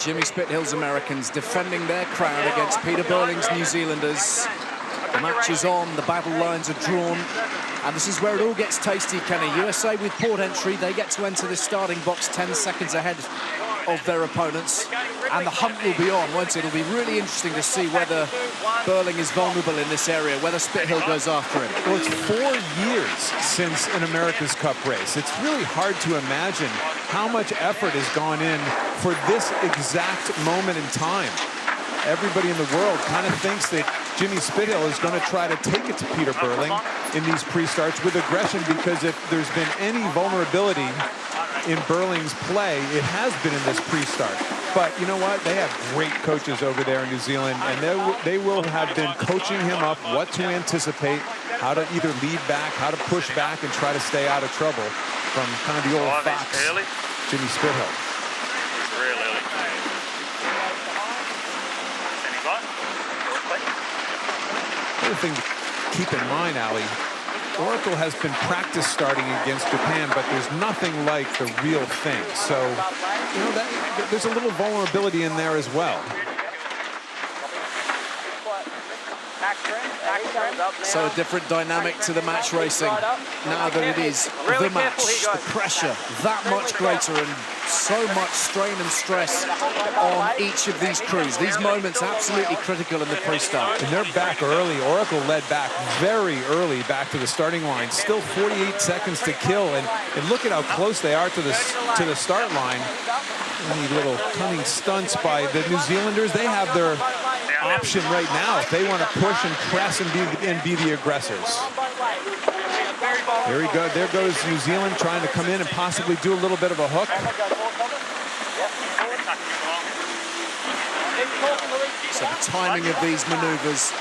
Jimmy Spithill's Americans defending their crown against Peter Burling's New Zealanders. The match is on, the battle lines are drawn, and this is where it all gets tasty, Kenny. USA with port entry, they get to enter this starting box 10 seconds ahead of their opponents, and the hunt will be on, won't it? It'll be really interesting to see whether Burling is vulnerable in this area, whether Spitthill goes after him. Well, it's 4 years since an America's Cup race. It's really hard to imagine how much effort has gone in for this exact moment in time. Everybody in the world kind of thinks that Jimmy Spithill is going to try to take it to Peter Burling in these pre-starts with aggression, because if there's been any vulnerability in Burling's play, it has been in this pre-start. But you know what? They have great coaches over there in New Zealand, and they will have been coaching him up what to anticipate, how to either lead back, how to push back, and try to stay out of trouble from kind of the old fox, Jimmy Spithill. The other thing to keep in mind, Ali, Oracle has been practice starting against Japan, but there's nothing like the real thing. So, you know, there's a little vulnerability in there as well. So a different dynamic to the match racing now that it is the match. The pressure that much greater, and so much strain and stress on each of these crews. These moments absolutely critical in the pre-start. And they're back early. Oracle led back very early back to the starting line. Still 48 seconds to kill, and look at how close they are to the start line. Any little cunning stunts by the New Zealanders. They have their option right now if they want to push and press and be the aggressors. Very good. There goes New Zealand trying to come in and possibly do a little bit of a hook. So the timing of these maneuvers,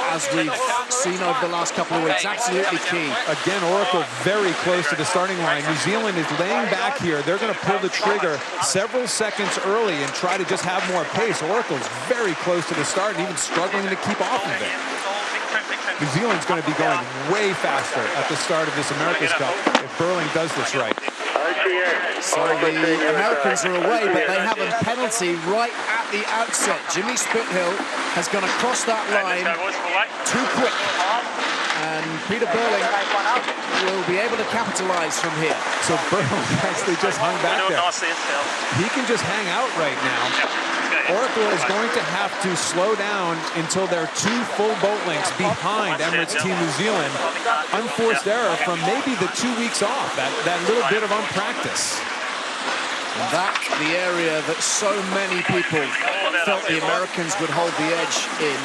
as we've seen over the last couple of weeks, absolutely key. Again, Oracle very close to the starting line. New Zealand is laying back here. They're going to pull the trigger several seconds early and try to just have more pace. Oracle's very close to the start and even struggling to keep off of it. New Zealand's going to be going way faster at the start of this America's Cup if Burling does this right. So the Americans are away, but they have a penalty right at the outset. Jimmy Spithill has gone across that line too quick, and Peter Burling will be able to capitalize from here. So Burling actually just hung back there. He can just hang out right now. Oracle is going to have to slow down until they're 2 full boat lengths behind Emirates Team New Zealand. Unforced error from maybe the 2 weeks off, that little bit of unpractice. And that, the area that so many people felt the Americans would hold the edge in.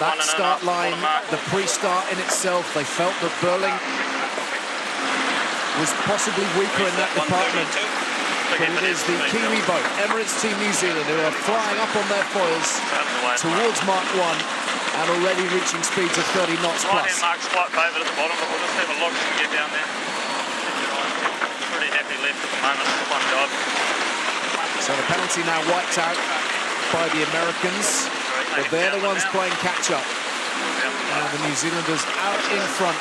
That start line, the pre-start in itself, they felt that Burling was possibly weaker in that department. But it is the Kiwi boat, Emirates Team New Zealand, who are flying up on their foils towards Mark 1 and already reaching speeds of 30 knots plus. Mark's quite favoured at the bottom, but we'll just have a look and get down there. Pretty happy left at the moment, one job. So the penalty now wiped out by the Americans, but they're the ones playing catch-up. And the New Zealanders out in front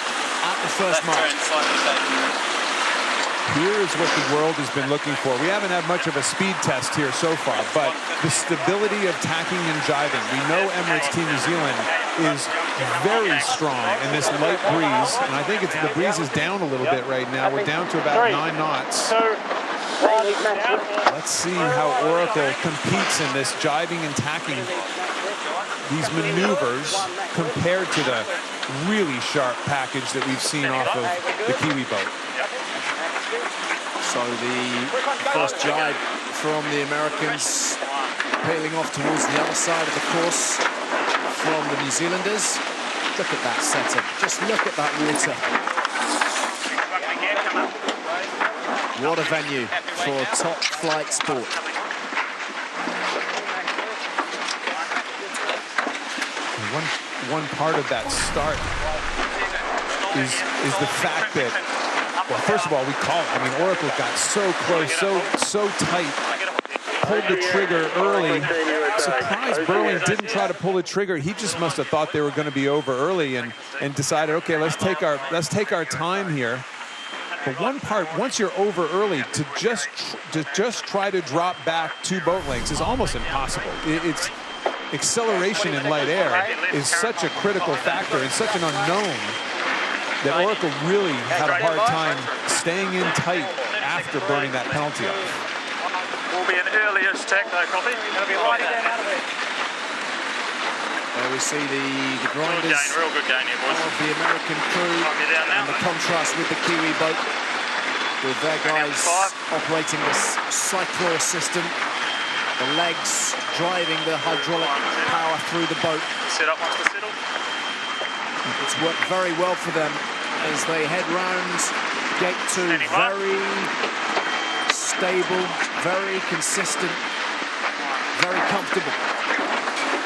at the first mark. Here's what the world has been looking for. We haven't had much of a speed test here so far, but the stability of tacking and jiving. We know Emirates Team New Zealand is very strong in this light breeze, and I think the breeze is down a little bit right now. We're down to about 9 knots. Let's see how Oracle competes in this jiving and tacking, these maneuvers, compared to the really sharp package that we've seen off of the Kiwi boat. So the first jibe from the Americans, peeling off towards the other side of the course from the New Zealanders. Look at that setup. Just look at that water. What a venue for top flight sport. One part of that start is the fact that, well, first of all, we call it. I mean, Oracle got so close, so tight, pulled the trigger early. Surprised Burling didn't try to pull the trigger. He just must have thought they were going to be over early and decided, okay, let's take our time here. But one part, once you're over early, to just try to drop back 2 boat lengths is almost impossible. It's acceleration in light air is such a critical factor and such an unknown that Oracle really had a hard time staying in tight after burning that penalty off. Will be an earlier stack though, copy. It'll be right down out of it. There we see the grinders Real good gain here, boys. of the American crew and the contrast with the Kiwi boat, with their guys operating this cyclor system, the legs driving the hydraulic power through the boat. Set up once we're settled. It's worked very well for them as they head round gate 2. Very stable, very consistent, very comfortable.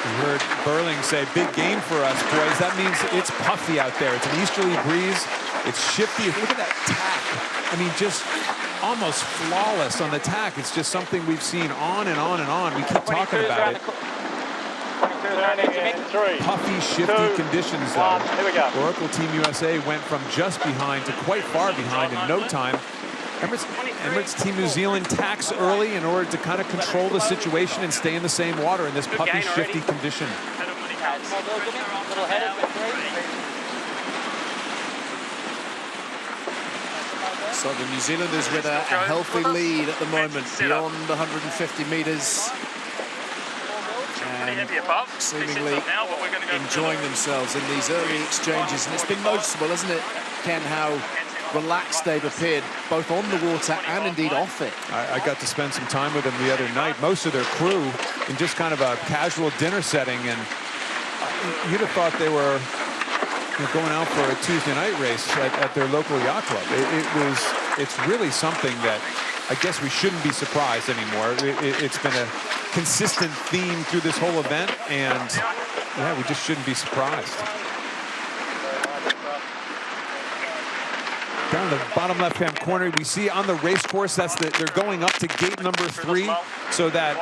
You heard Burling say, big game for us, boys. That means it's puffy out there. It's an easterly breeze. It's shifty. Look at that tack. I mean, just almost flawless on the tack. It's just something we've seen on and on and on. We keep talking about it. Puffy, shifty conditions, though. Here we go. Oracle Team USA went from just behind to quite far behind in no time. Emirates Team New Zealand tacks early in order to kind of control the situation and stay in the same water in this puffy, shifty condition. So the New Zealanders with a healthy lead at the moment, beyond 150 metres. And seemingly enjoying themselves in these early exchanges. And it's been noticeable, hasn't it, Ken, how relaxed they've appeared, both on the water and indeed off it. I got to spend some time with them the other night. Most of their crew in just kind of a casual dinner setting, and you'd have thought they were going out for a Tuesday night race at their local yacht club. It's really something that I guess we shouldn't be surprised anymore. It's been a consistent theme through this whole event, and yeah, we just shouldn't be surprised. Down in the bottom left-hand corner, we see on the race course they're going up to gate number 3, so that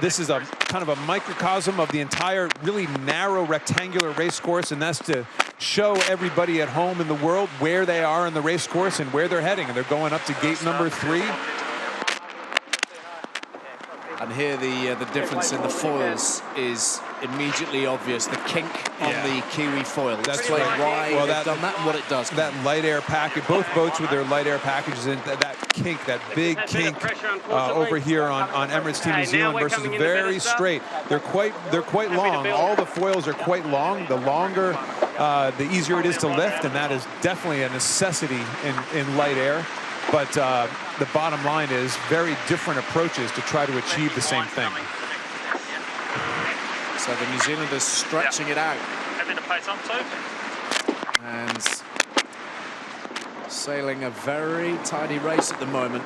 this is a kind of a microcosm of the entire really narrow rectangular race course, and that's to show everybody at home in the world where they are in the race course and where they're heading, and they're going up to gate number 3. And here the difference in the foils is immediately obvious. The kink on the Kiwi foil. That's why they've done that and what it does. That light air package, both boats with their light air packages, and that kink, that big kink over here on Emirates Team New Zealand versus very straight. They're quite long. All the foils are quite long. The longer, the easier it is to lift, and that is definitely a necessity in light air. But the bottom line is very different approaches to try to achieve the same thing. So the New Zealanders stretching it out. Happy to pace on too. And sailing a very tidy race at the moment.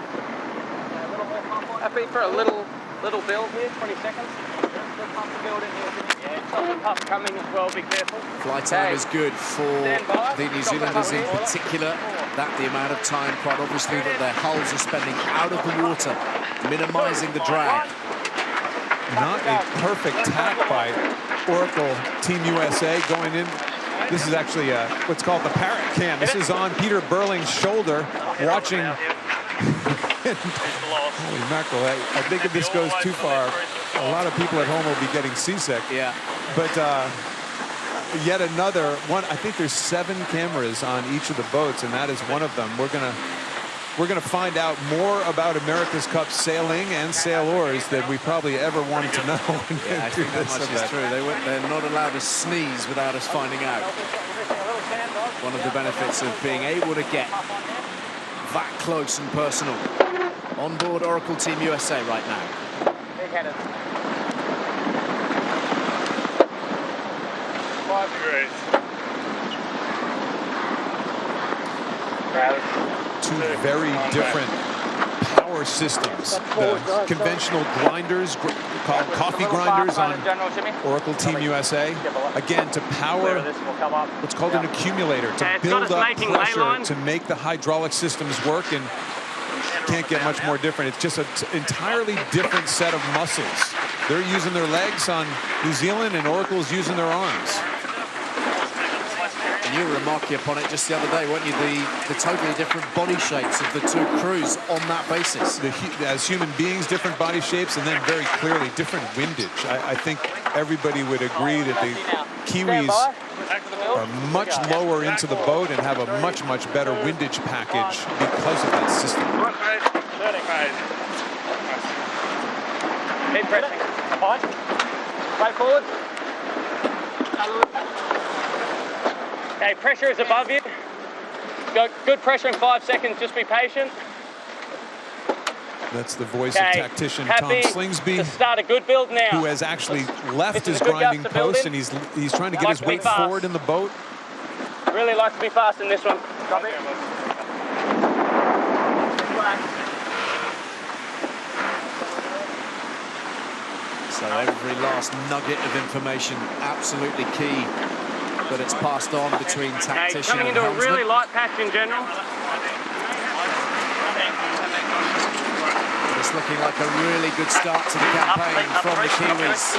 Happy for a little build here, 20 seconds. Let's pump the build in here. Yeah, something pump coming as well, be careful. Fly time is good for the New Zealanders in particular. That the amount of time, quite obviously, that their hulls are spending out of the water, minimising the drag. Not a perfect tack by Oracle Team USA going in. This is actually what's called the parrot cam. This is on Peter Burling's shoulder, watching. Holy mackerel, I think if this goes too far, a lot of people at home will be getting seasick. Yeah. But yet another one. I think there's 7 cameras on each of the boats, and that is one of them. We're gonna find out more about America's Cup sailing and sailors than we probably ever wanted to know. Yeah, I think that much is true. They're not allowed to sneeze without us finding out. One of the benefits of being able to get that close and personal. On board Oracle Team USA right now. Big-headed. 5 degrees. Two very different power systems. The conventional grinders, called coffee grinders on Oracle Team USA, again to power what's called an accumulator, to build up pressure to make the hydraulic systems work, and can't get much more different. It's just an entirely different set of muscles. They're using their legs on New Zealand, and Oracle's using their arms. And you were remarking upon it just the other day, weren't you? The totally different body shapes of the two crews on that basis. As human beings, different body shapes, and then very clearly different windage. I think everybody would agree that the Kiwis are much lower into the boat and have a much, much better windage package because of that system. Keep pressing. Fine. Straight forward. Okay, pressure is above you. Got good pressure in 5 seconds. Just be patient. That's the voice of tactician Tom Slingsby, to start a good build now. who has actually left his grinding post, and he's trying to get his weight forward in the boat. Really like to be fast in this one. Copy. So every last nugget of information, absolutely key, that it's passed on between tactician coming and into a helmsman. really light patch in general. It's looking like a really good start to the campaign from the Kiwis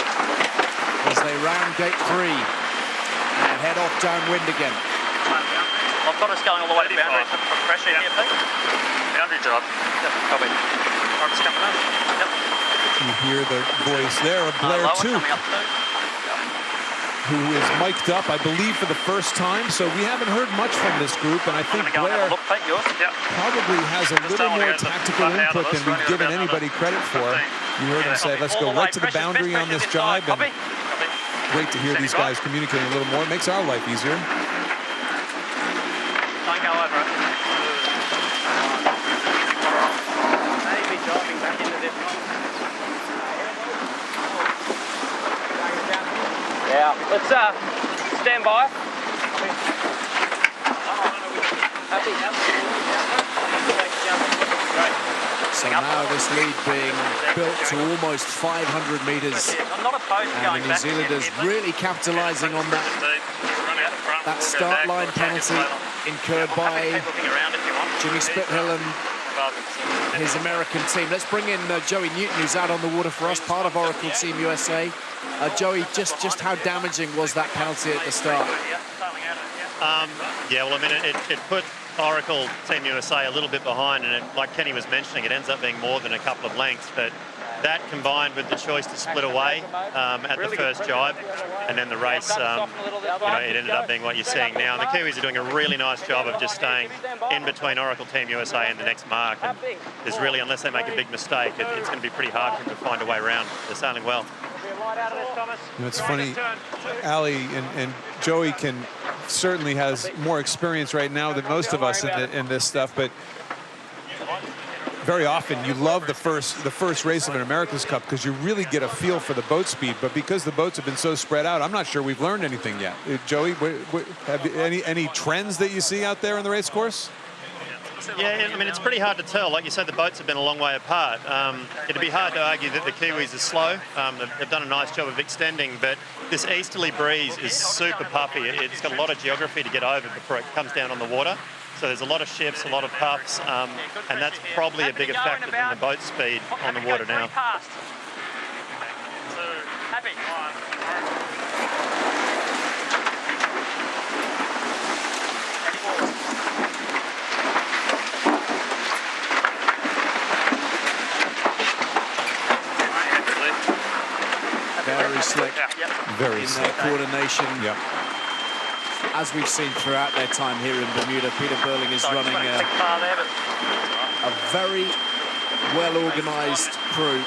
as they round gate 3 and head off downwind again. I've got us going all the way to boundary for pressure here, Pete. Boundary job. Yep, copy. Arms coming up. Yep. You hear the voice there of Blair Lower Tuke, coming up too. who is mic'd up, I believe, for the first time. So we haven't heard much from this group, and I think I'm going to go and Blair have a look, Pete, yours. Yep. probably has a little more tactical input than we've given anybody credit for. You heard him say, let's go right to the boundary on this jibe, and Copy. great to hear these guys communicating a little more. It makes our life easier. Don't go over it. Maybe diving back into this one. Yeah, let's stand by. So now this lead being built to almost 500 metres, I'm not opposed to and going the New back. Zealanders really capitalising on that start line penalty incurred by Jimmy Spithill and his American team. Let's bring in Joey Newton, who's out on the water for us, part of Oracle Team USA. Joey, just how damaging was that penalty at the start? Yeah, well, I mean, it put Oracle Team USA a little bit behind, and like Kenny was mentioning, it ends up being more than a couple of lengths, but that combined with the choice to split away at the first jibe, and then the race, it ended up being what you're seeing now. And the Kiwis are doing a really nice job of just staying in between Oracle Team USA and the next mark. And there's really, unless they make a big mistake, it's going to be pretty hard for them to find a way around. They're sailing well. You know, it's funny, Ali and Joey certainly has more experience right now than most of us in this stuff, but very often you love the first race of an America's Cup because you really get a feel for the boat speed. But because the boats have been so spread out, I'm not sure we've learned anything yet. Joey, have any trends that you see out there in the race course? Yeah, I mean, it's pretty hard to tell. Like you said, the boats have been a long way apart. It'd be hard to argue that the Kiwis are slow. They've done a nice job of extending, but this easterly breeze is super puffy. It's got a lot of geography to get over before it comes down on the water. So there's a lot of shifts, a lot of puffs, and that's probably a bigger factor than the boat speed on the water now. Very slick Very in slick. their coordination. Yep. As we've seen throughout their time here in Bermuda, Peter Burling is running a very well-organised crew.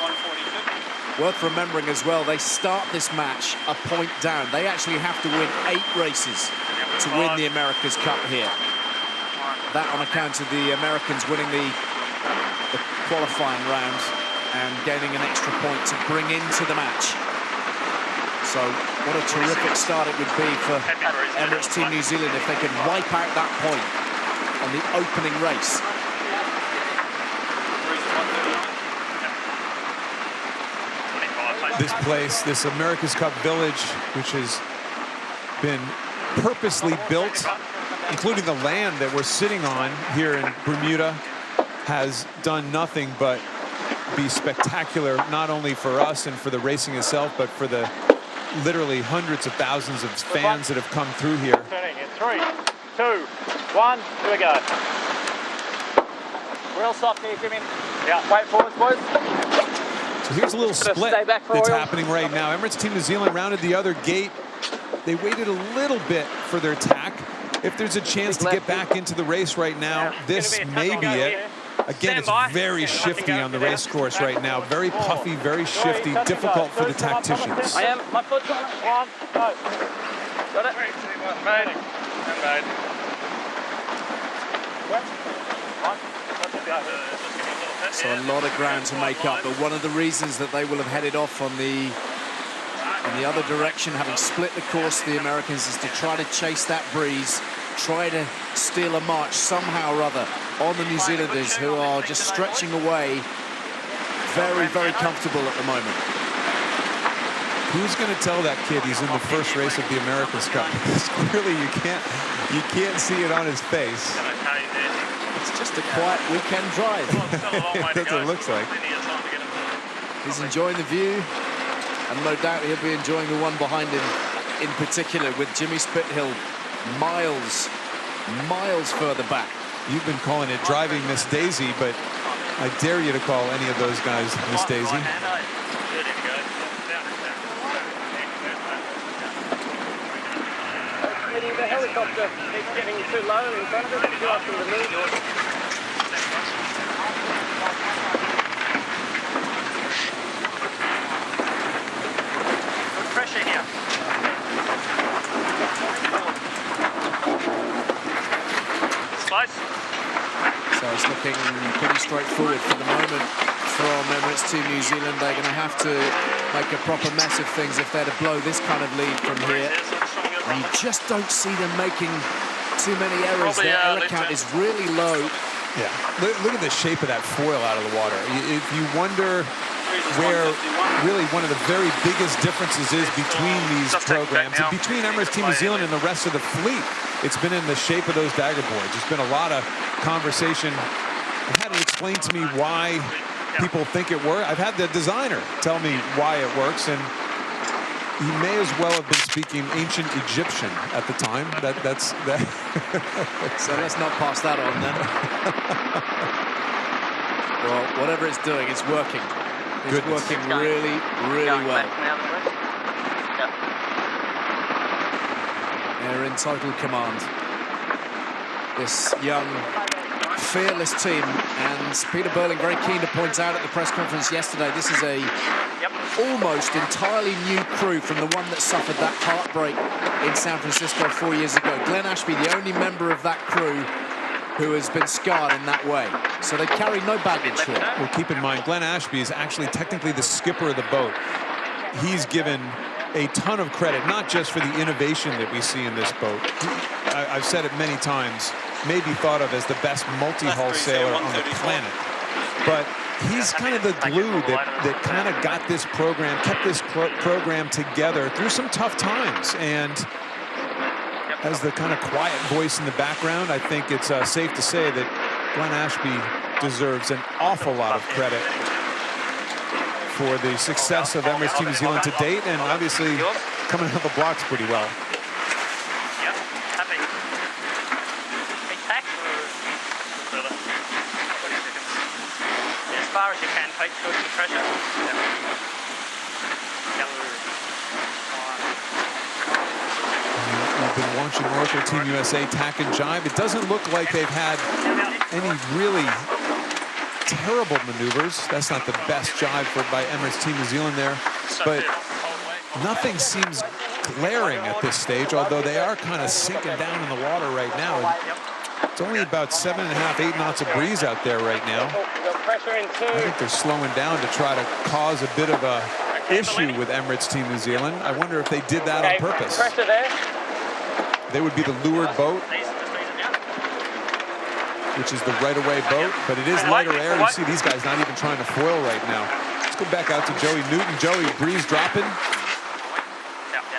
Worth remembering as well, they start this match a point down. They actually have to win 8 races to win the America's Cup here. That on account of the Americans winning the qualifying round and gaining an extra point to bring into the match. So what a terrific start it would be for Emirates Team New Zealand if they could wipe out that point on the opening race. This place, this America's Cup Village, which has been purposely built, including the land that we're sitting on here in Bermuda, has done nothing but be spectacular, not only for us and for the racing itself, but for the literally hundreds of thousands of fans that have come through here. 3, 2, 1, here we go. Real soft here, Jimmy. Yeah, wait for us, boys. So here's a little Just split stay back for that's oil. happening right now. Emirates Team New Zealand rounded the other gate. They waited a little bit for their tack. If there's a chance to get back into the race right now, this may be it. Again, it's very shifty on the race course right now. Very puffy, very shifty, difficult for the tacticians. I am. My foot's on it. 1, go. Got it? Made. So a lot of ground to make up, but one of the reasons that they will have headed off on the other direction, having split the course, the Americans, is to try to chase that breeze, try to steal a march somehow or other on the New Zealanders, who are just stretching away, very, very comfortable at the moment. Who's going to tell that kid he's in the first race of the America's Cup? Because clearly you can't see it on his face. It's just a quiet weekend drive. That's what it looks like. He's enjoying the view, and no doubt he'll be enjoying the one behind him in particular, with Jimmy Spithill miles further back. You've been calling it driving Miss Daisy, but I dare you to call any of those guys Miss Daisy. The helicopter keeps getting too low in front of us. If you ask them to move. Good pressure here. It's close. So it's looking pretty straightforward for the moment from Emirates Team New Zealand. They're going to have to make a proper mess of things if they're to blow this kind of lead from here. And you just don't see them making too many errors. Their error count is really low. Yeah, look at the shape of that foil out of the water. If you wonder where really one of the very biggest differences is between these programs and between Emirates Team New Zealand and the rest of the fleet, it's been in the shape of those dagger boards. There's been a lot of conversation. I've had it explained to me why people think it works. I've had the designer tell me why it works, and he may as well have been speaking ancient Egyptian at the time. That's that. So let's not pass that on then. Well, whatever it's doing, it's working. It's working really, really well. They're in total command. This young, fearless team, and Peter Burling very keen to point out at the press conference yesterday, this is a almost entirely new crew from the one that suffered that heartbreak in San Francisco 4 years ago. Glenn Ashby, the only member of that crew who has been scarred in that way. So they carry no baggage here. Well, keep in mind, Glenn Ashby is actually technically the skipper of the boat. He's given a ton of credit, not just for the innovation that we see in this boat. I've said it many times, maybe thought of as the best multi-hull sailor on the planet. But he's kind of the glue that kind of got this program, kept this program together through some tough times. And as the kind of quiet voice in the background, I think it's safe to say that Glenn Ashby deserves an awful lot of credit for the success of Emirates Team New Zealand to date, and obviously coming out of the blocks pretty well. Yep, happy. Big tack. As far as you can, Pete, good pressure. We've been watching Oracle Team USA tack and jibe. It doesn't look like they've had any really terrible maneuvers. That's not the best jibe by Emirates Team New Zealand there, but nothing seems glaring at this stage, although they are kind of sinking down in the water right now. And it's only about 7.5, 8 knots of breeze out there right now. I think they're slowing down to try to cause a bit of a issue with Emirates Team New Zealand. I wonder if they did that on purpose. They would be the lured boat, which is the right-of-way boat, but it is lighter air. You see these guys not even trying to foil right now. Let's go back out to Joey Newton. Joey, breeze dropping.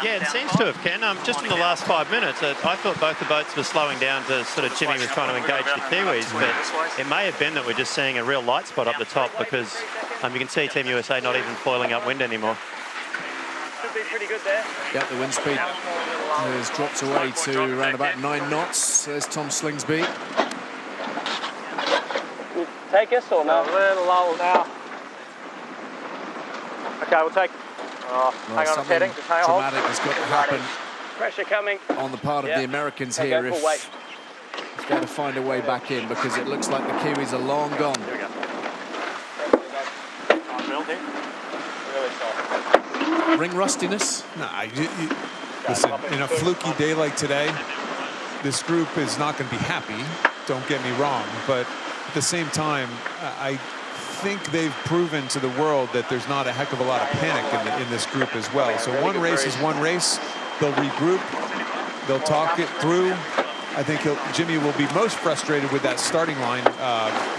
Yeah, it seems to have, Ken. Just in the last 5 minutes, I thought both the boats were slowing down to sort of Jimmy was trying to engage the Kiwis, but it may have been that we're just seeing a real light spot up the top because you can see Team USA not even foiling upwind anymore. should be pretty good there. Yep, the wind speed has dropped away to around about 9 knots. There's Tom Slingsby. Take us or no? A little low now. Okay, we'll take. Well, hang on, something heading. Just hang on. dramatic has got to happen Pressure coming. on the part of the Americans Okay, here go if full weight. he's going to find a way back in, because it looks like the Kiwis are long gone. Here we go. Ring rustiness. Nah, listen, in a fluky day like today, this group is not going to be happy, don't get me wrong, but at the same time, I think they've proven to the world that there's not a heck of a lot of panic in this group as well. So one race is one race. They'll regroup. They'll talk it through. I think Jimmy will be most frustrated with that starting line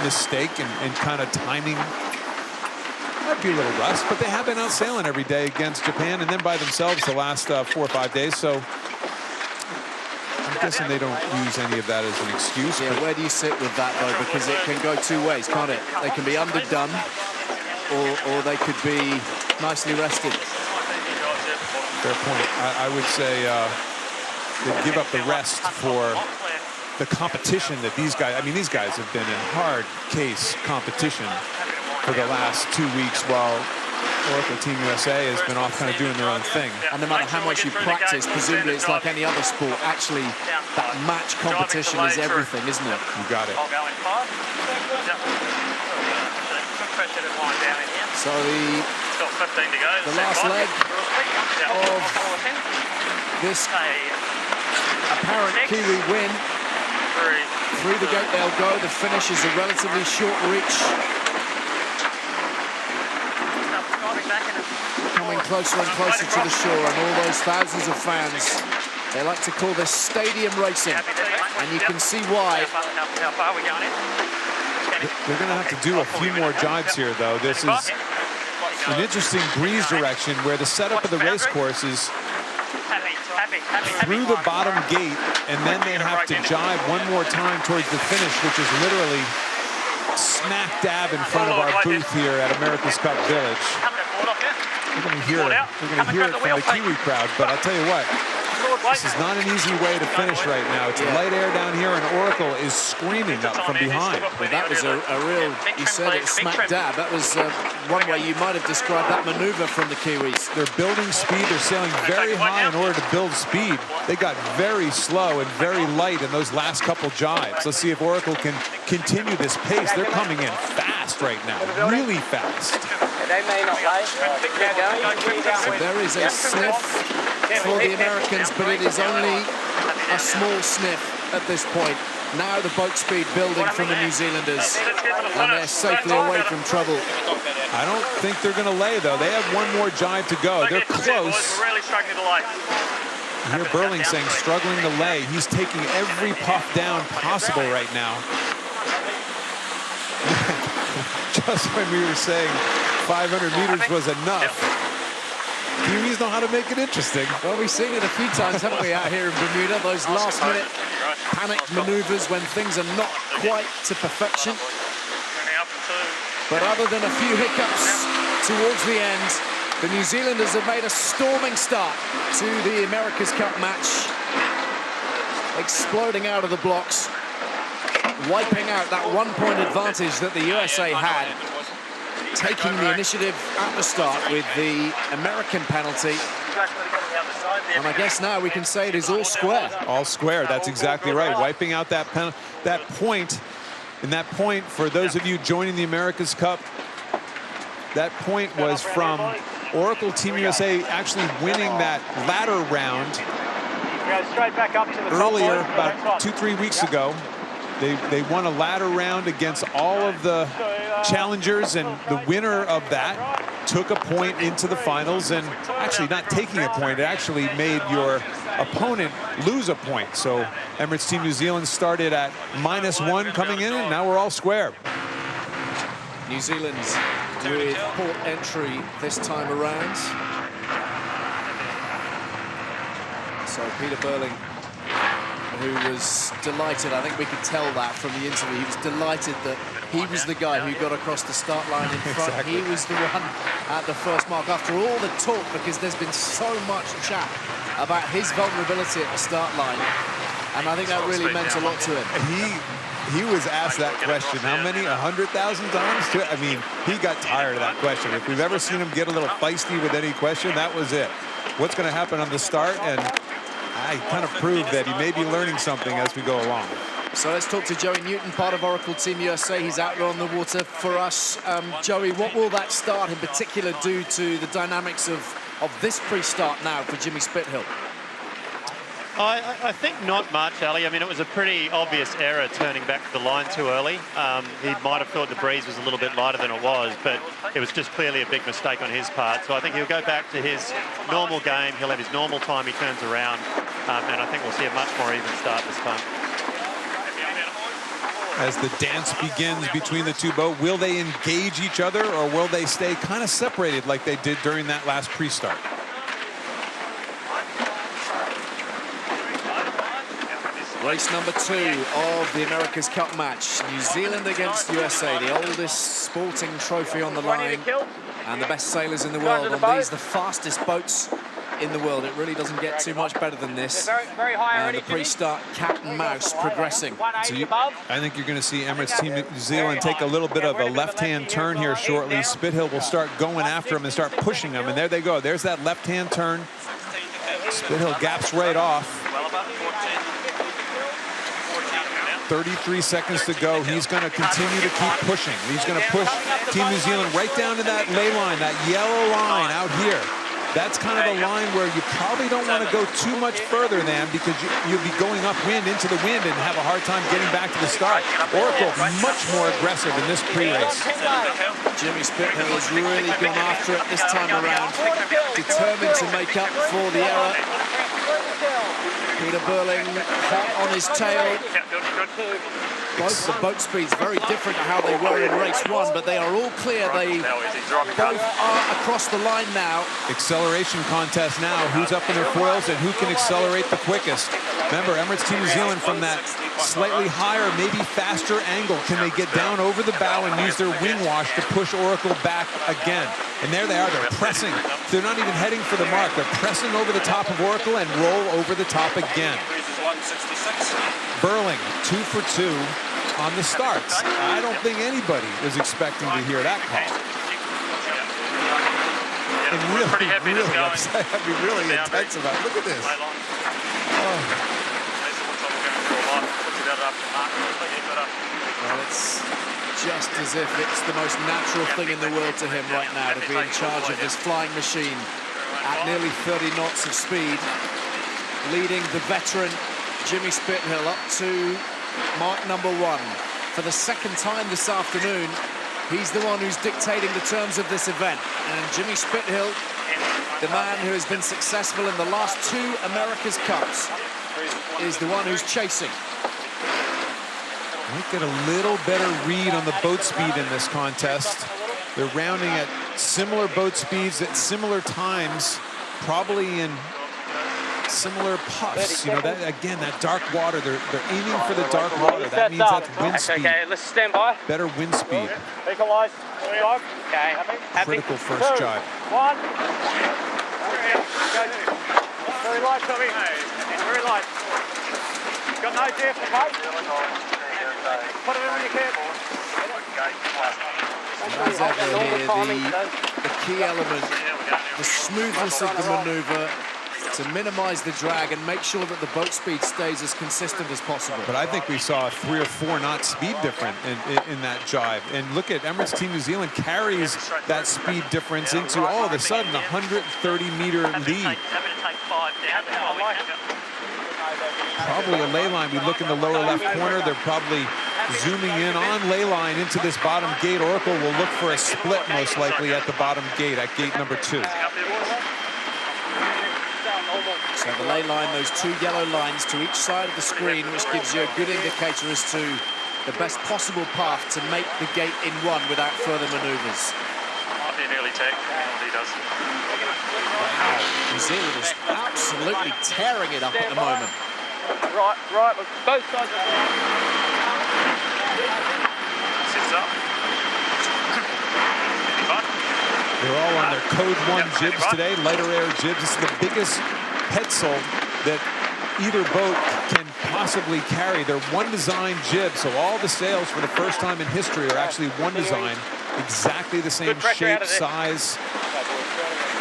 mistake and kind of timing. Might be a little rust, but they have been out sailing every day against Japan and then by themselves the last 4 or 5 days. So I'm guessing they don't use any of that as an excuse. Yeah, where do you sit with that, though? Because it can go 2 ways, can't it? They can be underdone, or they could be nicely rested. Fair point. I would say they give up the rest for the competition that these guys, I mean, these guys have been in hard case competition for the last 2 weeks while Oracle Team USA has been off kind of doing their own thing. And no matter how much you practice, presumably it's like any other sport. Actually, that match competition is everything, isn't it? You got it. So the last leg of this apparent Kiwi win. Through the gate they'll go. The finish is a relatively short reach. Coming closer and closer to the shore, and all those thousands of fans, they like to call this stadium racing, and you can see why. They're going to have to do a few more jibes here, though. This is an interesting breeze direction where the setup of the race course is through the bottom gate, and then they have to jibe one more time towards the finish, which is literally smack dab in front of our booth here at America's Cup Village. We're going to hear it from the Kiwi crowd, but I'll tell you what, this is not an easy way to finish right now. It's light air down here, and Oracle is screaming up from behind. Well, that was a real, you said it, smack dab. That was one way you might have described that maneuver from the Kiwis. They're building speed. They're sailing very high in order to build speed. They got very slow and very light in those last couple jibes. Let's see if Oracle can continue this pace. They're coming in fast right now, really fast. They may not lay. So there is a sniff for the Americans, but it is only a small sniff at this point. Now the boat speed building from the New Zealanders, and they're safely away from trouble. I don't think they're going to lay, though. They have one more jibe to go. They're close. We're really struggling to lay. You hear Burling saying struggling to lay. He's taking every puff down possible right now. Just when we were saying 500 meters was enough, Kiwis know how to make it interesting. Well, we've seen it a few times, haven't we, out here in Bermuda? Those last-minute panicked maneuvers when things are not quite to perfection. But other than a few hiccups towards the end, the New Zealanders have made a storming start to the America's Cup match, exploding out of the blocks, wiping out that one-point advantage that the USA had, taking the initiative at the start with the American penalty. And I guess now we can say it is all square. All square, that's exactly right. Wiping out that point. And that point, for those of you joining the America's Cup, that point was from Oracle Team USA actually winning that ladder round earlier, about 2-3 weeks ago. They won a ladder round against all of the challengers, and the winner of that took a point into the finals, and actually not taking a point, it actually made your opponent lose a point. So Emirates Team New Zealand started at -1 coming in, and now we're all square. New Zealand with port entry this time around. So Peter Burling who was delighted. I think we could tell that from the interview. He was delighted that he was the guy who got across the start line in front. Exactly. He was the one at the first mark after all the talk, because there's been so much chat about his vulnerability at the start line. And I think that really meant a lot to him. He was asked that question, how many? 100,000 times? I mean, he got tired of that question. If we've ever seen him get a little feisty with any question, that was it. What's going to happen on the start? And I kind of proved that he may be learning something as we go along. So let's talk to Joey Newton, part of Oracle Team USA. He's out there on the water for us. Joey, what will that start in particular do to the dynamics of this pre-start now for Jimmy Spithill? I think not much, Ali. I mean, it was a pretty obvious error turning back to the line too early. He might have thought the breeze was a little bit lighter than it was, but it was just clearly a big mistake on his part. So I think he'll go back to his normal game. He'll have his normal time he turns around, and I think we'll see a much more even start this time. As the dance begins between the two boats, will they engage each other, or will they stay kind of separated like they did during that last pre-start? Race number 2 of the America's Cup match. New Zealand against USA, the oldest sporting trophy on the line, and the best sailors in the world on these, the fastest boats in the world. It really doesn't get too much better than this. And the pre-start cat and mouse progressing. So I think you're going to see Emirates Team New Zealand take a little bit of a left-hand turn here shortly. Spithill will start going after him and start pushing him, and there they go. There's that left-hand turn. Spithill gaps right off. 33 seconds to go. He's going to continue to keep pushing. He's going to push Team New Zealand right down to that lay line, that yellow line out here. That's kind of a line where you probably don't want to go too much further than, because you'll be going upwind into the wind and have a hard time getting back to the start. Oracle much more aggressive in this pre-race. Jimmy Spithill has really gone after it this time around, determined to make up for the error. Peter Burling hot on his tail. Both the boat speeds very different to how they were in race 1, but they are all clear. They both are across the line now. Acceleration contest now. Who's up in their foils and who can accelerate the quickest? Remember, Emirates Team New Zealand from that slightly higher, maybe faster angle. Can they get down over the bow and use their wing wash to push Oracle back again? And there they are. They're pressing. They're not even heading for the mark. They're pressing over the top of Oracle and roll over the top again. Burling, 2 for 2 on the starts. I don't think anybody was expecting to hear that call. And really upset. I mean, really intense about it. Look at this. Well, it's just as if it's the most natural thing in the world to him right now to be in charge of this flying machine at nearly 30 knots of speed, leading the veteran Jimmy Spithill up to mark number 1. For the second time this afternoon, he's the one who's dictating the terms of this event. And Jimmy Spithill, the man who has been successful in the last 2 America's Cups, is the one who's chasing. Might get a little better read on the boat speed in this contest. They're rounding at similar boat speeds at similar times, probably in similar puffs. You know, that again, that dark water, they're aiming for the dark water. That means that's wind speed. Okay, let's stand by. Better wind speed. Equalize. Okay, happy? Critical first jibe. 1. Very light, Tommy. Very light. Got no depth, okay? Put it in when you can. As ever here, the key element, the smoothness of the maneuver, to minimize the drag and make sure that the boat speed stays as consistent as possible. But I think we saw a 3 or 4 knot speed difference in that jibe. And look at Emirates Team New Zealand carries that speed difference into all of a sudden 130-meter lead. Probably a ley line. We look in the lower left corner. They're probably zooming in on ley line into this bottom gate. Oracle will look for a split most likely at the bottom gate, at gate number 2. So the ley line, those 2 yellow lines to each side of the screen, which gives you a good indicator as to the best possible path to make the gate in 1 without further maneuvers. Might be an early take. He does. Wow, New Zealand is absolutely tearing it up at the moment. Right, both sides of the line. Sits up. They're all on their Code 1 jibs today, lighter air jibs. This is the biggest headsail that either boat can possibly carry. They're one design jib, so all the sails for the first time in history are actually one design. Exactly the same shape, size,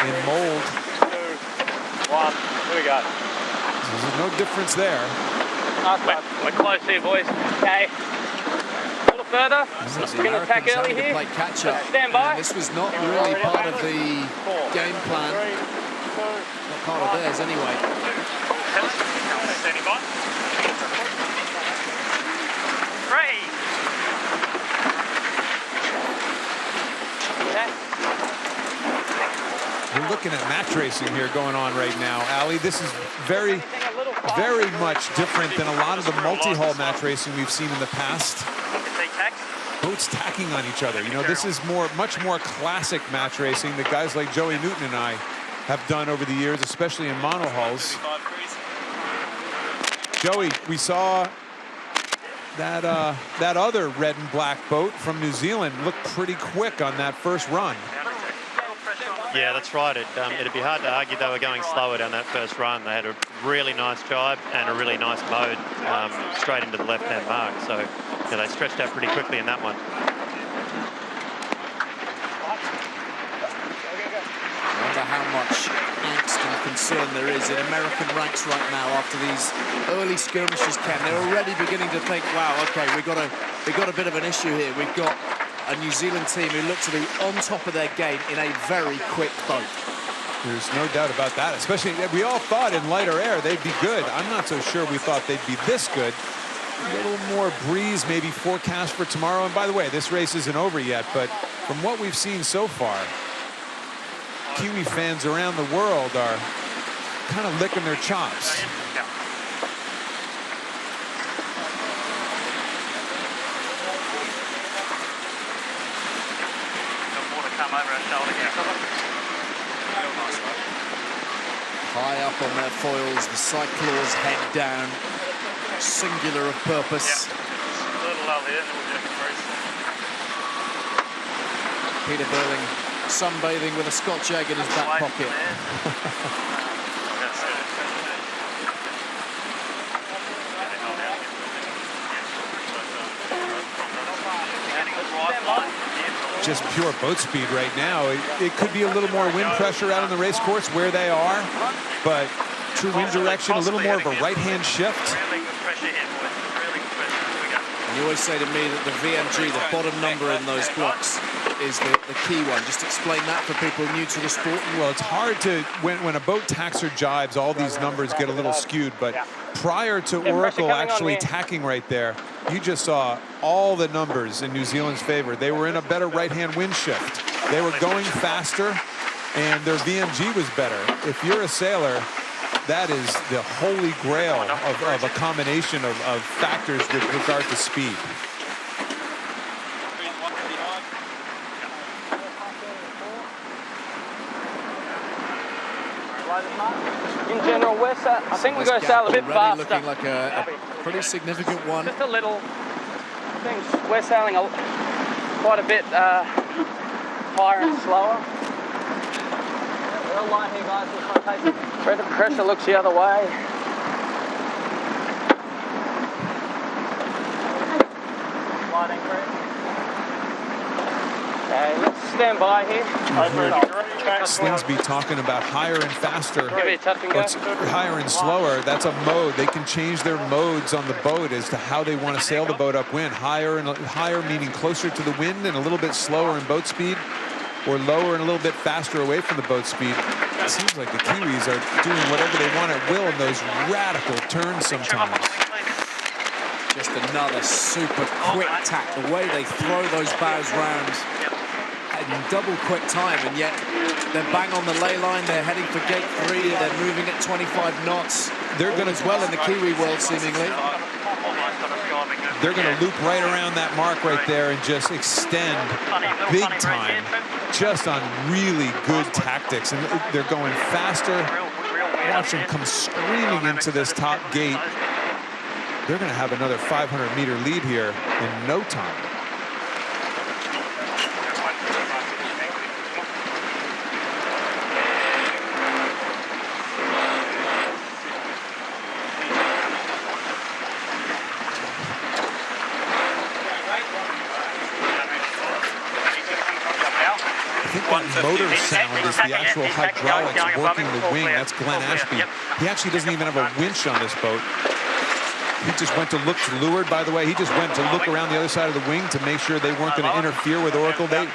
and mold. 2, 1, here we go. There's no difference there. We're close here, boys. Okay. A little further. The We're going to attack Americans early having to here. play catch up. Stand by. And this was not really part of the game plan. 3, 2, Not part of theirs anyway. Standing by. 3. We're looking at match racing here going on right now, Ali. This is very much different than a lot of the multi-hull match racing we've seen in the past. Boats tacking on each other. You know, this is much more classic match racing that guys like Joey Newton and I have done over the years, especially in monohulls. Joey, we saw that other red and black boat from New Zealand look pretty quick on that first run. Yeah, that's right. It'd be hard to argue they were going slower down that first run. They had a really nice jibe and a really nice mode straight into the left-hand mark. So yeah, they stretched out pretty quickly in that one. I wonder how much angst and concern there is in American ranks right now after these early skirmishes, Ken. They're already beginning to think, wow, okay, we've got a bit of an issue here. We've got a New Zealand team who look to be on top of their game in a very quick boat. There's no doubt about that, especially we all thought in lighter air they'd be good. I'm not so sure we thought they'd be this good. A little more breeze maybe forecast for tomorrow. And by the way, this race isn't over yet, but from what we've seen so far, Kiwi fans around the world are kind of licking their chops. High up on their foils, the Cyclores head down, singular of purpose. A little lull here, and then we'll get a cruise. Peter Burling sunbathing with a Scotch egg in his back pocket. That's it. Just pure boat speed right now. It could be a little more wind pressure out on the race course where they are, but true wind direction, a little more of a right-hand shift. Really good pressure here, boys. Really good pressure. Here we go. You always say to me that the VMG, the bottom number in those blocks, is the key one. Just explain that for people new to the sport. Well, it's hard to, when a boat tacks or jibes, all these numbers get a little skewed, but prior to Oracle actually tacking right there, you just saw all the numbers in New Zealand's favor. They were in a better right-hand wind shift. They were going faster, and their VMG was better. If you're a sailor, that is the holy grail of a combination of factors with regard to speed. In general, I think we're going to sail a bit faster. Looking like a pretty significant one. Just a little. I think we're sailing quite a bit higher and slower. Real light here, guys. The pressure looks the other way. Light increase. Okay, let's stand by here. Slingsby talking about higher and faster. Give it a touch and go. What's higher and slower, that's a mode. They can change their modes on the boat as to how they want to sail the boat upwind. Higher meaning closer to the wind and a little bit slower in boat speed, or lower and a little bit faster away from the boat speed. It seems like the Kiwis are doing whatever they want at will in those radical turns sometimes. Just another super quick tack. The way they throw those bows round in double quick time, and yet they're bang on the ley line. They're heading for gate 3. They're moving at 25 knots. They're going as well in the Kiwi world, seemingly. They're going to loop right around that mark right there and just extend big time, just on really good tactics. And they're going faster. Watch them come screaming into this top gate. they're going to have another 500-meter lead here in no time. Motor sound is the actual hydraulics working the wing. That's Glenn Ashby. He actually doesn't even have a winch on this boat. He just went to look to leeward, by the way. He just went to look around the other side of the wing to make sure they weren't going to interfere with Oracle. They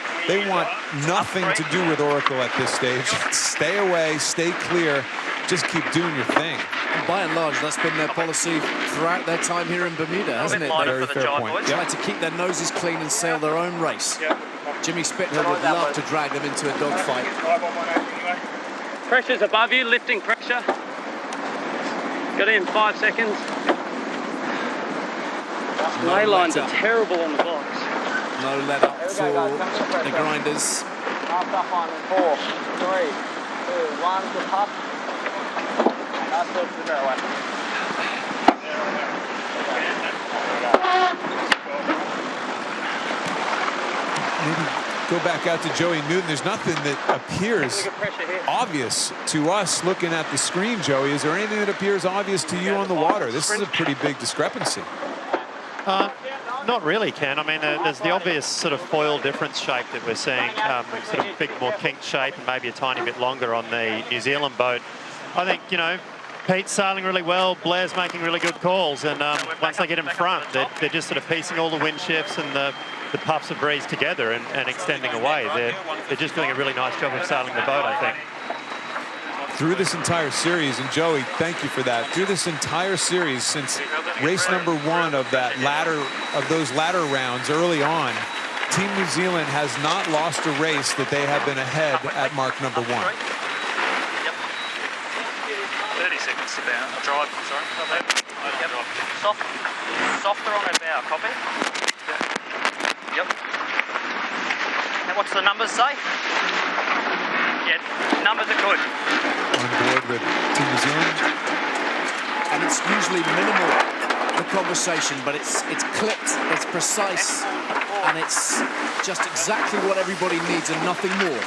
want nothing to do with Oracle at this stage. Stay away, stay clear, just keep doing your thing. And by and large, that's been their policy throughout their time here in Bermuda, hasn't it? Very fair point. They like to keep their noses clean and sail their own race. Jimmy Spithill would love to drag them into a dogfight. Pressure's above you, lifting pressure. Got in 5 seconds. Ley lines are terrible on the box. No let up for the grinders. Half up on 4, 3, 2, 1, good puff. That's good to the middle way. Maybe go back out to Joey Newton. There's nothing that appears obvious to us looking at the screen, Joey. Is there anything that appears obvious to you on the water? This is a pretty big discrepancy. Not really, Ken. I mean, there's the obvious sort of foil difference shape that we're seeing, sort of big, more kinked shape and maybe a tiny bit longer on the New Zealand boat. I think, you know, Pete's sailing really well, Blair's making really good calls, and once they get in front, they're just sort of piecing all the wind shifts and the puffs of breeze together and extending away. They're just doing a really nice job of sailing the boat, I think. Through this entire series, and Joey, thank you for that. Through this entire series, since race number 1 of those ladder rounds early on, Team New Zealand has not lost a race that they have been ahead at mark number 1. 30 seconds to bow. Drive, sorry. Yep. Softer on that bow, copy? Yep. And what's the numbers say? Yeah, numbers are good. On board with Team New Zealand. And it's usually minimal, the conversation, but it's clipped, it's precise, and it's just exactly what everybody needs and nothing more.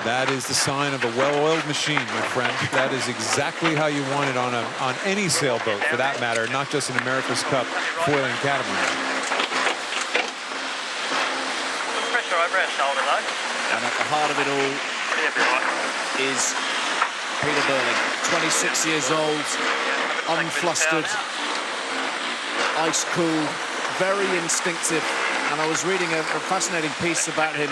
That is the sign of a well-oiled machine, my friend. That is exactly how you want it on any sailboat, for that matter, not just an America's Cup foiling catamaran. Pressure over our shoulder, though. And at the heart of it all is Peter Burling, 26 years old, unflustered, ice cool, very instinctive. And I was reading a fascinating piece about him,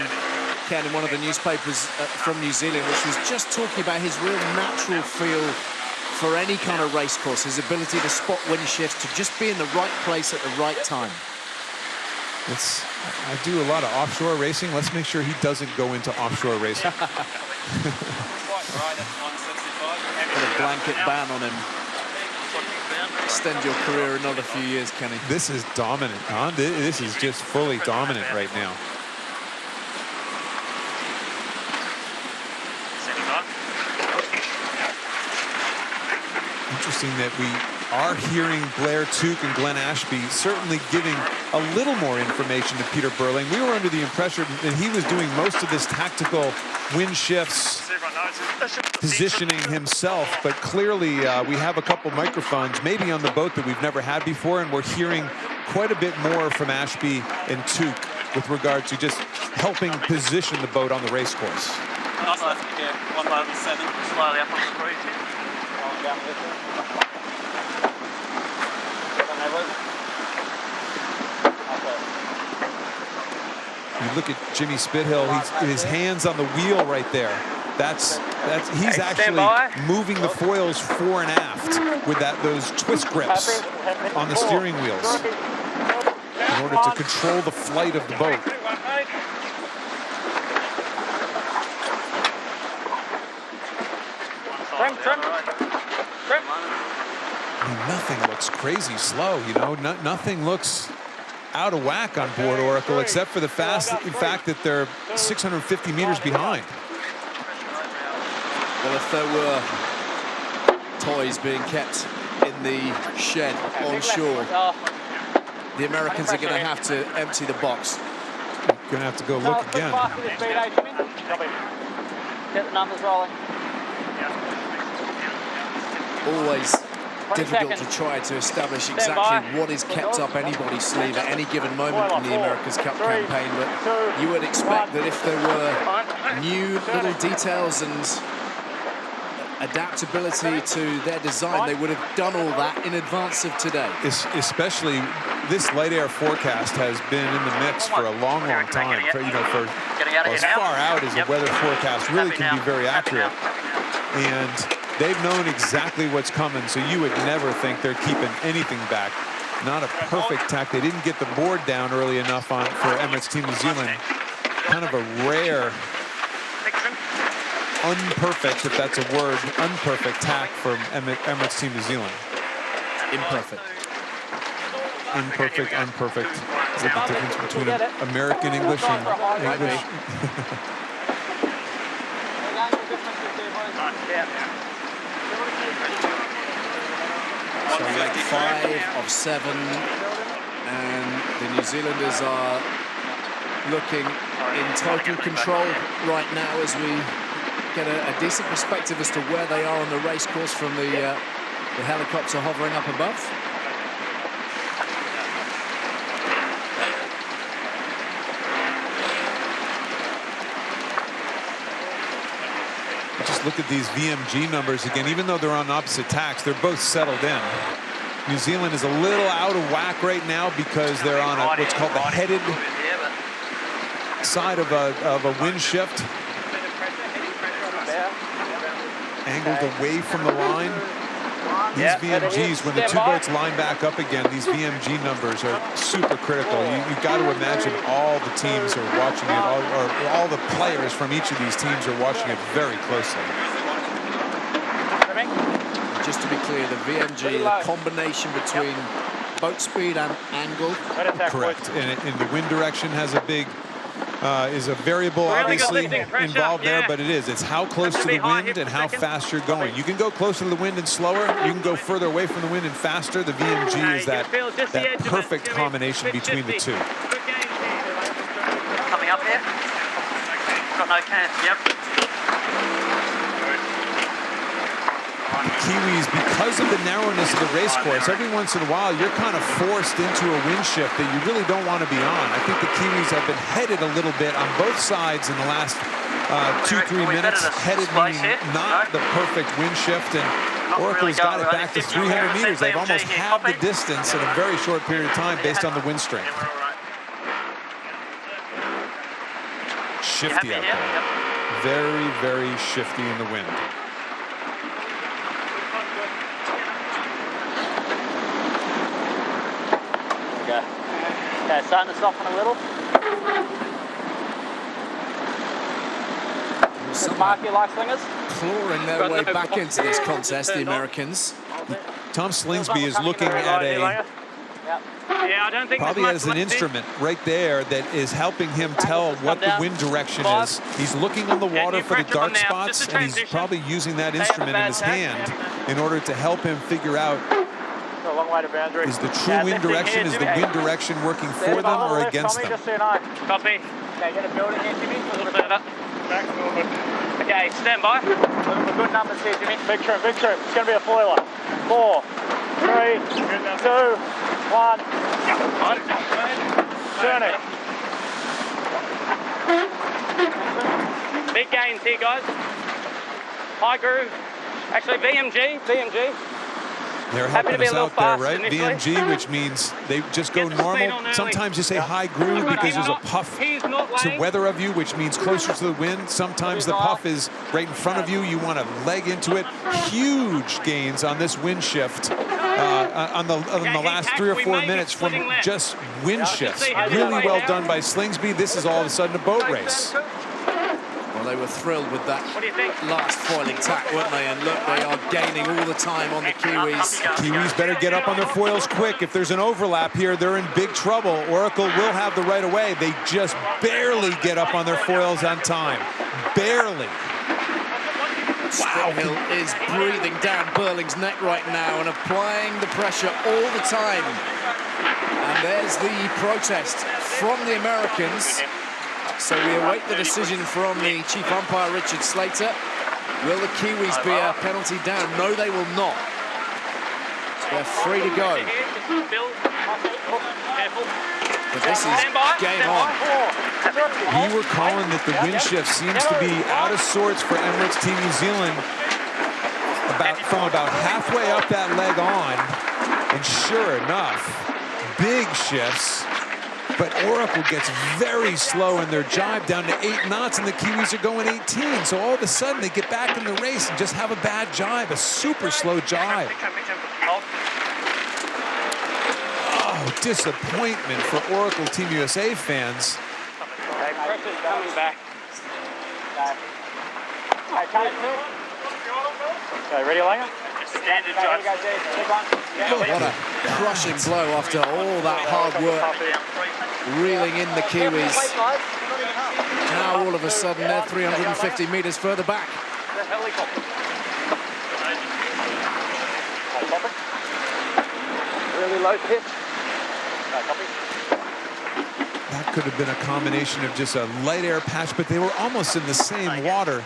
Ken, in one of the newspapers from New Zealand, which was just talking about his real natural feel for any kind of race course, his ability to spot wind shifts, to just be in the right place at the right time. I do a lot of offshore racing. Let's make sure he doesn't go into offshore racing. Put a blanket ban on him. Extend your career another few years, Kenny. This is dominant, huh? This is just fully dominant right now. Interesting that we are hearing Blair Tuke and Glenn Ashby certainly giving a little more information to Peter Burling. We were under the impression that he was doing most of this tactical wind shifts, positioning himself, but clearly we have a couple microphones maybe on the boat that we've never had before, and we're hearing quite a bit more from Ashby and Tuke with regard to just helping position the boat on the race course. Yeah, 107. Slowly up on the breeze here. You look at Jimmy Spithill, his hands on the wheel right there. He's actually moving the foils fore and aft with those twist grips on the steering wheels in order to control the flight of the boat. I mean, nothing looks crazy slow, you know. Nothing looks out of whack on board Oracle, except for the fact that they're 650 meters behind. Well, if there were toys being kept in in the shed on shore. The Americans are going to have to empty the box. Going to have to go look again. Get the numbers rolling. Always difficult to try to establish exactly what is kept up anybody's sleeve at any given moment in the America's Cup campaign, but you would expect that if there were new little details and adaptability to their design, they would have done all that in advance of today. Especially this light air forecast has been in the mix for a long, long time. For, you know, for as far out as the weather forecast really can be very accurate. And they've known exactly what's coming, so you would never think they're keeping anything back. Not a perfect tack. They didn't get the board down early enough for Emirates Team New Zealand. Kind of a rare, unperfect, if that's a word, unperfect tack from Emirates Team New Zealand. Imperfect. Imperfect, unperfect. Is the difference between American English and English? So like 5 of 7, and the New Zealanders are looking in total control right now as we get a decent perspective as to where they are on the race course from the helicopter hovering up above. Just look at these VMG numbers again. Even though they're on opposite tacks, they're both settled in. New Zealand is a little out of whack right now because they're on what's called the headed side of a wind shift. Angled away from the line. These VMGs, when the two boats line back up again, these VMG numbers are super critical. You've got to imagine all the teams are watching it, or all the players from each of these teams are watching it very closely. Just to be clear, the VMG, the combination between boat speed and angle. Correct. And the wind direction has a big, is a variable obviously involved there, but it's how close to the wind and how fast you're going. You can go closer to the wind and slower. You can go further away from the wind and faster. The VMG is that perfect combination between the two. Coming up here. Got no can. Yep. Kiwis, because of the narrowness of the race course, every once in a while you're kind of forced into a wind shift that you really don't want to be on. I think the Kiwis have been headed a little bit on both sides in the last 2-3 minutes. Headed meaning not the perfect wind shift, and Oracle's got it back to 300 meters. They've almost halved the distance in a very short period of time based on the wind strength. Shifty out there. Very, very shifty in the wind. Okay, starting to soften a little. Mark, you like slingers? Clawing their way back into this contest, the Americans. Tom Slingsby is looking at a I don't think probably has an instrument right there that is helping him tell what the wind direction is. He's looking on the water for the dark spots, and he's probably using that instrument in his hand in order to help him figure out is the true wind direction, is the wind direction working for them or against them? Copy. Okay, get a building here, Jimmy. A little further. Okay, stand by. Good numbers here, Jimmy. Big trim, big trim. It's going to be a foiler. 4, 3, 2, 1. Turn it. Big gains here, guys. High groove. Actually, VMG. They're helping us out there, right? VMG, which means they just go normal. Sometimes you say high groove because there's a puff to weather of you, which means closer to the wind. Sometimes the puff is right in front of you. You want to leg into it. Huge gains on this wind shift on the last 3 or 4 minutes from just wind shifts. Really well done by Slingsby. This is all of a sudden a boat race. Well, they were thrilled with that last foiling tack, weren't they? And look, they are gaining all the time on the Kiwis. Kiwis better get up on their foils quick. If there's an overlap here, they're in big trouble. Oracle will have the right of way. They just barely get up on their foils on time. Barely. Spithill is breathing down Burling's neck right now and applying the pressure all the time. And there's the protest from the Americans. So we await the decision from the chief umpire, Richard Slater. Will the Kiwis be a penalty down? No, they will not. They're free to go. But this is game on. We were calling that the wind shift seems to be out of sorts for Emirates Team New Zealand from about halfway up that leg on. And sure enough, big shifts. But Oracle gets very slow in their jibe down to 8 knots, and the Kiwis are going 18. So all of a sudden, they get back in the race and just have a bad jibe, a super slow jibe. Oh, disappointment for Oracle Team USA fans. Pressure's coming back. Okay, ready, Langer? Standard, Judge. What a crushing blow after all that hard work, reeling in the Kiwis. Now all of a sudden they're 350 meters further back. Really low pitch. That could have been a combination of just a light air patch, but they were almost in the same water.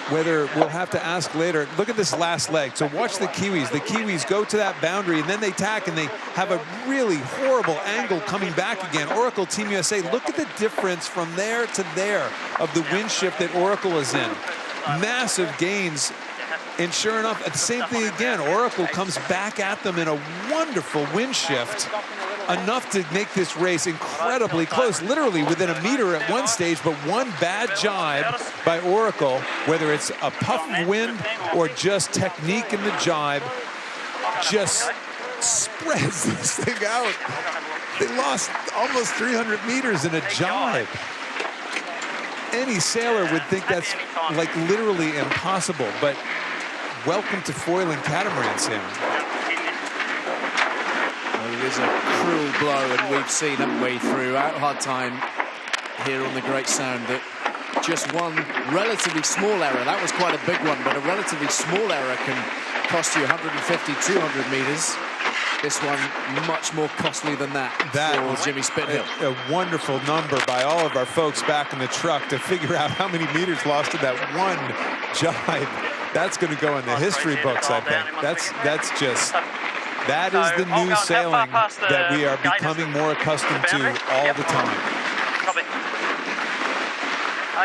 Whether we'll have to ask later. Look at this last leg. So watch the Kiwis. The Kiwis go to that boundary and then they tack and they have a really horrible angle coming back again. Oracle Team USA, look at the difference from there to there of the wind shift that Oracle is in. Massive gains. And sure enough, the same thing again. Oracle comes back at them in a wonderful wind shift. Enough to make this race incredibly close, literally within a meter at one stage, but one bad jibe by Oracle, whether it's a puff of wind or just technique in the jibe, just spreads this thing out. They lost almost 300 meters in a jibe. Any sailor would think that's like literally impossible, but welcome to foiling catamaran sailing. It is a cruel blow, and we've seen, haven't we, throughout hard time here on the Great Sound, that just one relatively small error, that was quite a big one, but a relatively small error can cost you 150, 200 meters. This one much more costly than that for Jimmy Spithill. A wonderful number by all of our folks back in the truck to figure out how many meters lost in that one jibe. That's going to go in the history books, I think. That is the new sailing that we are becoming more accustomed to all the time. Copy.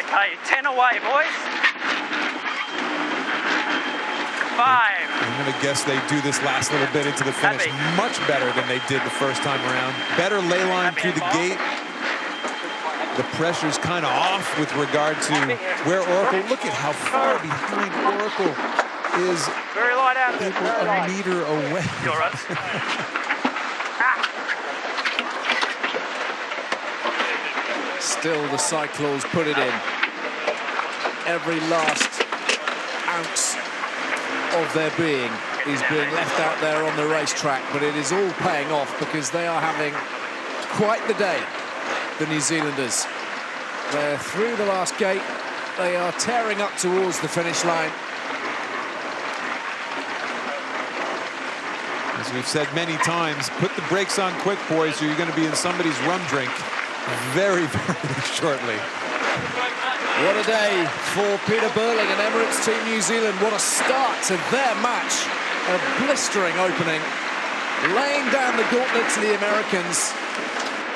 Okay, 10 away, boys. 5. I'm going to guess they do this last little bit into the finish much better than they did the first time around. Better lay line through the gate. The pressure's kind of off with regard to where Oracle. Look at how far behind Oracle is. Very light out there. A meter away. You're right. Still the Cyclones put it in. Every last ounce of their being is being left out there on the racetrack, but it is all paying off because they are having quite the day, the New Zealanders. They're through the last gate. They are tearing up towards the finish line. As we've said many times, put the brakes on quick, boys, or you're going to be in somebody's rum drink very, very shortly. What a day for Peter Burling and Emirates Team New Zealand. What a start to their match. A blistering opening, laying down the gauntlet to the Americans.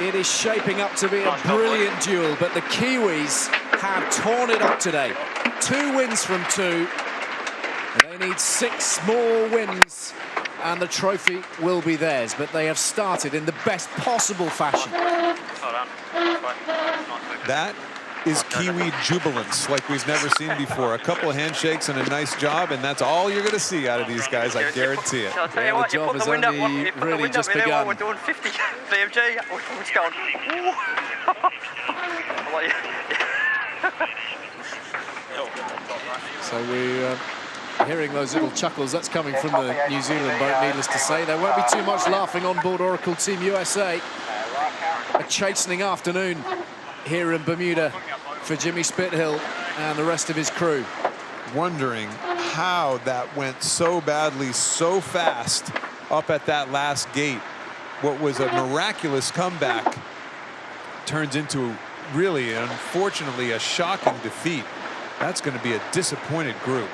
It is shaping up to be a brilliant duel, but the Kiwis have torn it up today. 2 wins from 2. They need 6 more wins and the trophy will be theirs, but they have started in the best possible fashion. That is Kiwi jubilance like we've never seen before. A couple of handshakes and a nice job, and that's all you're going to see out of these guys, I guarantee it. I'll tell you what, the job has only really just begun. We're doing 50 BMG. We're just going. So we're hearing those little chuckles. That's coming from the New Zealand boat, needless to say. There won't be too much laughing on board Oracle Team USA. A chastening afternoon here in Bermuda for Jimmy Spithill and the rest of his crew. Wondering how that went so badly, so fast up at that last gate. What was a miraculous comeback turns into really, unfortunately, a shocking defeat. That's going to be a disappointed group.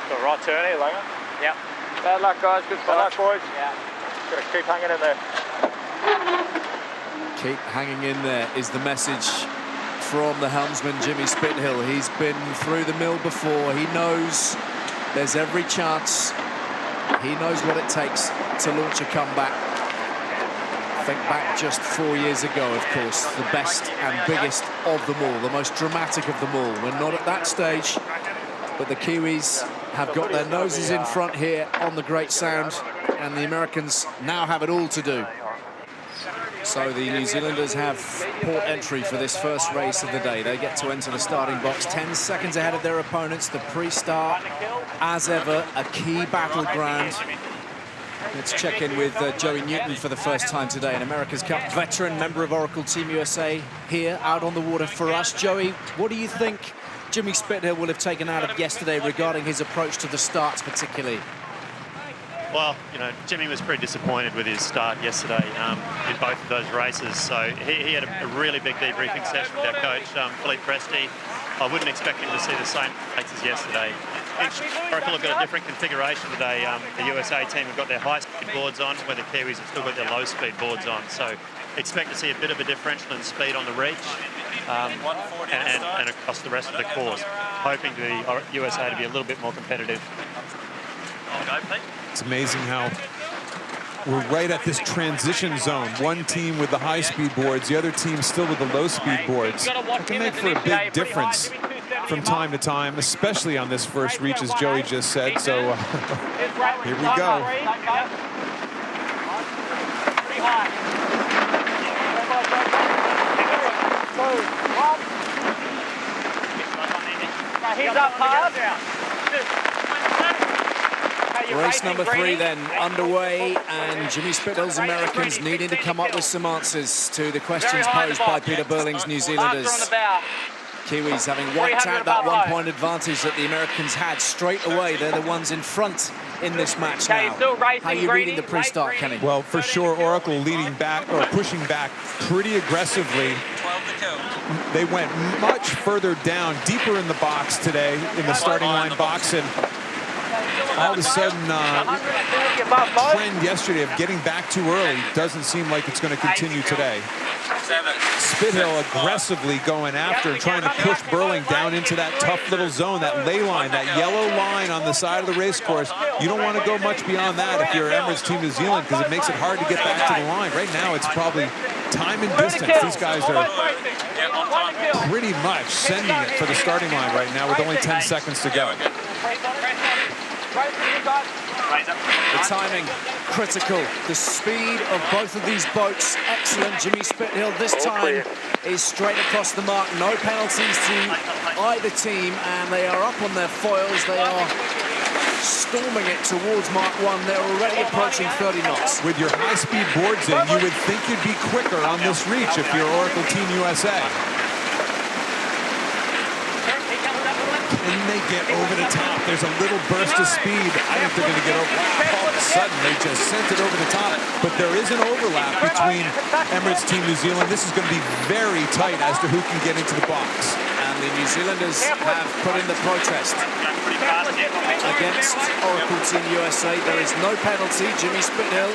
The right turn here, Langer. Yep. Bad luck, guys. Good fight. Bad luck, boys. Yeah. Got to keep hanging in there. Keep hanging in there is the message from the helmsman, Jimmy Spithill. He's been through the mill before. He knows there's every chance. He knows what it takes to launch a comeback. Think back just 4 years ago, of course, the best and biggest of them all, the most dramatic of them all. We're not at that stage, but the Kiwis have got their noses in front here on the Great Sound, and the Americans now have it all to do. So the New Zealanders have port entry for this first race of the day. They get to enter the starting box 10 seconds ahead of their opponents. The pre-start, as ever, a key battleground. Let's check in with Joey Newton for the first time today, an America's Cup veteran, member of Oracle Team USA, here out on the water for us. Joey, what do you think Jimmy Spithill will have taken out of yesterday regarding his approach to the starts particularly? Well, you know, Jimmy was pretty disappointed with his start yesterday in both of those races. So he had a really big debriefing session with our coach, Philippe Presti. I wouldn't expect him to see the same race as yesterday. Oracle have got a different configuration today. The USA team have got their high-speed boards on, where the Kiwis have still got their low-speed boards on. So expect to see a bit of a differential in speed on the reach and across the rest of the course, hoping the USA to be a little bit more competitive. I'll go, Pete. It's amazing how we're right at this transition zone. One team with the high-speed boards, the other team still with the low-speed boards. It can make for a big difference from time to time, especially on this first reach, as Joey just said. So here we go. He's up hard. Race number 3 then underway, and Jimmy Spithill's Americans needing to come up with some answers to the questions posed by Peter Burling's New Zealanders. Kiwis having wiped out that 1-point advantage that the Americans had straight away. They're the ones in front in this match now. How are you reading the pre-start, Kenny? Well, for sure, Oracle leading back or pushing back pretty aggressively. They went much further down, deeper in the box today, in the starting line box, and all of a sudden, trend yesterday of getting back too early doesn't seem like it's going to continue today. Spithill aggressively going after and trying to push Burling down into that tough little zone, that lay line, that yellow line on the side of the race course. You don't want to go much beyond that if you're Emirates Team New Zealand, because it makes it hard to get back to the line. Right now, it's probably time and distance. These guys are pretty much sending it for the starting line right now with only 10 seconds to go. The timing, critical. The speed of both of these boats, excellent. Jimmy Spithill this time is straight across the mark. No penalties to either team, and they are up on their foils. They are storming it towards Mark 1. They're already approaching 30 knots. With your high-speed boards in, you would think you'd be quicker on this reach if you're Oracle Team USA. And they get over the top. There's a little burst of speed. I think they're going to get over. All of a sudden, they just sent it over the top. But there is an overlap between Emirates Team New Zealand. This is going to be very tight as to who can get into the box. And the New Zealanders have put in the protest against Oracle Team USA. There is no penalty. Jimmy Spithill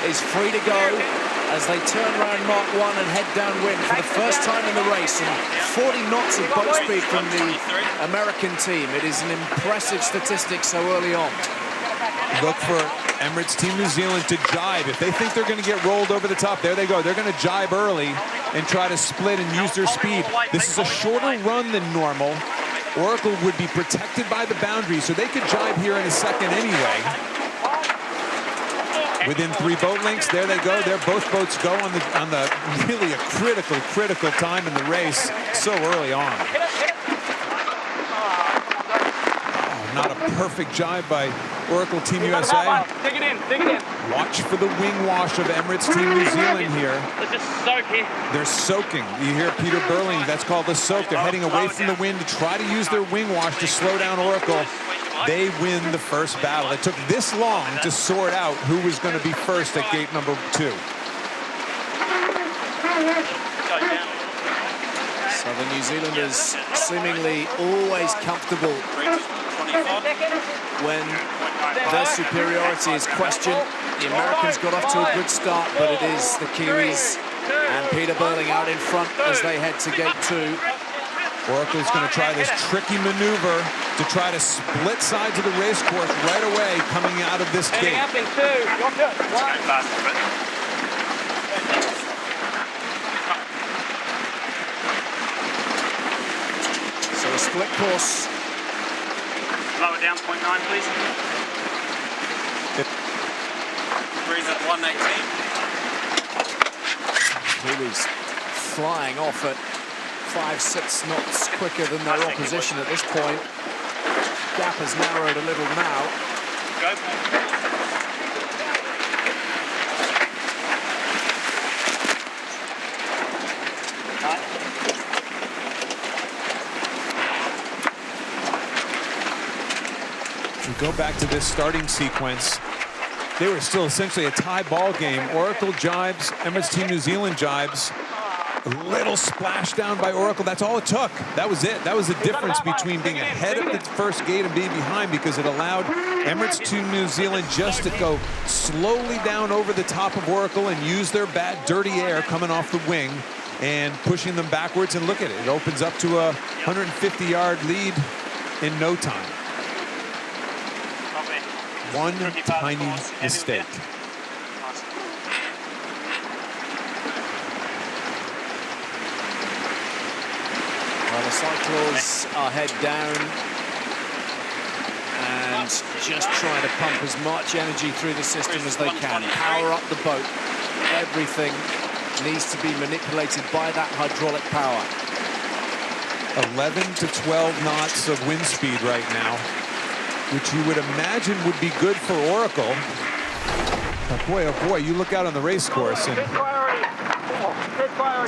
is free to go as they turn around Mark 1 and head downwind for the first time in the race, and 40 knots of boat speed from the American team. It is an impressive statistic so early on. Look for Emirates Team New Zealand to jibe. If they think they're going to get rolled over the top, there they go. They're going to jibe early and try to split and use their speed. This is a shorter run than normal. Oracle would be protected by the boundary, so they could jibe here in a second anyway. Within 3 boat lengths, there they go. There, both boats go on the really a critical time in the race so early on. Oh, not a perfect jibe by Oracle Team USA. Dig it in, dig it in. Watch for the wing wash of Emirates Team New Zealand here. Let's just soak here. They're soaking. You hear Peter Burling, that's called the soak. They're heading away from the wind to try to use their wing wash to slow down Oracle. They win the first battle. It took this long to sort out who was going to be first at gate number 2. So the New Zealanders seemingly always comfortable when their superiority is questioned. The Americans got off to a good start, but it is the Kiwis and Peter Burling out in front as they head to gate 2. Oracle's going to try this tricky maneuver to try to split sides of the race course right away coming out of this gate. Up in 2. So a split course. Lower down, 0.9, please. Breeze at 118. Kiwis flying off at 5-6 knots quicker than their opposition at this point. Gap has narrowed a little now. Go. If you go back to this starting sequence, they were still essentially a tie ball game. Oracle jibes, Emirates Team New Zealand jibes. A little splashdown by Oracle, that's all it took. That was it. That was the difference between being ahead of the first gate and being behind, because it allowed Emirates Team New Zealand just to go slowly down over the top of Oracle and use their bad dirty air coming off the wing and pushing them backwards. And look at it, it opens up to a 150-yard lead in no time. One tiny mistake. Well, the Cyclaws are head down and just trying to pump as much energy through the system as they can. Power up the boat. Everything needs to be manipulated by that hydraulic power. 11 to 12 knots of wind speed right now, which you would imagine would be good for Oracle. But boy, oh boy, you look out on the race course and Tell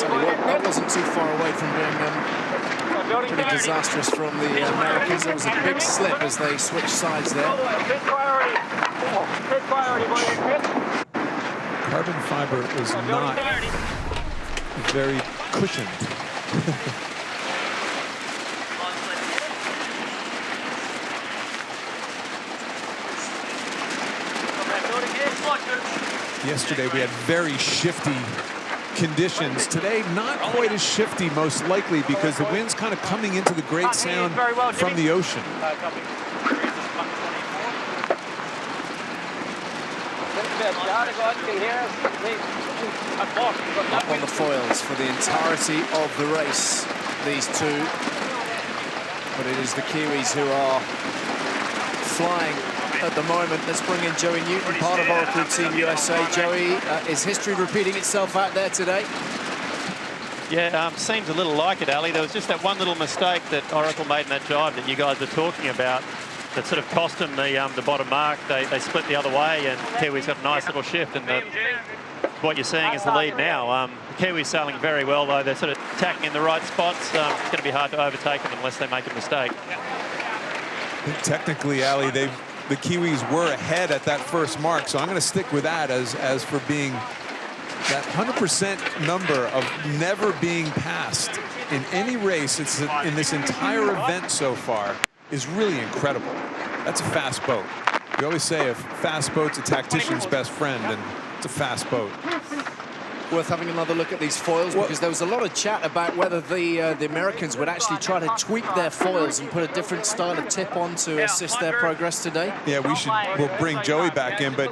you what, that wasn't too far away from being pretty disastrous from the Americans. There was a big slip as they switched sides there. carbon fiber is not very cushioned. Yesterday we had very shifty conditions. Today, not quite as shifty, most likely, because the wind's kind of coming into the Great Sound from the ocean. Up on the foils for the entirety of the race, these two. But it is the Kiwis who are flying at the moment. Let's bring in Joey Newton, part of Oracle Team USA. Joey, is history repeating itself out there today? Yeah, seems a little like it, Ali. There was just that one little mistake that Oracle made in that drive that you guys are talking about that sort of cost them the bottom mark. They split the other way, and Kiwis got a nice little shift. And what you're seeing is the lead now. The Kiwis sailing very well, though. They're sort of attacking in the right spots. It's going to be hard to overtake them unless they make a mistake. I think technically, Ali, the Kiwis were ahead at that first mark, so I'm going to stick with that as for being that 100% number of never being passed in any race in this entire event so far is really incredible. That's a fast boat. We always say a fast boat's a tactician's best friend, and it's a fast boat. Worth having another look at these foils, because there was a lot of chat about whether the Americans would actually try to tweak their foils and put a different style of tip on to assist their progress today. Yeah, we'll bring Joey back in, but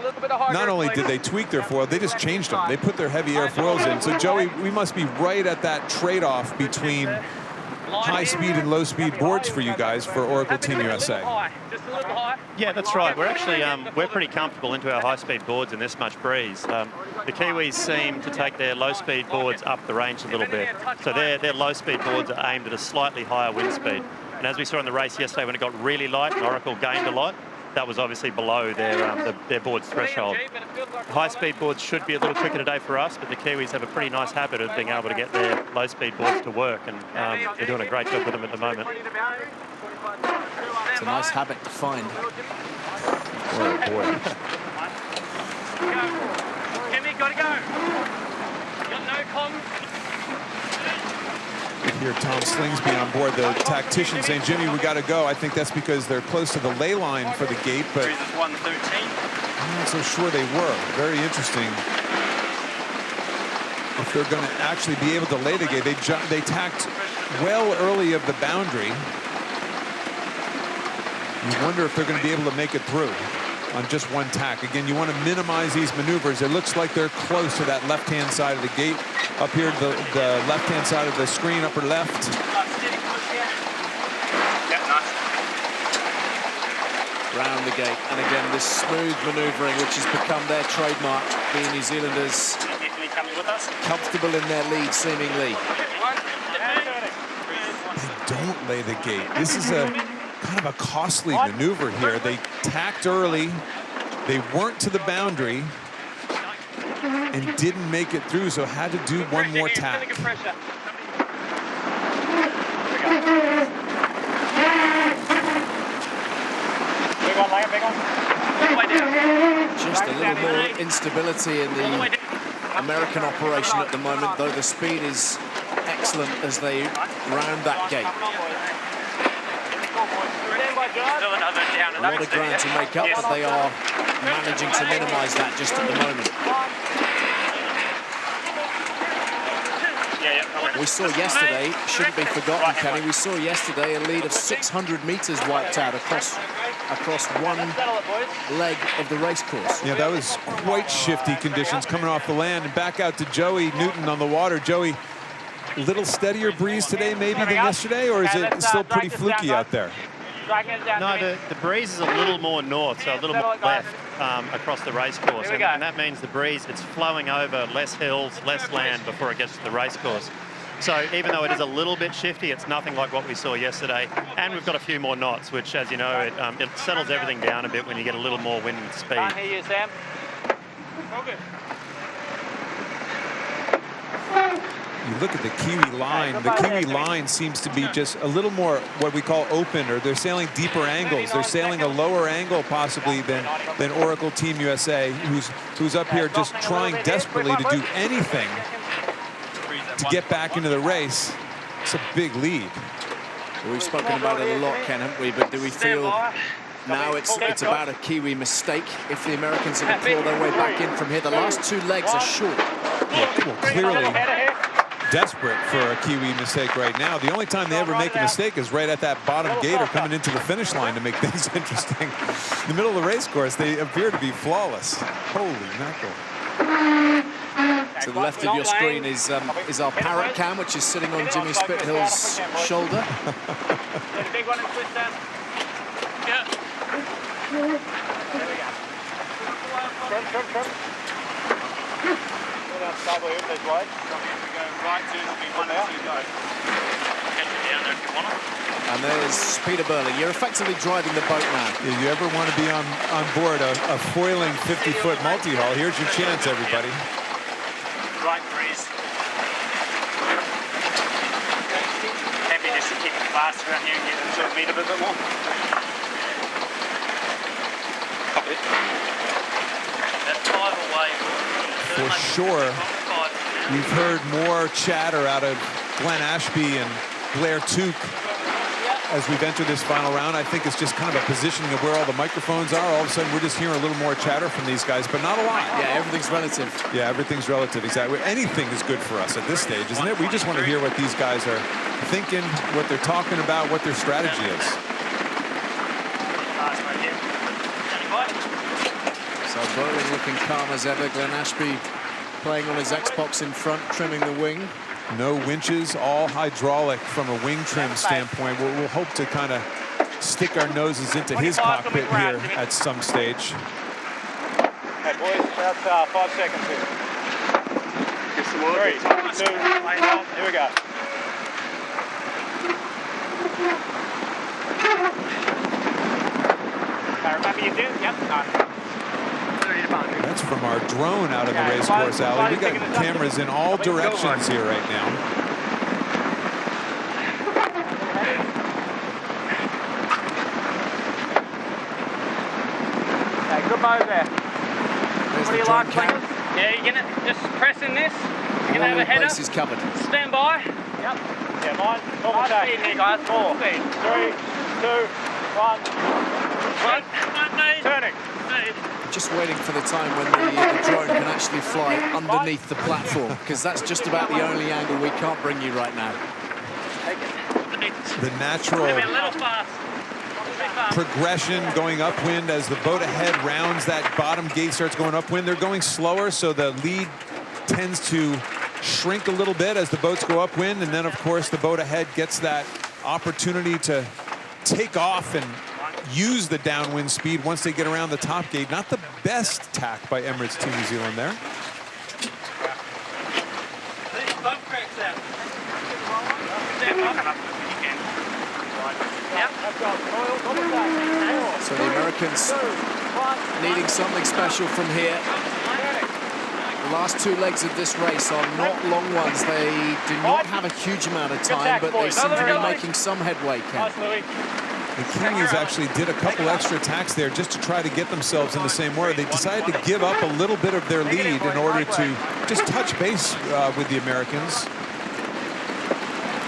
not only did they tweak their foil, they just changed them. They put their heavy air foils in. So Joey, we must be right at that trade-off between high speed and low speed boards for you guys for Oracle Team USA. Yeah, that's right. We're actually we're pretty comfortable into our high speed boards in this much breeze. The Kiwis seem to take their low speed boards up the range a little bit. So their low speed boards are aimed at a slightly higher wind speed. And as we saw in the race yesterday when it got really light and Oracle gained a lot, that was obviously below their board's threshold. High-speed boards should be a little quicker today for us, but the Kiwis have a pretty nice habit of being able to get their low-speed boards to work, and they're doing a great job with them at the moment. It's a nice habit to find. Oh, boy. Kimmy, gotta go. Got no comms. Here, Tom Slingsby on board, the tactician, saying, Jimmy, we got to go. I think that's because they're close to the ley line for the gate, but I'm not so sure they were. Very interesting. If they're going to actually be able to lay the gate, they tacked well early of the boundary. You wonder if they're going to be able to make it through on just one tack. Again, you want to minimize these maneuvers. It looks like they're close to that left-hand side of the gate. Up here, the left-hand side of the screen, upper left. Round the gate, and again, this smooth manoeuvring, which has become their trademark. The New Zealanders comfortable in their lead, seemingly. They don't lay the gate. This is a kind of a costly maneuver here. They tacked early. They weren't to the boundary and didn't make it through, so had to do one more tack. Just a little more instability in the American operation at the moment, though the speed is excellent as they round that gate. A lot of ground to make up, but they are managing to minimize that just at the moment. We saw yesterday, shouldn't be forgotten, Kenny, we saw yesterday a lead of 600 meters wiped out across one leg of the race course. Yeah, that was quite shifty conditions coming off the land. And back out to Joey Newton on the water. Joey, a little steadier breeze today maybe than yesterday, or is it still pretty fluky out there? No, the breeze is a little more north, so a little more left across the race course. And that means the breeze, it's flowing over less hills, less land before it gets to the race course. So even though it is a little bit shifty, it's nothing like what we saw yesterday. And we've got a few more knots, which, as you know, it settles everything down a bit when you get a little more wind and speed. Can't hear you, Sam. You look at the Kiwi line. The Kiwi line seems to be just a little more what we call open, or they're sailing deeper angles. They're sailing a lower angle possibly than Oracle Team USA, who's up here just trying desperately to do anything to get back into the race. It's a big lead. We've spoken about it a lot, Ken, haven't we? But do we feel now it's about a Kiwi mistake if the Americans are going to claw their way back in from here? The last two legs are short. Well, clearly desperate for a Kiwi mistake right now. The only time they ever make a mistake is right at that bottom gate or coming into the finish line to make things interesting. In the middle of the race course, they appear to be flawless. Holy mackerel. To the left of your screen is our parrot cam, which is sitting on Jimmy Spithill's shoulder. Big one and twist down. Yeah. And there's Peter Burling. You're effectively driving the boat now. If you ever want to be on board a foiling 50-foot multi-hull, here's your chance, everybody. Right breeze. Happy just to keep it fast around here and get into a meet a bit more. Copy. That's 5 away. For sure, we've heard more chatter out of Glenn Ashby and Blair Tuke as we've entered this final round. I think it's just kind of a positioning of where all the microphones are. All of a sudden, we're just hearing a little more chatter from these guys, but not a lot. Yeah, everything's relative. Yeah, everything's relative, exactly. Anything is good for us at this stage, isn't it? We just want to hear what these guys are thinking, what they're talking about, what their strategy is. So Burling looking calm as ever. Glenn Ashby playing on his Xbox in front, trimming the wing. No winches, all hydraulic from a wing trim standpoint. We'll hope to kind of stick our noses into his cockpit here at some stage. Hey boys, that's 5 seconds here. 3, 2, 1, here we go. Maybe you do. Yep. That's from our drone out in the race course, Ali. We got cameras in all directions here right now. Okay, good move there. There's What do the you drone like, cam. Flingers? Yeah, you're gonna just press in this. You're gonna have a All header. bases covered. Stand by. Yep. Yeah, mine. Normal speed here, guys. 4, 3, 2, 1. Turning. Just waiting for the time when the drone can actually fly underneath the platform, because that's just about the only angle we can't bring you right now. The natural A little fast. progression going upwind as the boat ahead rounds that bottom gate, starts going upwind. They're going slower, so the lead tends to shrink a little bit as the boats go upwind, and then of course the boat ahead gets that opportunity to take off and use the downwind speed once they get around the top gate. Not the best tack by Emirates Team New Zealand there. So the Americans needing something special from here. The last 2 legs of this race are not long ones. They do not have a huge amount of time, but they seem to be making some headway, Ken. The Kiwis actually did a couple extra tacks there just to try to get themselves in the same order. They decided to give up a little bit of their lead in order to just touch base with the Americans.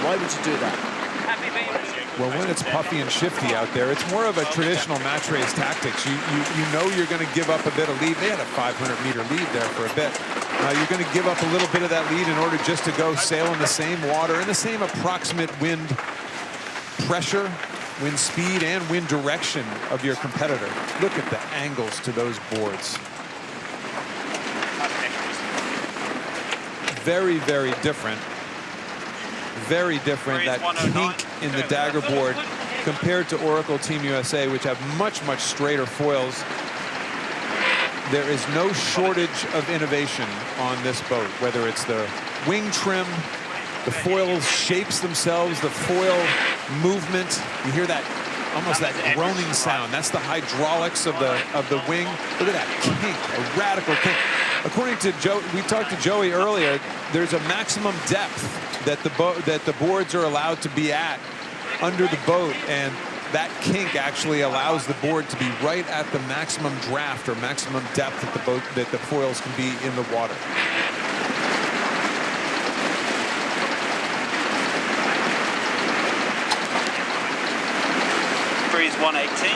Why would you do that? Well, when it's puffy and shifty out there, it's more of a traditional match race tactics. You know you're going to give up a bit of lead. They had a 500-meter lead there for a bit. You're going to give up a little bit of that lead in order just to go sail in the same water, in the same approximate wind pressure, wind speed, and wind direction of your competitor. Look at the angles to those boards. Very, very different. Very different, that kink in the dagger board compared to Oracle Team USA, which have much, much straighter foils. There is no shortage of innovation on this boat, whether it's the wing trim, the foil shapes themselves, the foil movement. You hear that, almost that groaning sound. That's the hydraulics of the wing. Look at that kink, a radical kink. According to Joe, we talked to Joey earlier, there's a maximum depth that the boards are allowed to be at under the boat, and that kink actually allows the board to be right at the maximum draft or maximum depth that the foils can be in the water. Breeze 118.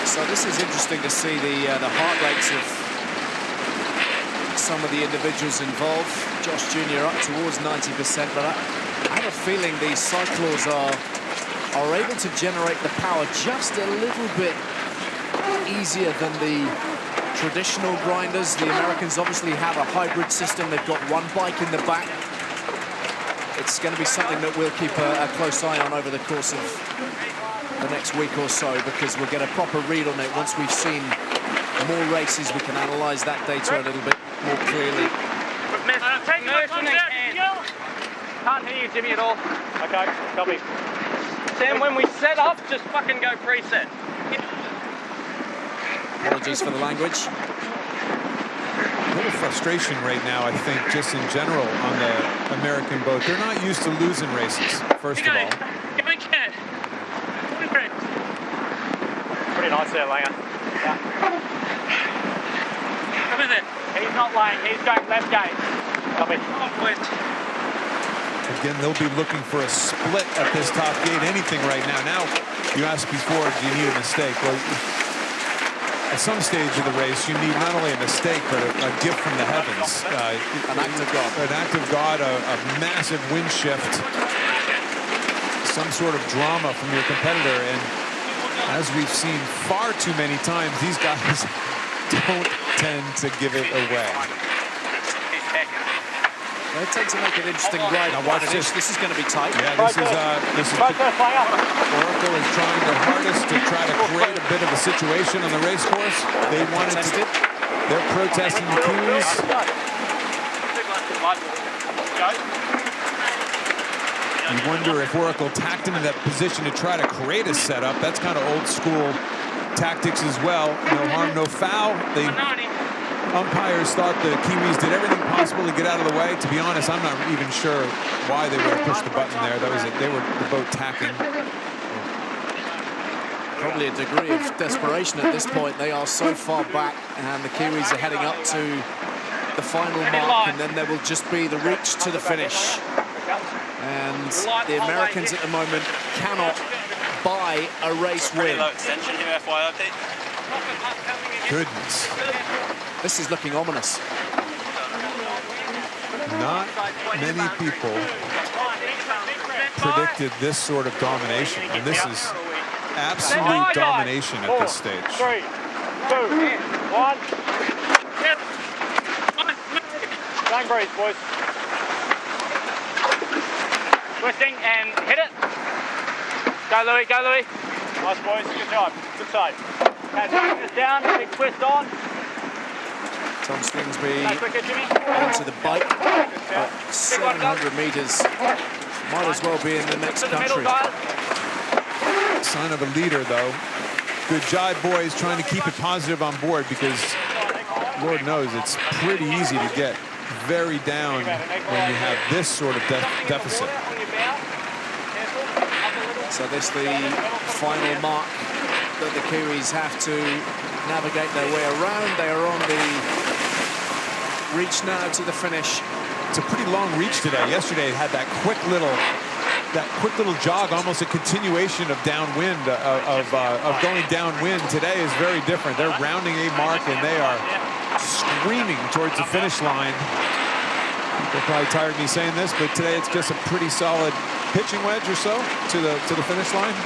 So this is interesting to see the heart rates of some of the individuals involved. Josh Jr. up towards 90%, but I have a feeling these cyclors are able to generate the power just a little bit easier than the traditional grinders. The Americans obviously have a hybrid system. They've got one bike in the back. It's going to be something that we'll keep a close eye on over the course of the next week or so, because we'll get a proper read on it. Once we've seen more races, we can analyze that data a little bit more clearly. Can't hear you, Jimmy, at all. Okay, copy. Sam, when we set up, just fucking go preset. Apologies for the language. A little frustration right now, I think, just in general on the American boat. They're not used to losing races, first of all. Pretty nice there, Langer. Yeah. Come in there. He's not laying, he's going left gate. Copy. Again, they'll be looking for a split at this top gate, anything right now. Now, you asked before, do you need a mistake? Well, at some stage of the race, you need not only a mistake, but a gift from the heavens. An act of God. An act of God, a massive wind shift, some sort of drama from your competitor. And as we've seen far too many times, these guys don't tend to give it away. They tend to make an interesting ride. Now watch this. This is going to be tight. Yeah, this is Oracle is trying their hardest to try to create a bit of a situation on the race course. They wanted to. They're protesting the Kiwis. You wonder if Oracle tacked into that position to try to create a setup. That's kind of old school tactics as well. No harm, no foul. The umpires thought the Kiwis did everything possible to get out of the way. To be honest, I'm not even sure why they would have pushed the button there. That was it. They were the boat tacking. Probably a degree of desperation at this point. They are so far back, and the Kiwis are heading up to the final mark, and then there will just be the reach to the finish. And the Americans at the moment cannot buy a race win. Goodness. This is looking ominous. Not many people predicted this sort of domination, and this is absolute domination at this stage. 3, 2, 1. Don't breathe, boys. Twisting and hit it. Go, Louis, go, Louis. Nice, boys. Good job. Good side. Okay, taking this down. Big twist on. Tom Slingsby No quicker, Jimmy. onto the bike. But 700 meters. Might as well be in the next To the middle, country. guys. Sign of a leader, though. Good job, boys, trying to keep it positive on board, because Lord knows it's pretty easy to get very down when you have this sort of deficit. So this the final mark that the Kiwis have to navigate their way around. They are on the reach now to the finish. It's a pretty long reach today. Yesterday it had that quick little jog, almost a continuation of downwind, of going downwind. Today is very different. They're rounding a mark and they are screaming towards the finish line. They're probably tired of me saying this, but today it's just a pretty solid pitching wedge or so to the finish line.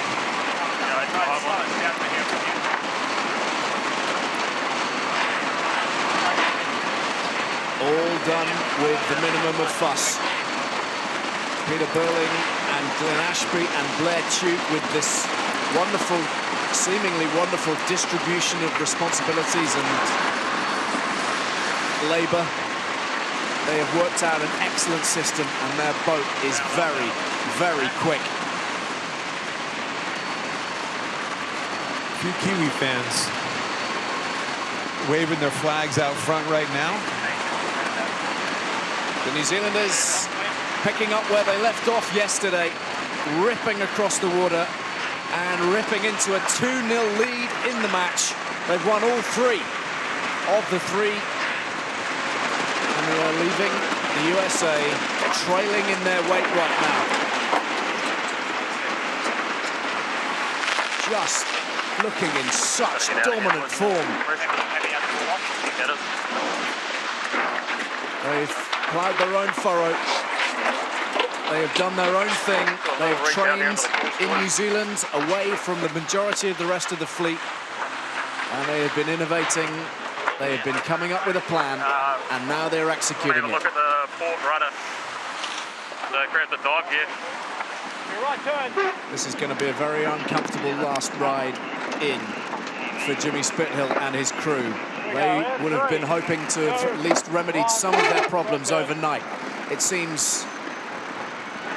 All done with the minimum of fuss. Peter Burling and Glenn Ashby and Blair Tuke with this wonderful, seemingly wonderful distribution of responsibilities and labor. They have worked out an excellent system, and their boat is very, very quick. A few Kiwi fans waving their flags out front right now. The New Zealanders picking up where they left off yesterday, ripping across the water and ripping into a 2-0 lead in the match. They've won all 3 of the 3. And they are leaving the USA trailing in their wake right now. Just looking in such dominant form. They've plowed their own furrow. They have done their own thing. They have trained in New Zealand away from the majority of the rest of the fleet. And they have been innovating. They have been coming up with a plan, and now they're executing it. Look at the port rudder. Grab the dive gear. Your right turn. This is going to be a very uncomfortable last ride in for Jimmy Spithill and his crew. They would have been hoping to have at least remedied some of their problems overnight. It seems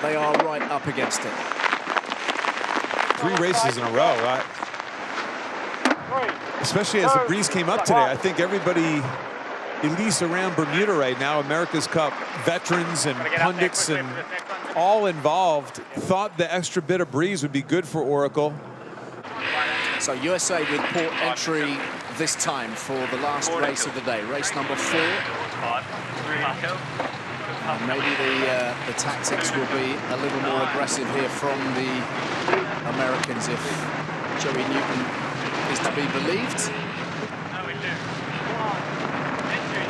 they are right up against it. 3 races in a row, right? Especially as the breeze came up today. I think everybody, at least around Bermuda right now, America's Cup veterans and pundits and all involved, thought the extra bit of breeze would be good for Oracle. So USA with port entry this time for the last race of the day, race number 4. And maybe the tactics will be a little more aggressive here from the Americans if Joey Newton is to be believed.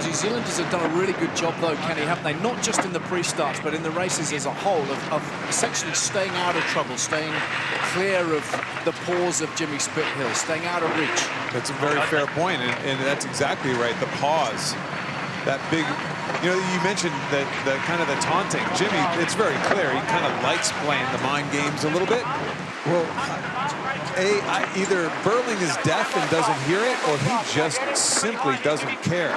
New Zealanders have done a really good job, though, Kenny, haven't they? Not just in the pre-starts, but in the races as a whole, of essentially staying out of trouble, staying clear of the paws of Jimmy Spithill, staying out of reach. That's a very fair point, and that's exactly right. The pause, that big, you know, you mentioned that the kind of the taunting. Jimmy, it's very clear he kind of likes playing the mind games a little bit. Well, either Burling is deaf and doesn't hear it, or he just simply doesn't care.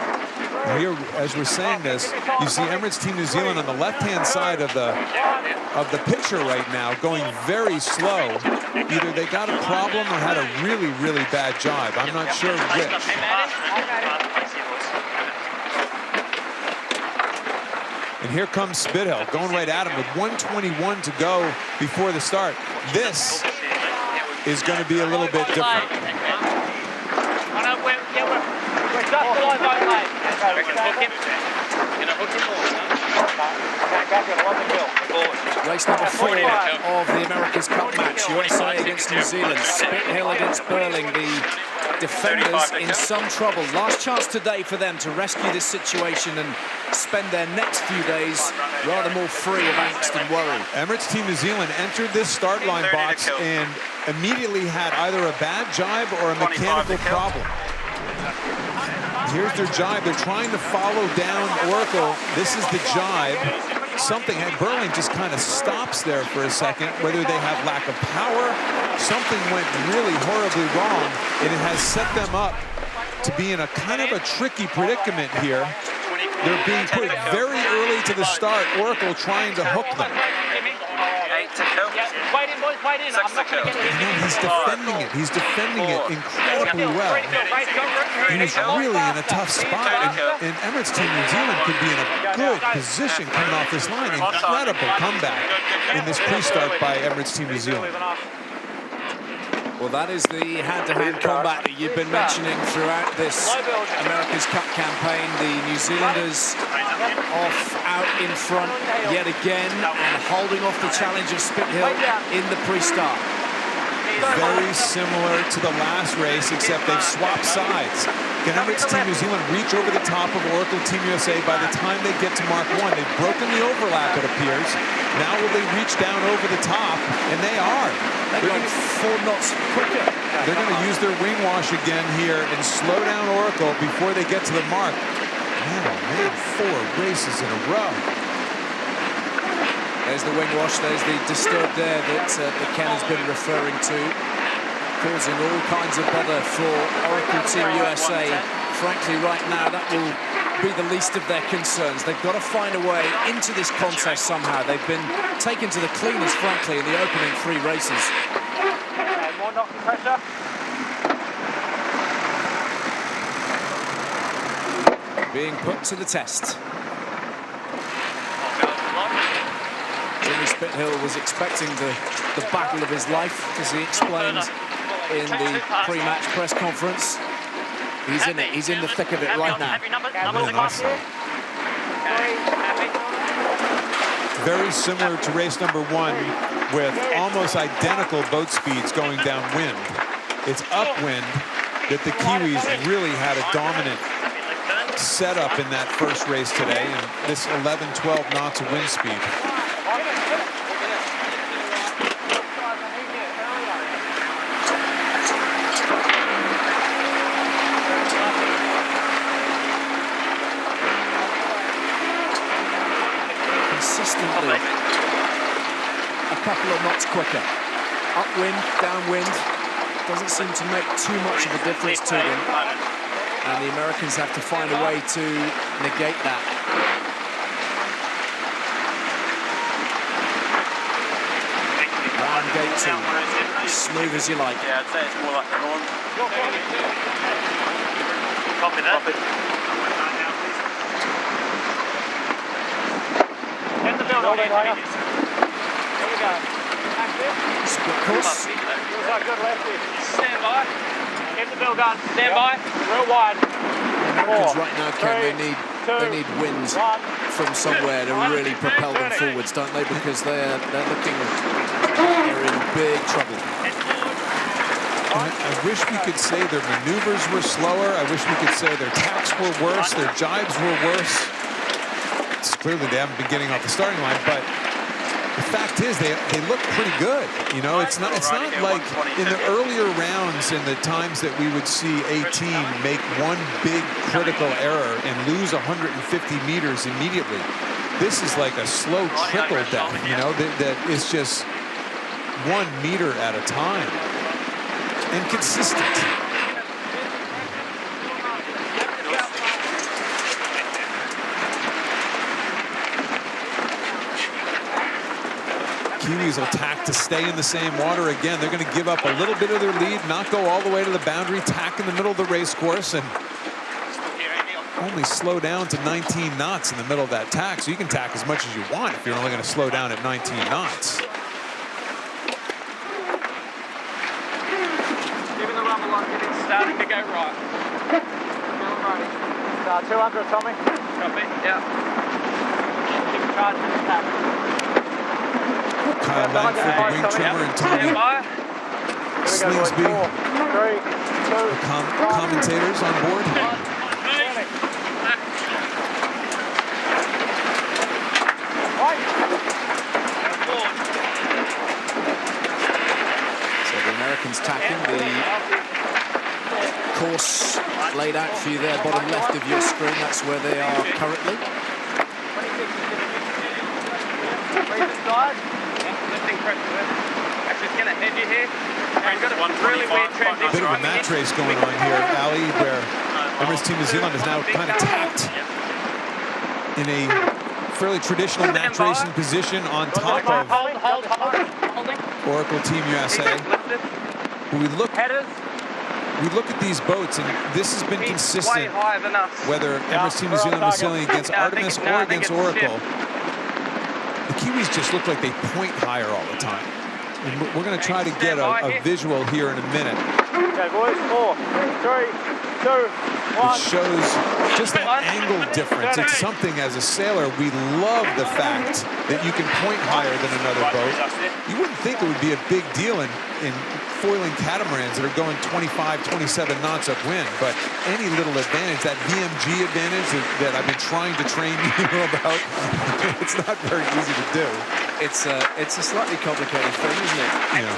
Here, as we're saying this, you see Emirates Team New Zealand on the left-hand side of the picture right now, going very slow. Either they got a problem or had a really, really bad jibe. I'm not sure which. And here comes Spithill, going right at him with 1:21 to go before the start. This is going to be a little bit different. We're just below boat lane. Race number 4 of the America's Cup match. USA against New Zealand. Spithill against Burling. The defenders in some trouble. Last chance today for them to rescue this situation and spend their next few days rather more free of angst and worry. Emirates Team New Zealand entered this start line box and immediately had either a bad jibe or a mechanical problem. Here's their jibe. They're trying to follow down Oracle. This is the jibe. Something, Burling just kind of stops there for a second, whether they have lack of power, something went really horribly wrong, and it has set them up to be in a kind of a tricky predicament here. They're being put very early to the start, Oracle trying to hook them. Wait in, boys, wait in. I'm not going to get And then he's defending it. He's defending it incredibly well. He was really in a tough spot, and Emirates Team New Zealand could be in a good position coming off this line. Incredible comeback in this pre-start by Emirates Team New Zealand. Well, that is the hand-to-hand combat that you've been mentioning throughout this America's Cup campaign. The New Zealanders off out in front yet again and holding off the challenge of Spithill in the pre-start. Very similar to the last race, except they've swapped sides. Can Emirates Team New Zealand reach over the top of Oracle Team USA by the time they get to Mark 1? They've broken the overlap, it appears. Now will they reach down over the top? And they are. They're going 4 knots quicker. They're going to use their wing wash again here and slow down Oracle before they get to the mark. Man, oh man, 4 races in a row. There's the wing wash, there's the disturbed air that Ken has been referring to, causing all kinds of bother for Oracle Team USA. Frankly, right now, that will be the least of their concerns. They've got to find a way into this contest somehow. They've been taken to the cleaners, frankly, in the opening 3 races. More knocking pressure. Being put to the test. Jimmy Spithill was expecting the battle of his life, as he explained in the pre-match press conference. He's in it. He's in the thick of it right now. Very similar to race number 1 with almost identical boat speeds going downwind. It's upwind that the Kiwis really had a dominant setup in that first race today, and this 11-12 knots of wind speed. Consistently a couple of knots quicker. Upwind, downwind, doesn't seem to make too much of a difference to them. And the Americans have to find a way to negate that. Round gate 2, smooth as you like. Yeah, I'd say it's more like the norm. Copy that. Get the build on it. Here we go. Split course. Feels like good left here. Stand by. Get the build gun. Stand by. Real wide. Americans right now, Ken, they need wind from somewhere to really propel them forwards, don't they? Because they're in big trouble. I wish we could say their maneuvers were slower. I wish we could say their tacks were worse, their jibes were worse. It's clearly they haven't been getting off the starting line, but the fact is they look pretty good. You know, it's not like in the earlier rounds and the times that we would see a team make one big critical error and lose 150 meters immediately. This is like a slow trickle death, you know, that is just 1 meter at a time. And consistent. Kiwis will tack to stay in the same water again. They're going to give up a little bit of their lead, not go all the way to the boundary, tack in the middle of the race course, and only slow down to 19 knots in the middle of that tack. So you can tack as much as you want if you're only going to slow down at 19 knots. Give it the rumble on, it's starting to go right. 200, Tommy. Copy, yeah. Keep charging the cap. Kyle Langford, the wing trimmer, and Tommy Slingsby, the commentators on board. So the Americans tacking the course laid out for you there, bottom left of your screen. That's where they are currently. A bit of a match race going on here, Ali, where Emirates Team New Zealand is now kind of tacked in a fairly traditional match racing position on top of Oracle Team USA. We look at these boats, and this has been consistent, whether Emirates Team New Zealand was sailing against Artemis or against Oracle. The Kiwis just look like they point higher all the time. And we're going to try to get a visual here in a minute. Okay, boys, 4, 3, 2, 1. It shows just that angle difference. It's something, as a sailor, we love the fact that you can point higher than another boat. You wouldn't think it would be a big deal in foiling catamarans that are going 25, 27 knots upwind, but any little advantage, that VMG advantage that I've been trying to train you about, it's not very easy to do. It's a slightly complicated thing, isn't it? Yeah.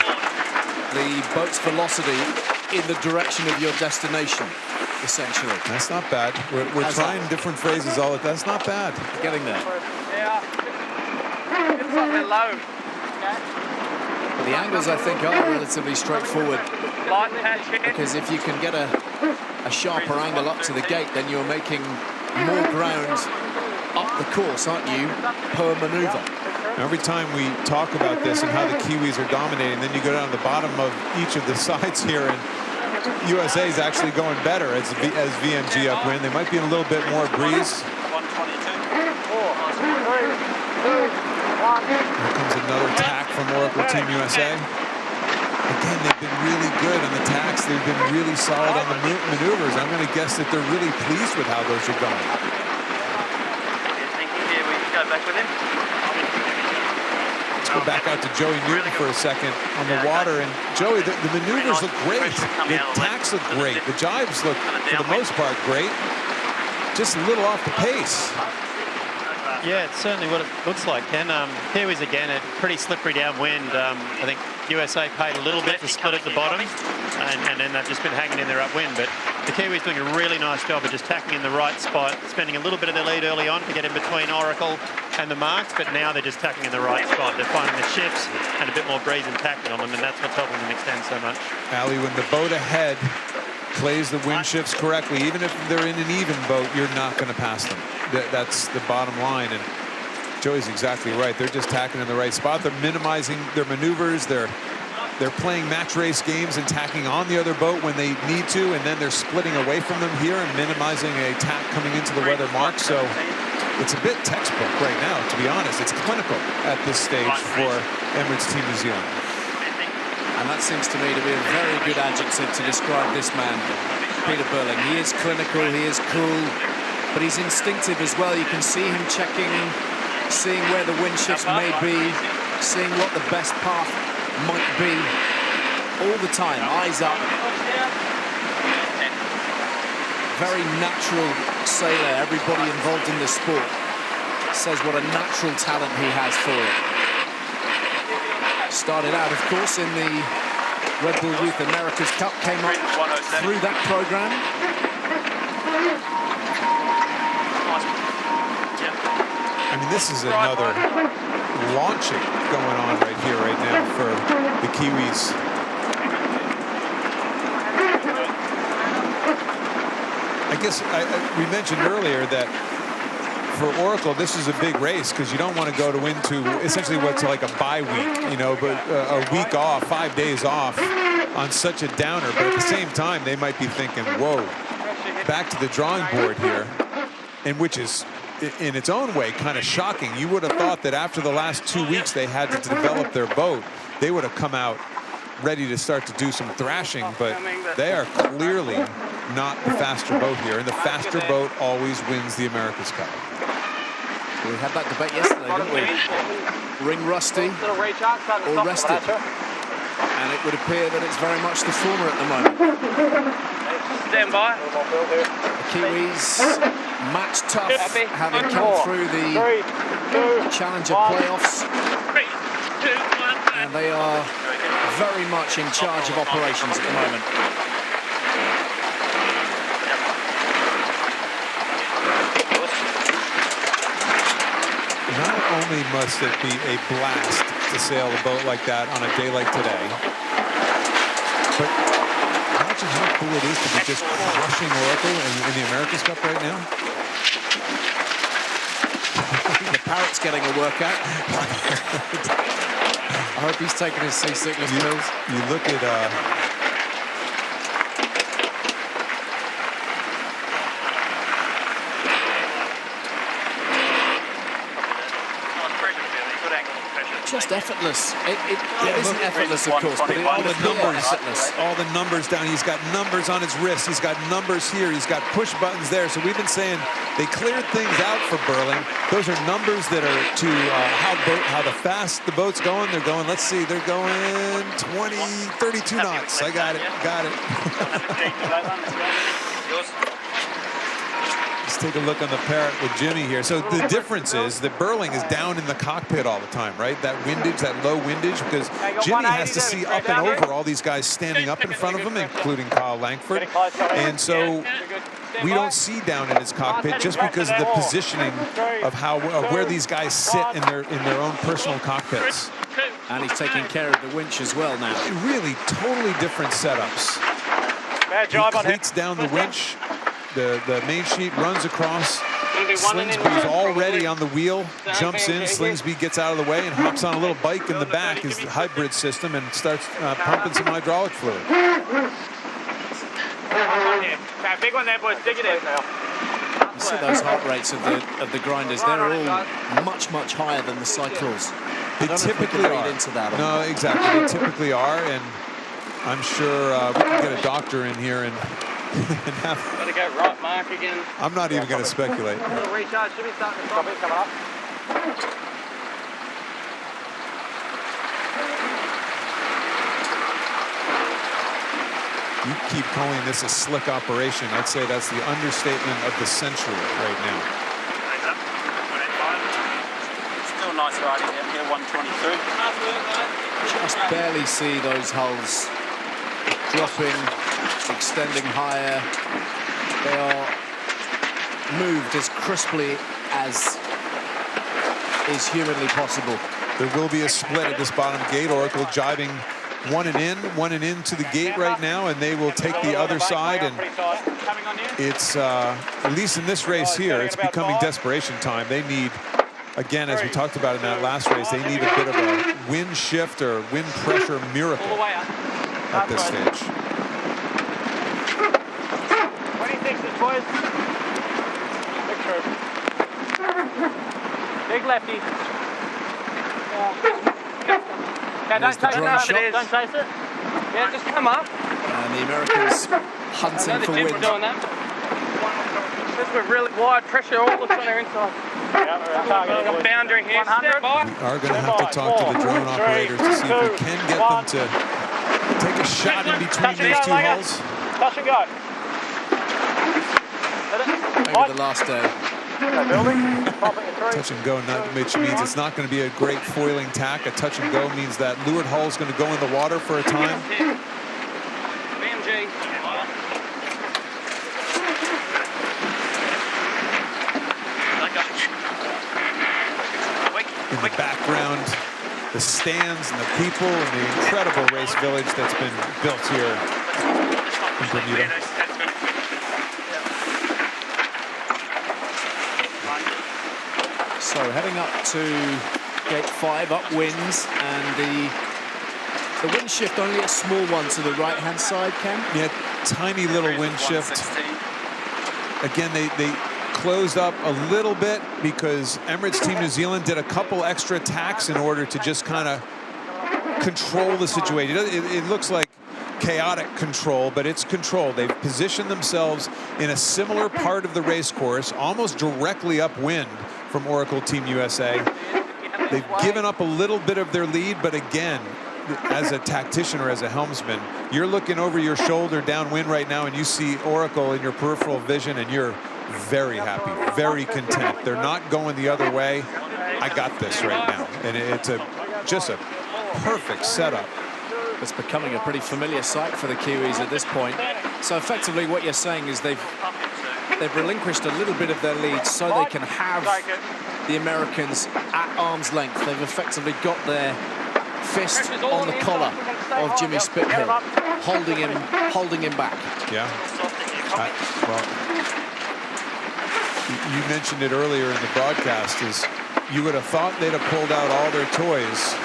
The boat's velocity in the direction of your destination, essentially. That's not bad. We're trying different phrases all the time. That's not bad. Getting there. Yeah. It's like they're low. But the angles, I think, are relatively straightforward. Light patch here. Because if you can get a sharper angle up to the gate, then you're making more ground up the course, aren't you, per maneuver? Every time we talk about this and how the Kiwis are dominating, then you go down to the bottom of each of the sides here, and USA is actually going better as VMG upwind. They might be in a little bit more breeze. 122. 4, 3, 2, 1. Here comes another tack from Oracle Team USA. Again, they've been really good on the tacks. They've been really solid on the maneuvers. I'm going to guess that they're really pleased with how those are going. Yeah, we go back with him. Let's go back out to Joey Newton for a second on the water. And Joey, the maneuvers look great. The tacks look great. The jibes look, for the most part, great. Just a little off the pace. Yeah, it's certainly what it looks like, Ken. Kiwis again at pretty slippery downwind. I think USA paid a little bit to split at the bottom, and then they've just been hanging in there upwind. But the Kiwis doing a really nice job of just tacking in the right spot, spending a little bit of their lead early on to get in between Oracle and the marks, but now they're just tacking in the right spot. They're finding the shifts and a bit more breeze and tacking on them, and that's what's helping them extend so much. Ali, when the boat ahead plays the wind shifts correctly, even if they're in an even boat, you're not going to pass them. That's the bottom line, and Joey's exactly right. They're just tacking in the right spot. They're minimizing their maneuvers. They're playing match race games and tacking on the other boat when they need to, and then they're splitting away from them here and minimizing a tack coming into the weather mark. So it's a bit textbook right now, to be honest. It's clinical at this stage for Emirates Team New Zealand. And that seems to me to be a very good adjective to describe this man, Peter Burling. He is clinical, he is cool, but he's instinctive as well. You can see him checking, seeing where the wind shifts may be, seeing what the best path might be all the time, eyes up. Very natural sailor. Everybody involved in this sport says what a natural talent he has for it. Started out, of course, in the Red Bull Youth America's Cup, came up through that program. I mean, this is another launching going on right here, right now for the Kiwis. I guess we mentioned earlier that for Oracle, this is a big race because you don't want to go into essentially what's like a bye week, you know, but a week off, 5 days off on such a downer. But at the same time, they might be thinking, whoa, back to the drawing board here, and which is in its own way kind of shocking. You would have thought that after the last 2 weeks they had to develop their boat, they would have come out ready to start to do some thrashing, but they are clearly not the faster boat here, and the faster boat always wins the America's Cup. We had that debate yesterday, didn't we? Ring rusty or rested? And it would appear that it's very much the former at the moment. Stand by. The Kiwis match tough, having come through the Challenger playoffs. 3, 2, 1, And they are very much in charge of operations at the moment. Not only must it be a blast to sail a boat like that on a day like today, but imagine how cool it is to be just crushing Oracle in the America's Cup right now. The Parrot's getting a workout. I hope he's taking his seasickness pills. You look at just effortless. It isn't effortless, of course, but all the numbers, effortless. all the numbers down. He's got numbers on his wrist. He's got numbers here. He's got push buttons there. So we've been saying they cleared things out for Burling. Those are numbers that are to how the fast the boat's going. They're going. Let's see. They're going 32 knots. I got it. Got it. Let's take a look on the Parrot with Jimmy here. So the difference is that Burling is down in the cockpit all the time, right? That windage, that low windage, because Jimmy has to see up and over all these guys standing up in front of him, including Kyle Langford. And so we don't see down in his cockpit just because of the positioning of how where these guys sit in their own personal cockpits. And he's taking care of the winch as well now. Really totally different setups. Bad job on him. Cleats down the winch. The main sheet runs across. Slingsby's already on the wheel, jumps in. Slingsby gets out of the way and hops on a little bike in the back, his hybrid system, and starts pumping some hydraulic fluid. Big one there, boys. Dig it in. You see those heart rates of the grinders. They're all much higher than the cycles. They typically are. Into that. No, exactly. They typically are, and I'm sure we can get a doctor in here and Gotta go right mark again. I'm not even going to speculate. Little recharge should be starting to stop it coming up. You keep calling this a slick operation. I'd say that's the understatement of the century right now. Still nice riding down here, 122. Just barely see those hulls dropping, extending higher. They are moved as crisply as is humanly possible. There will be a split at this bottom gate. Oracle jibing one and in to the gate right now, and they will take the other side. And it's at least in this race here, it's becoming desperation time. They need, again, as we talked about in that last race, they need a bit of a wind shift or wind pressure miracle at this stage. 26s, boys. Big curve. Big lefty. Yeah, don't chase it. Don't chase it. Yeah, just come up. And the Americans hunting for wind. Doing that. This with really wide pressure, all looks on their inside. Yeah, a boundary here. Step by. We are going to have to talk to the drone operators to see if we can get them to take a shot in between these two hulls. Touch and go. Maybe the last day. Touch and go, which means it's not going to be a great foiling tack. A touch and go means that leeward hull is going to go in the water for a time. BMG. In the background, the stands and the people and the incredible race village that's been built here in Bermuda. So heading up to gate 5, upwinds, and the wind shift only a small one to the right-hand side, Ken. Yeah, tiny little wind shift. Again, they closed up a little bit because Emirates Team New Zealand did a couple extra attacks in order to just kind of control the situation. It looks like chaotic control, but it's control. They've positioned themselves in a similar part of the race course, almost directly upwind from Oracle Team USA. They've given up a little bit of their lead, but again, as a tactician or as a helmsman, you're looking over your shoulder downwind right now and you see Oracle in your peripheral vision and you're very happy, very content. They're not going the other way. I got this right now. And it's just a perfect setup. It's becoming a pretty familiar sight for the Kiwis at this point. So effectively what you're saying is they've relinquished a little bit of their lead so they can have the Americans at arm's length. They've effectively got their fist on the collar of Jimmy Spithill, holding him back. Yeah. Well, you mentioned it earlier in the broadcast, is you would have thought they'd have pulled out all their toys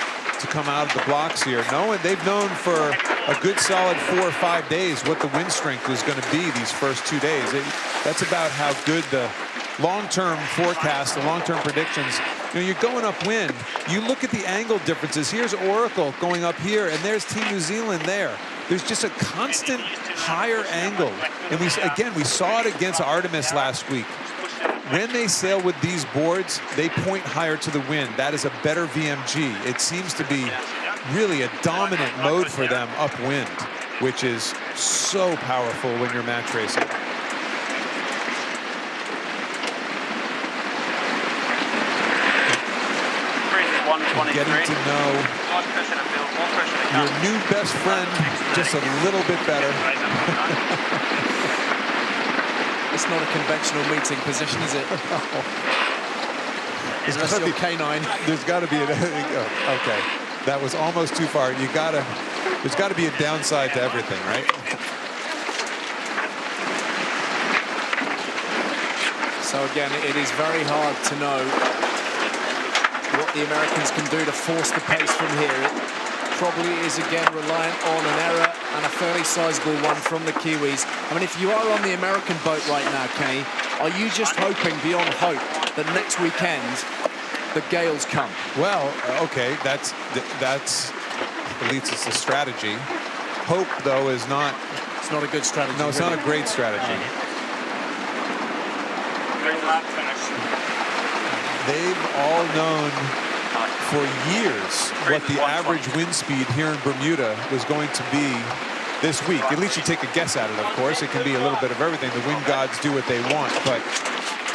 to come out of the blocks here. They've known for a good solid 4 or 5 days what the wind strength was going to be these first 2 days. That's about how good the long-term forecast, the long-term predictions. You know, you're going upwind. You look at the angle differences. Here's Oracle going up here, and there's Team New Zealand there. There's just a constant higher angle. And we saw it against Artemis last week. When they sail with these boards, they point higher to the wind. That is a better VMG. It seems to be really a dominant mode for them upwind, which is so powerful when you're match racing. Getting to know your new best friend just a little bit better. It's not a conventional meeting position, is it? Unless you're canine. There's got to be okay. That was almost too far. There's got to be a downside to everything, right? So again, it is very hard to know what the Americans can do to force the pace from here. It probably is again reliant on an error, and a fairly sizable one from the Kiwis. I mean, if you are on the American boat right now, Kenny, are you just hoping beyond hope that next weekend the gales come? Well, okay, that's at least it's a strategy. Hope, though, is not. It's not a good strategy. No, it's really. not a great strategy. They've all known for years what the average wind speed here in Bermuda was going to be this week. At least you take a guess at it, of course. It can be a little bit of everything. The wind gods do what they want, but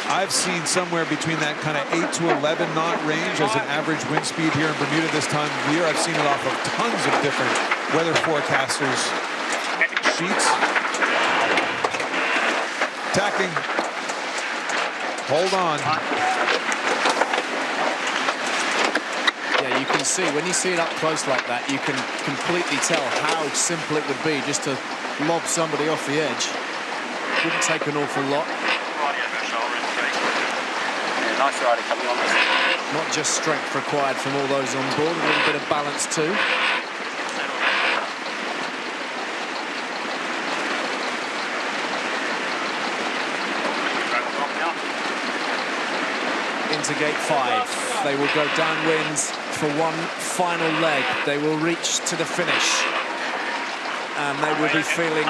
I've seen somewhere between that kind of 8 to 11 knot range as an average wind speed here in Bermuda this time of year. I've seen it off of tons of different weather forecasters' sheets. Tacking. Hold on. Yeah, you can see, when you see it up close like that, you can completely tell how simple it would be just to lob somebody off the edge. Wouldn't take an awful lot. Nice rider coming on this. Not just strength required from all those on board, a little bit of balance too. Into gate 5. They will go downwind for one final leg. They will reach to the finish. And they will be feeling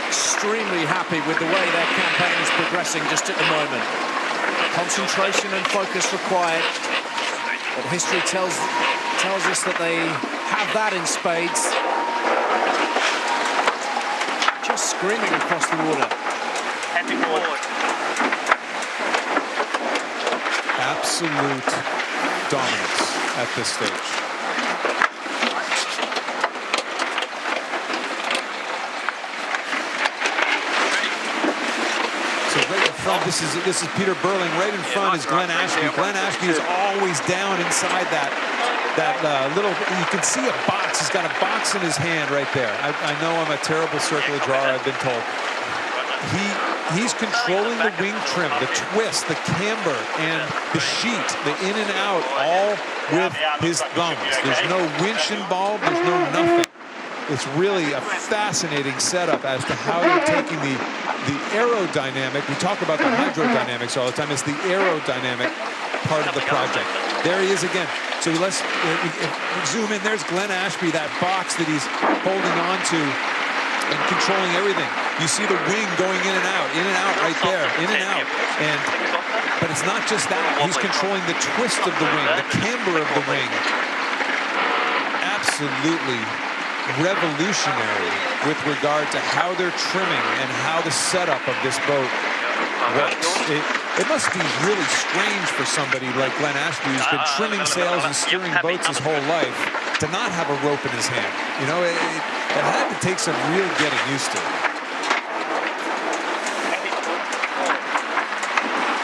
extremely happy with the way their campaign is progressing just at the moment. Concentration and focus required. But history tells us that they have that in spades. Just screaming across the water. Heading forward. Absolute dominance at this stage. So right in front, this is Peter Burling. Right in front is Glenn Ashby. Glenn Ashby is always down inside that little. You can see a box. He's got a box in his hand right there. I know I'm a terrible circular drawer, I've been told. he's controlling the wing trim, the twist, the camber, and the sheet, the in and out, all with his thumbs. There's no winch involved, there's no nothing. It's really a fascinating setup as to how they're taking the aerodynamic. We talk about the hydrodynamics all the time. It's the aerodynamic part of the project. There he is again. So let's zoom in. There's Glenn Ashby, that box that he's holding on to and controlling everything. You see the wing going in and out right there, in and out. But it's not just that. He's controlling the twist of the wing, the camber of the wing. Absolutely revolutionary with regard to how they're trimming and how the setup of this boat works. It must be really strange for somebody like Glenn Ashby, who's been trimming sails and steering boats his whole life, to not have a rope in his hand. You know, it had to take some real getting used to.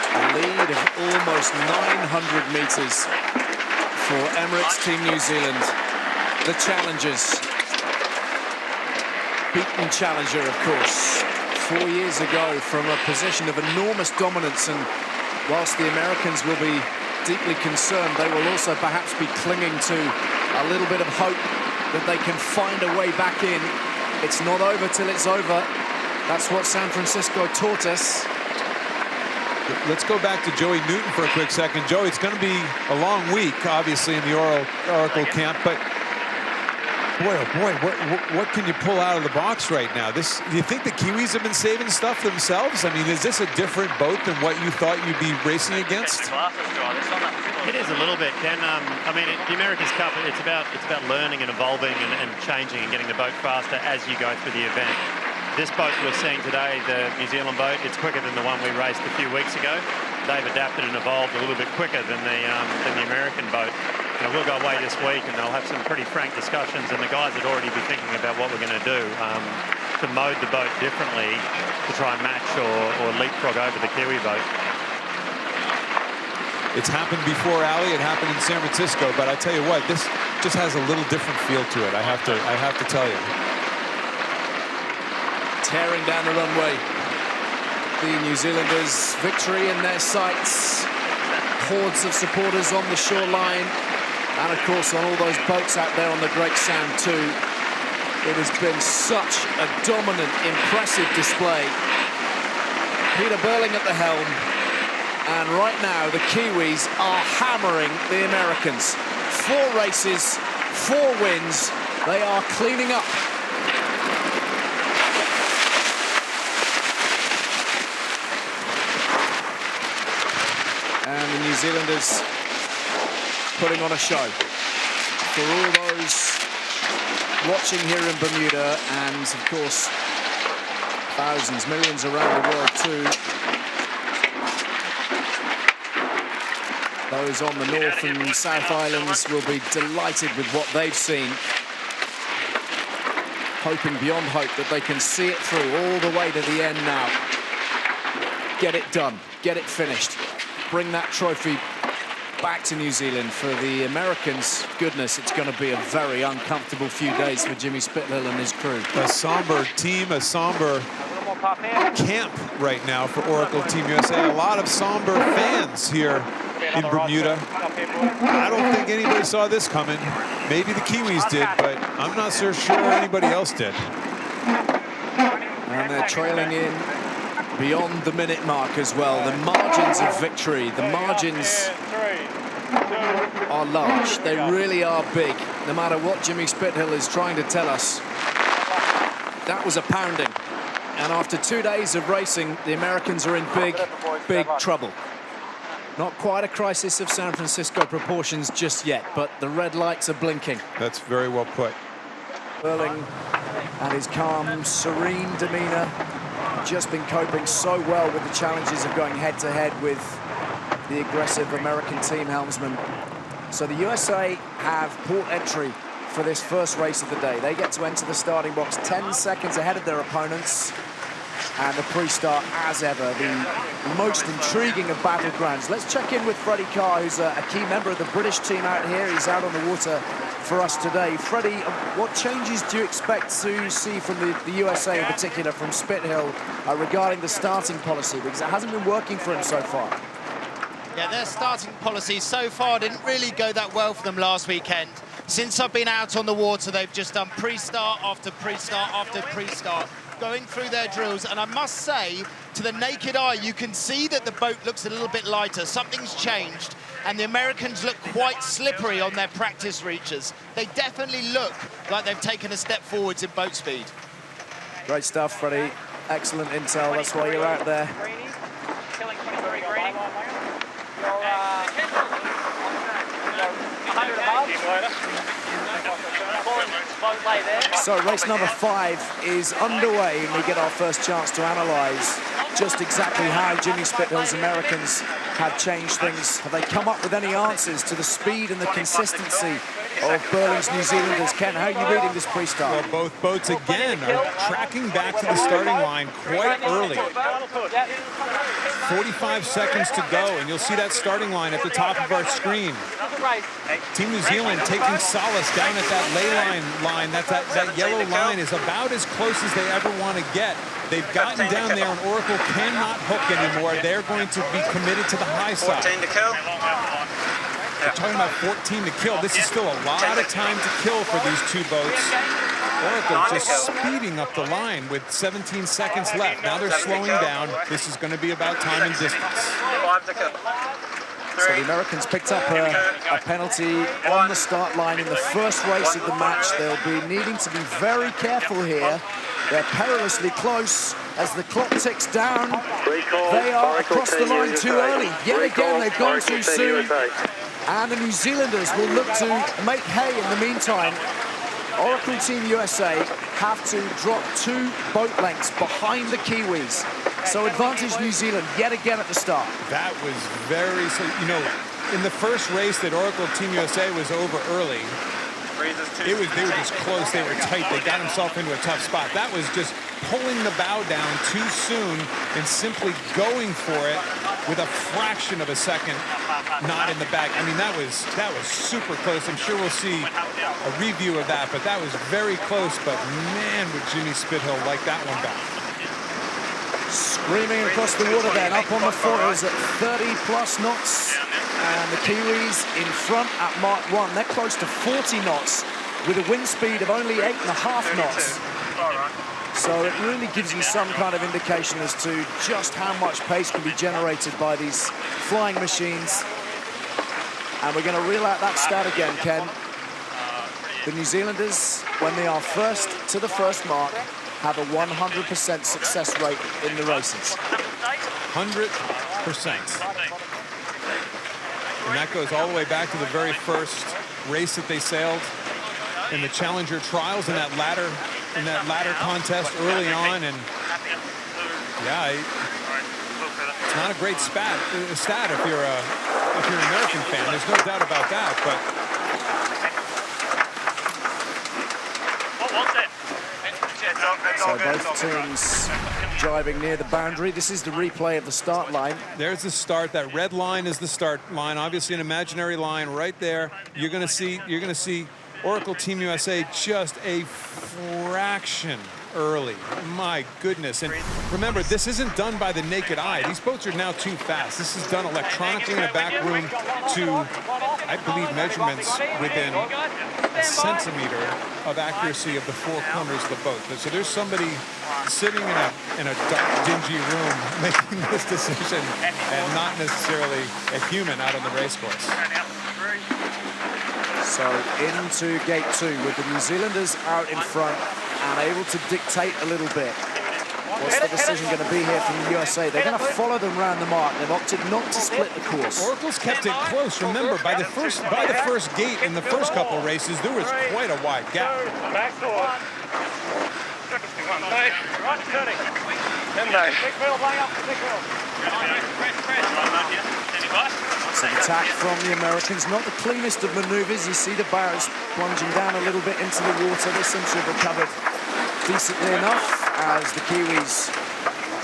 A lead of almost 900 meters for Emirates Team New Zealand. The challengers. Beaten challenger, of course, 4 years ago from a position of enormous dominance, and whilst the Americans will be deeply concerned, they will also perhaps be clinging to a little bit of hope that they can find a way back in. It's not over till it's over. That's what San Francisco taught us. Let's go back to Joey Newton for a quick second. Joey, it's going to be a long week, obviously, in the Oracle camp, but boy, oh boy, what can you pull out of the box right now? Do you think the Kiwis have been saving stuff themselves? I mean, is this a different boat than what you thought you'd be racing against? It is a little bit, Ken. I mean, the America's Cup, it's about learning and evolving and changing and getting the boat faster as you go through the event. This boat we're seeing today, the New Zealand boat, it's quicker than the one we raced a few weeks ago. They've adapted and evolved a little bit quicker than the American boat. You know, we'll go away this week and they'll have some pretty frank discussions, and the guys would already be thinking about what we're going to do to mode the boat differently to try and match or leapfrog over the Kiwi boat. It's happened before, Ali. It happened in San Francisco, but I tell you what, this just has a little different feel to it. I have to tell you. Tearing down the runway. The New Zealanders' victory in their sights. Hordes of supporters on the shoreline. And of course on all those boats out there on the Great Sand too. It has been such a dominant, impressive display. Peter Burling at the helm. And right now the Kiwis are hammering the Americans. 4 races, 4 wins. They are cleaning up. And the New Zealanders putting on a show for all those watching here in Bermuda, and of course thousands, millions around the world too. Those on the North and South Islands will be delighted with what they've seen, hoping beyond hope that they can see it through all the way to the end now. Get it done, get it finished, bring that trophy back to New Zealand. For the Americans, goodness, it's going to be a very uncomfortable few days for Jimmy Spithill and his crew. A somber team, a somber camp right now for Oracle Team USA. A lot of somber fans here in Bermuda. I don't think anybody saw this coming. Maybe the Kiwis did, but I'm not so sure anybody else did. And they're trailing in beyond the minute mark as well. The margins of victory, the margins are large. They really are big, no matter what Jimmy Spithill is trying to tell us. That was a pounding. And after 2 days of racing, the Americans are in big, big trouble. Not quite a crisis of San Francisco proportions just yet, but the red lights are blinking. That's very well put. Burling and his calm, serene demeanor, just been coping so well with the challenges of going head-to-head with the aggressive American team helmsman. So the USA have port entry for this first race of the day. They get to enter the starting box 10 seconds ahead of their opponents. And the pre-start, as ever, the most intriguing of battlegrounds. Let's check in with Freddie Carr, who's a key member of the British team out here. He's out on the water for us today. Freddie, what changes do you expect to see from the USA in particular, from Spithill, regarding the starting policy? Because it hasn't been working for him so far. Yeah, their starting policy so far didn't really go that well for them last weekend. Since I've been out on the water, they've just done pre-start after pre-start after pre-start, going through their drills. And I must say, to the naked eye, you can see that the boat looks a little bit lighter. Something's changed. And the Americans look quite slippery on their practice reaches. They definitely look like they've taken a step forwards in boat speed. Great stuff, Freddie. Excellent intel. That's why you're out there. Killing 23 greening. 100 above. So race number 5 is underway, and we get our first chance to analyse just exactly how Jimmy Spithill's Americans have changed things. Have they come up with any answers to the speed and the consistency of Burling's New Zealanders? Ken, how are you reading this pre-start? Well, both boats again are tracking back to the starting line quite early. 45 seconds to go, and you'll see that starting line at the top of our screen. Team New Zealand taking solace down at that ley line. That yellow line is about as close as they ever want to get. They've gotten down there, and Oracle cannot hook anymore. They're going to be committed to the high side. 14 to kill. We're talking about 14 to kill. This is still a lot of time to kill for these two boats. Oracle just speeding up the line with 17 seconds left. Now they're slowing down. This is going to be about time and distance. 5 to kill. So the Americans picked up a penalty on the start line in the first race of the match. They'll be needing to be very careful here. They're perilously close as the clock ticks down. They are across the line too early. Yet again, they've gone too soon. And the New Zealanders will look to make hay in the meantime. Oracle Team USA have to drop 2 boat lengths behind the Kiwis. So advantage New Zealand yet again at the start. That was very, you know, in the first race that Oracle Team USA was over early, they were just close, they were tight, they got themselves into a tough spot. That was just pulling the bow down too soon and simply going for it with a fraction of a second not in the bag. I mean, that was super close. I'm sure we'll see a review of that, but that was very close. But man, would Jimmy Spithill like that one back. Screaming across the water then, up on the foils at 30+ knots. And the Kiwis in front at Mark 1. They're close to 40 knots with a wind speed of only 8.5 knots. So it really gives you some kind of indication as to just how much pace can be generated by these flying machines. And we're going to reel out that stat again, Ken. The New Zealanders, when they are first to the first mark, have a 100% success rate in the races. 100%. And that goes all the way back to the very first race that they sailed in the Challenger Trials in that ladder contest early on. And yeah, it's not a great stat if you're an American fan. There's no doubt about that. But so both teams driving near the boundary. This is the replay of the start line. There's the start. That red line is the start line. Obviously an imaginary line right there. You're going to see Oracle Team USA just a fraction early. My goodness. And remember, this isn't done by the naked eye. These boats are now too fast. This is done electronically in a back room to, I believe, measurements within a centimeter of accuracy of the 4 corners of the boat. So there's somebody sitting in a dark, dingy room making this decision, and not necessarily a human out on the race course. So into gate 2 with the New Zealanders out in front and able to dictate a little bit. What's the decision going to be here from the USA? They're going to follow them around the mark. They've opted not to split the course. Oracle's kept it close. Remember, by the first gate in the first couple races, there was quite a wide gap. It's an attack from the Americans. Not the cleanest of maneuvers. You see the barrels plunging down a little bit into the water. They seem to have recovered decently enough as the Kiwis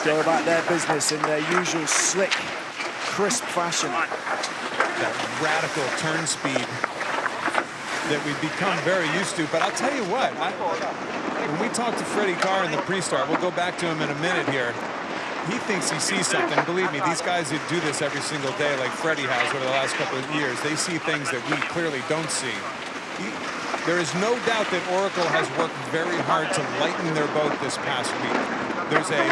go about their business in their usual slick, crisp fashion. That radical turn speed that we've become very used to. But I'll tell you what, when we talked to Freddie Carr in the pre-start, we'll go back to him in a minute here. He thinks he sees something. Believe me, these guys that do this every single day, like Freddie has over the last couple of years, they see things that we clearly don't see. There is no doubt that Oracle has worked very hard to lighten their boat this past week. There's a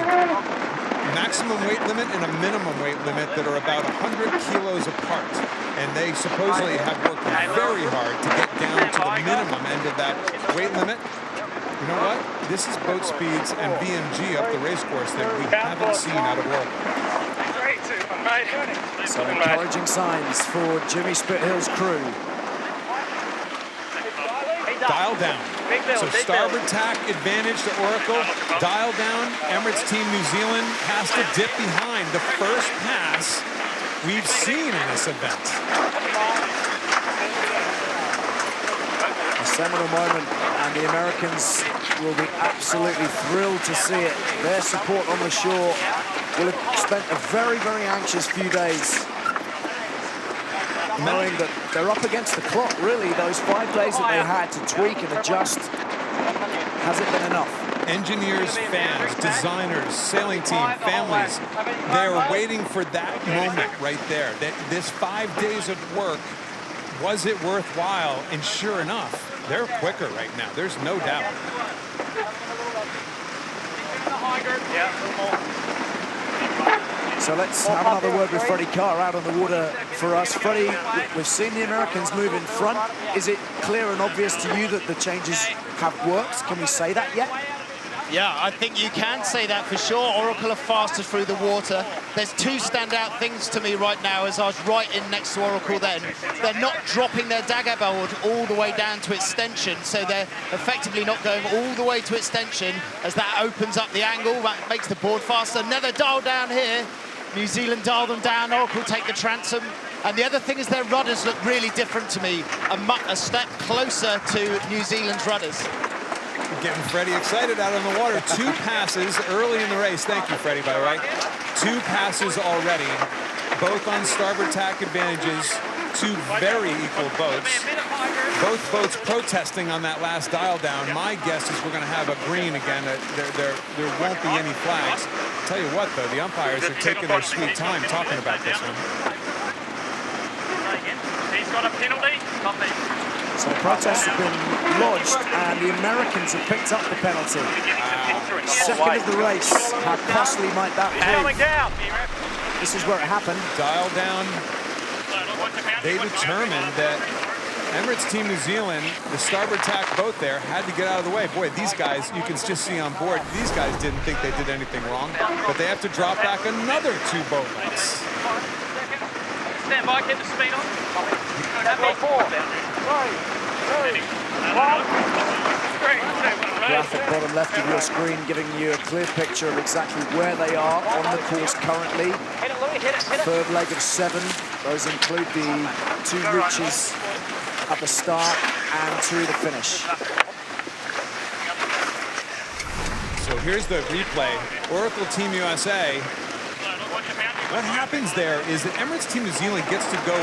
maximum weight limit and a minimum weight limit that are about 100 kilos apart. And they supposedly have worked very hard to get down to the minimum end of that weight limit. You know what? This is boat speeds and VMG up the race course that we haven't seen out of Oracle. Some encouraging signs for Jimmy Spithill's crew. Dial down. So starboard tack advantage to Oracle. Dial down. Emirates Team New Zealand has to dip behind. The first pass we've seen in this event. A seminal moment, and the Americans will be absolutely thrilled to see it. Their support on the shore will have spent a very, very anxious few days, knowing that they're up against the clock, really. Those 5 days that they had to tweak and adjust, has it been enough? Engineers, fans, designers, sailing team, families, they're waiting for that moment right there. That this 5 days of work, was it worthwhile? And sure enough, they're quicker right now. There's no doubt. So let's have another word with Freddie Carr out on the water for us. Freddie, we've seen the Americans move in front. Is it clear and obvious to you that the changes have worked? Can we say that yet? Yeah, I think you can say that for sure. Oracle are faster through the water. There's two standout things to me right now as I was right in next to Oracle then. They're not dropping their dagger board all the way down to extension, so they're effectively not going all the way to extension as that opens up the angle, that makes the board faster. Another dial down here. New Zealand dial them down, Oracle take the transom. And the other thing is their rudders look really different to me. A step closer to New Zealand's rudders. Getting Freddie excited out on the water. 2 passes early in the race. Thank you, Freddie, by the way. 2 passes already, both on starboard tack advantages. 2 very equal boats. Both boats protesting on that last dial down. My guess is we're going to have a green again. There won't be any flags. Tell you what, though, the umpires are taking their sweet time talking about this one. He's got a penalty. So protests have been lodged, and the Americans have picked up the penalty. Second of the race. How costly might that be? Down. This is where it happened. Dial down. They determined that Emirates Team New Zealand, the starboard tack boat there, had to get out of the way. Boy, these guys, you can just see on board, these guys didn't think they did anything wrong, but they have to drop back another 2 boat lengths. Stand by, keep the speed on. Graphic bottom left of your screen giving you a clear picture of exactly where they are on the course currently. Third leg of 7. Those include the 2 reaches at the start and to the finish. So here's the replay. Oracle Team USA. What happens there is that Emirates Team New Zealand gets to go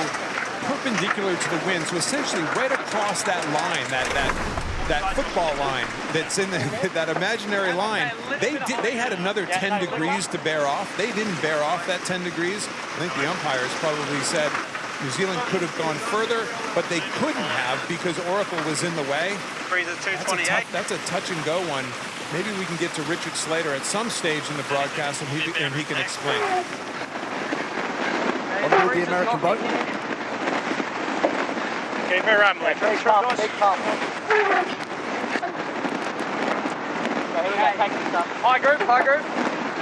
perpendicular to the wind, so essentially right across that line, that football line that's in that imaginary line. They had another 10 degrees to bear off. They didn't bear off that 10 degrees. I think the umpires probably said New Zealand could have gone further, but they couldn't have because Oracle was in the way. That's a touch and go one. Maybe we can get to Richard Slater at some stage in the broadcast and he can explain. On board the American boat. Keep it rumbling. Big pump. High group.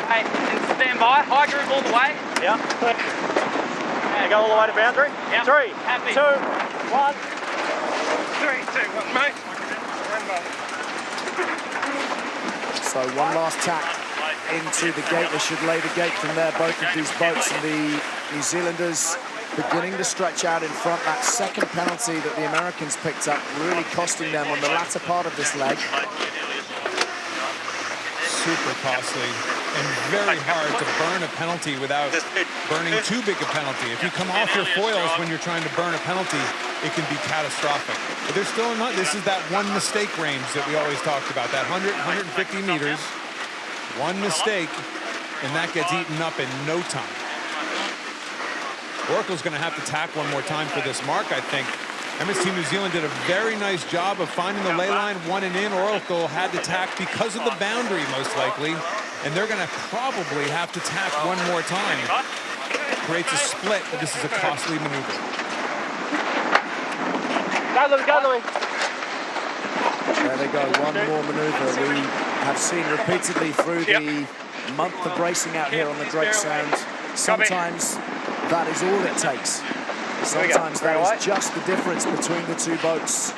Hey, and stand by. High group all the way. Yeah. And go all the way to boundary. Yep. 3, Happy. 2, 1. 3, 2, 1, mate. So one last tack into the gate. They should lay the gate from there, both of these boats, and the New Zealanders beginning to stretch out in front. That second penalty that the Americans picked up really costing them on the latter part of this leg. Super costly and very hard to burn a penalty without burning too big a penalty. If you come off your foils when you're trying to burn a penalty, it can be catastrophic. But they're still not. This is that one mistake range that we always talked about. That 100, 150 meters, one mistake, and that gets eaten up in no time. Oracle's going to have to tack one more time for this mark, I think. Emirates Team New Zealand did a very nice job of finding the lay line, one and in. Oracle had to tack because of the boundary, most likely, and they're going to probably have to tack one more time. Creates a split, but this is a costly maneuver. Go, Louis, go, Louis. There they go, one more maneuver. We have seen repeatedly through the month of racing out here on the Drake Sound. Sometimes that is all it takes. Sometimes that is just the difference between the two boats.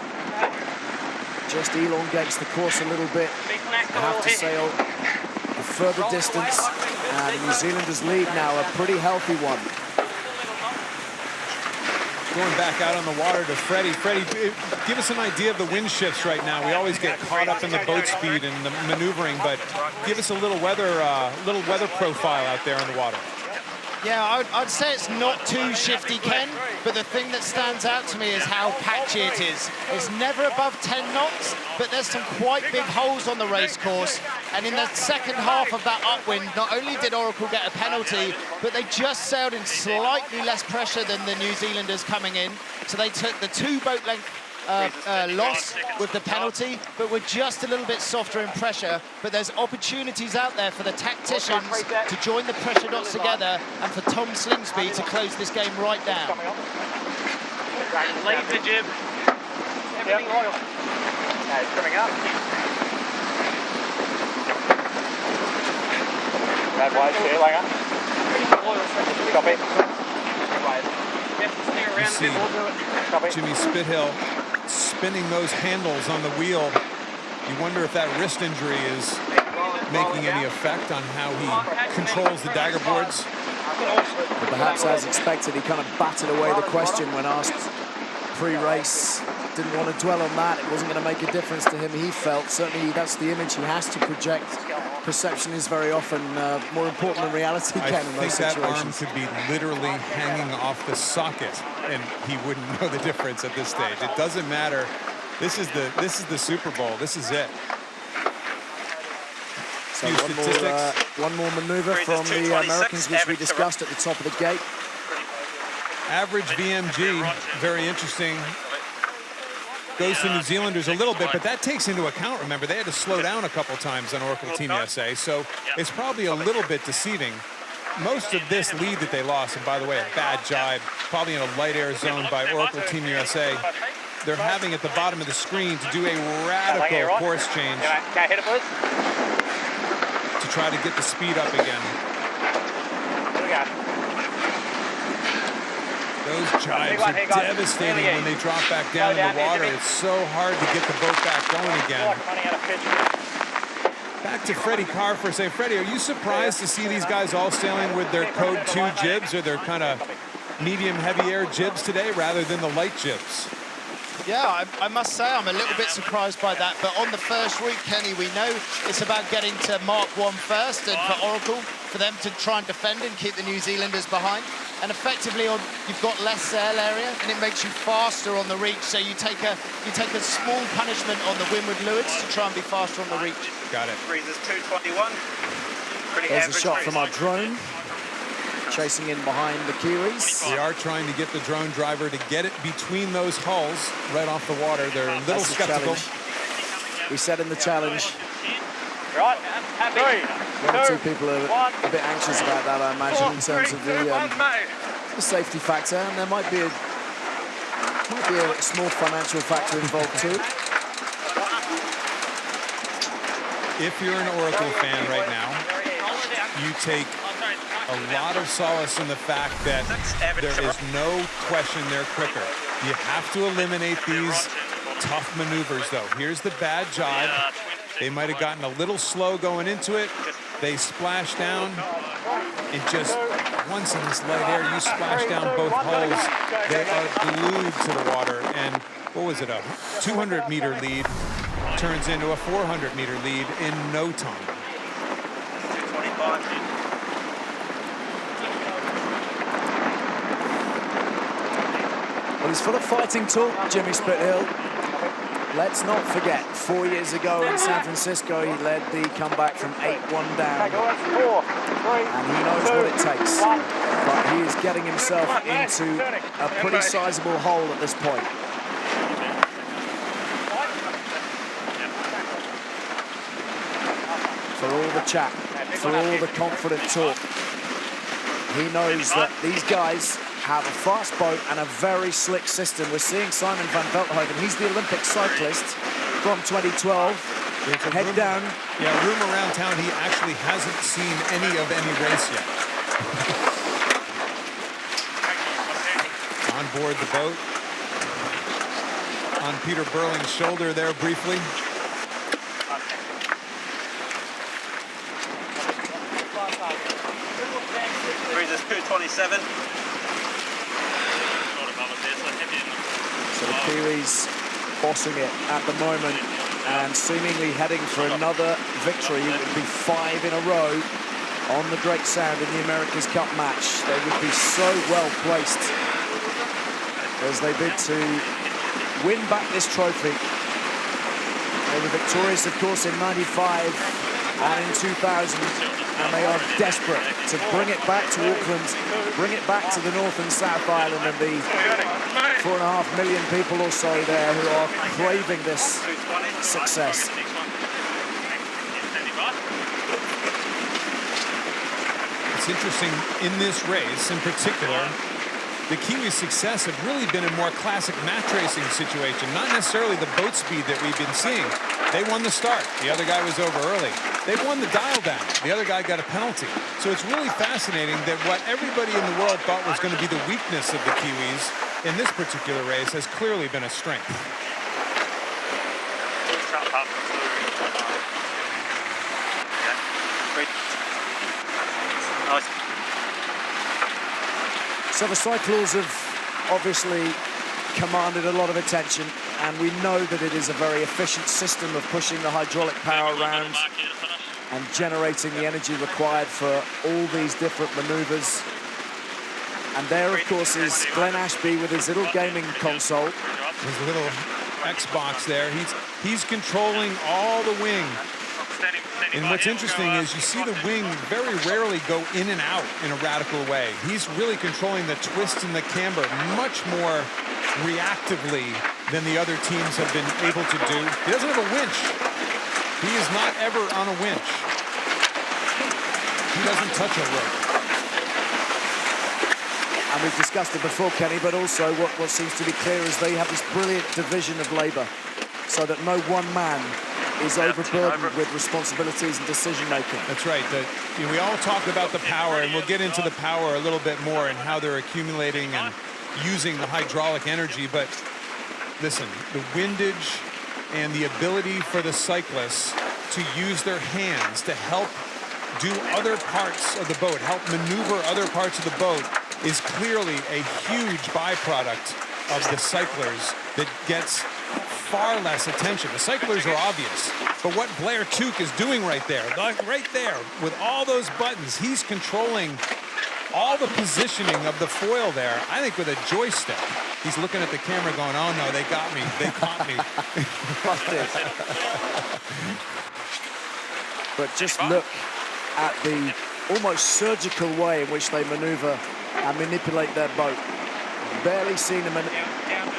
Just elongates the course a little bit. They have to sail a further distance, and New Zealanders lead now, a pretty healthy one. Going back out on the water to Freddie. Freddie, give us an idea of the wind shifts right now. We always get caught up in the boat speed and the maneuvering, but give us a little weather profile out there on the water. Yeah, I'd say it's not too shifty, Ken, but the thing that stands out to me is how patchy it is. It's never above 10 knots, but there's some quite big holes on the race course. And in the second half of that upwind, not only did Oracle get a penalty, but they just sailed in slightly less pressure than the New Zealanders coming in. So they took the 2 boat length loss with the penalty, but we're just a little bit softer in pressure. But there's opportunities out there for the tacticians to join the pressure dots together and for Tom Slingsby to close this game right down. Leave the jib. Everything oil. No, it's coming up. Red wide, here, Langer. Copy. You see Jimmy Spithill spinning those handles on the wheel. You wonder if that wrist injury is making any effect on how he controls the dagger boards. But perhaps as expected, he kind of batted away the question when asked pre-race. Didn't want to dwell on that. It wasn't going to make a difference to him, he felt. Certainly that's the image he has to project. Perception is very often more important than reality, Ken, in those situations. I think that arm could be literally hanging off the socket, and he wouldn't know the difference at this stage. It doesn't matter. This is the Super Bowl. This is it. So one more maneuver from the Americans, which we discussed at the top of the gate. Average VMG, very interesting. Goes to New Zealanders a little bit, but that takes into account, remember, they had to slow down a couple times on Oracle Team USA, so it's probably a little bit deceiving. Most of this lead that they lost, and by the way, a bad jibe, probably in a light air zone by Oracle Team USA, they're having at the bottom of the screen to do a radical course change to try to get the speed up again. Those jibes are devastating when they drop back down in the water. It's so hard to get the boat back going again. Back to Freddie Carr for a second. Freddie, are you surprised to see these guys all sailing with their Code 2 jibs or their kind of medium heavy air jibs today rather than the light jibs? Yeah, I must say I'm a little bit surprised by that, but on the first week, Kenny, we know it's about getting to Mark 1 first, and for Oracle, for them to try and defend and keep the New Zealanders behind. And effectively, you've got less sail area, and it makes you faster on the reach. So you take a small punishment on the windward leeward to try and be faster on the reach. Got it. Breezes 221. There's a shot from our drone, chasing in behind the Kiwis. We are trying to get the drone driver to get it between those hulls right off the water. They're a little skeptical. We said in the challenge. Right, happy. One or two people are a bit anxious about that, I imagine, in terms of the safety factor, and there might be a small financial factor involved too. If you're an Oracle fan right now, you take a lot of solace in the fact that there is no question they're quicker. You have to eliminate these tough maneuvers, though. Here's the bad jibe. They might have gotten a little slow going into it. They splash down, and just once in this light air, you splash down both hulls. They are glued to the water, and what was it, a 200-meter lead turns into a 400-meter lead in no time. Well, he's full of fighting talk, Jimmy Spithill. let's not forget, 4 years ago in San Francisco, he led the comeback from 8-1 down. And he knows what it takes. But he is getting himself into a pretty sizable hole at this point. For all the chat, for all the confident talk, he knows that these guys have a fast boat and a very slick system. We're seeing Simon van Veldhoven. He's the Olympic cyclist from 2012. Head down. Yeah, room around town, he actually hasn't seen any race yet. On board the boat. On Peter Burling's shoulder there briefly. Breezes 227. So the Kiwis bossing it at the moment and seemingly heading for another victory. It would be 5 in a row on the Drake Sound in the America's Cup match. They would be so well placed as they bid to win back this trophy. They were victorious, of course, in '95 and in 2000, and they are desperate to bring it back to Auckland, bring it back to the North and South Island and the 4.5 million people or so there who are craving this success. It's interesting, in this race in particular, the Kiwis' success have really been a more classic match racing situation, not necessarily the boat speed that we've been seeing. They won the start. The other guy was over early. They won the dial down. The other guy got a penalty. So it's really fascinating that what everybody in the world thought was going to be the weakness of the Kiwis in this particular race has clearly been a strength. So the Cycles have obviously commanded a lot of attention, and we know that it is a very efficient system of pushing the hydraulic power around and generating the energy required for all these different maneuvers. And there, of course, is Glenn Ashby with his little gaming console. His little Xbox there. He's controlling all the wing. And what's interesting is you see the wing very rarely go in and out in a radical way. He's really controlling the twist and the camber much more reactively than the other teams have been able to do. He doesn't have a winch. He is not ever on a winch. He doesn't touch a rope. And we've discussed it before, Kenny, but also what seems to be clear is they have this brilliant division of labour so that no one man is overburdened with responsibilities and decision-making. That's right. We all talk about the power, and we'll get into the power a little bit more and how they're accumulating and using the hydraulic energy. But listen, the windage and the ability for the cyclists to use their hands to help do other parts of the boat, help maneuver other parts of the boat, is clearly a huge byproduct of the cyclers that gets far less attention. The cyclers are obvious, but what Blair Tuke is doing right there with all those buttons, he's controlling all the positioning of the foil there, I think with a joystick. He's looking at the camera going, oh no, they got me, they caught me. But just look at the almost surgical way in which they maneuver and manipulate their boat. Barely seen them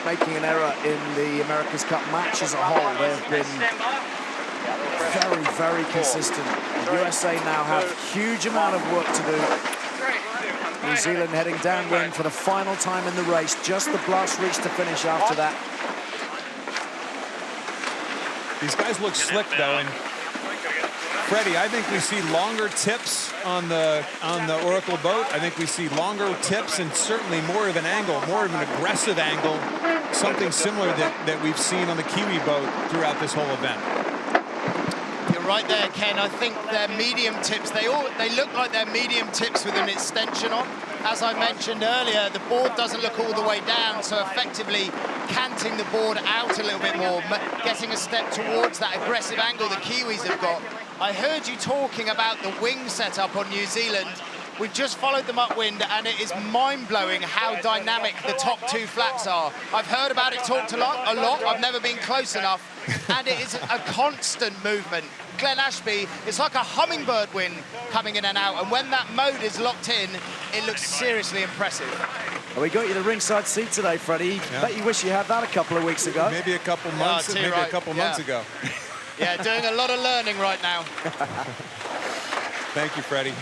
making an error in the America's Cup match as a whole. They have been very, very consistent. The USA now have a huge amount of work to do. New Zealand heading downwind for the final time in the race. Just the blast reach to finish after that. These guys look slick though, and Freddie, I think we see longer tips on the Oracle boat. I think we see longer tips and certainly more of an angle, more of an aggressive angle, something similar that we've seen on the Kiwi boat throughout this whole event. You're right there, Ken. I think they're medium tips. They look like they're medium tips with an extension on. As I mentioned earlier, the board doesn't look all the way down, so effectively canting the board out a little bit more, getting a step towards that aggressive angle the Kiwis have got. I heard you talking about the wing setup on New Zealand. We've just followed them upwind, and it is mind-blowing how dynamic the top two flats are. I've heard about it talked a lot. I've never been close enough, and it is a constant movement. Glenn Ashby, it's like a hummingbird wing coming in and out, and when that mode is locked in, it looks seriously impressive. Well, we got you the ringside seat today, Freddie. Yeah. Bet you wish you had that a couple of weeks ago. Maybe a couple months, too maybe right. a couple months ago. Yeah, doing a lot of learning right now. Thank you, Freddie.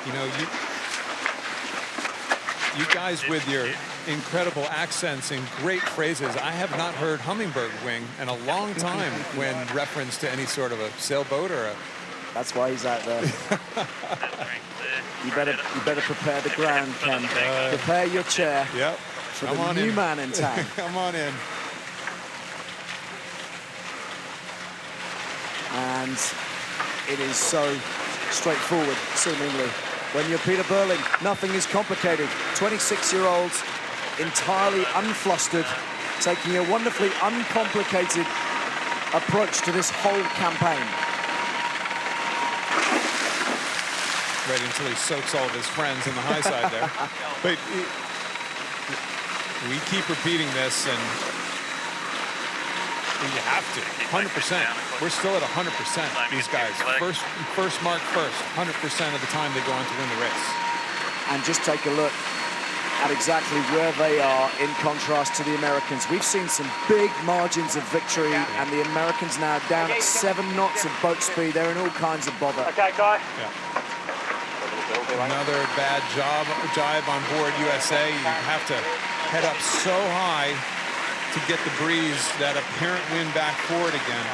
You know, you guys with your incredible accents and great phrases, I have not heard hummingbird wing in a long time when reference to any sort of a sailboat or a... That's why he's out there. You better prepare the ground, Ken. Prepare your chair for the new man in town. Come on in. And it is so straightforward, seemingly. When you're Peter Burling, nothing is complicated. 26-year-old, entirely unflustered, taking a wonderfully uncomplicated approach to this whole campaign. Right until he soaks all of his friends in the high side there. But we keep repeating this, and you have to, 100%. We're still at 100%, these guys. First mark first, 100% of the time they go on to win the race. And just take a look at exactly where they are in contrast to the Americans. We've seen some big margins of victory, and the Americans now down at 7 knots of boat speed. They're in all kinds of bother. Okay, Guy. Another bad jibe on board USA. You have to head up so high to get the breeze, that apparent wind back forward again.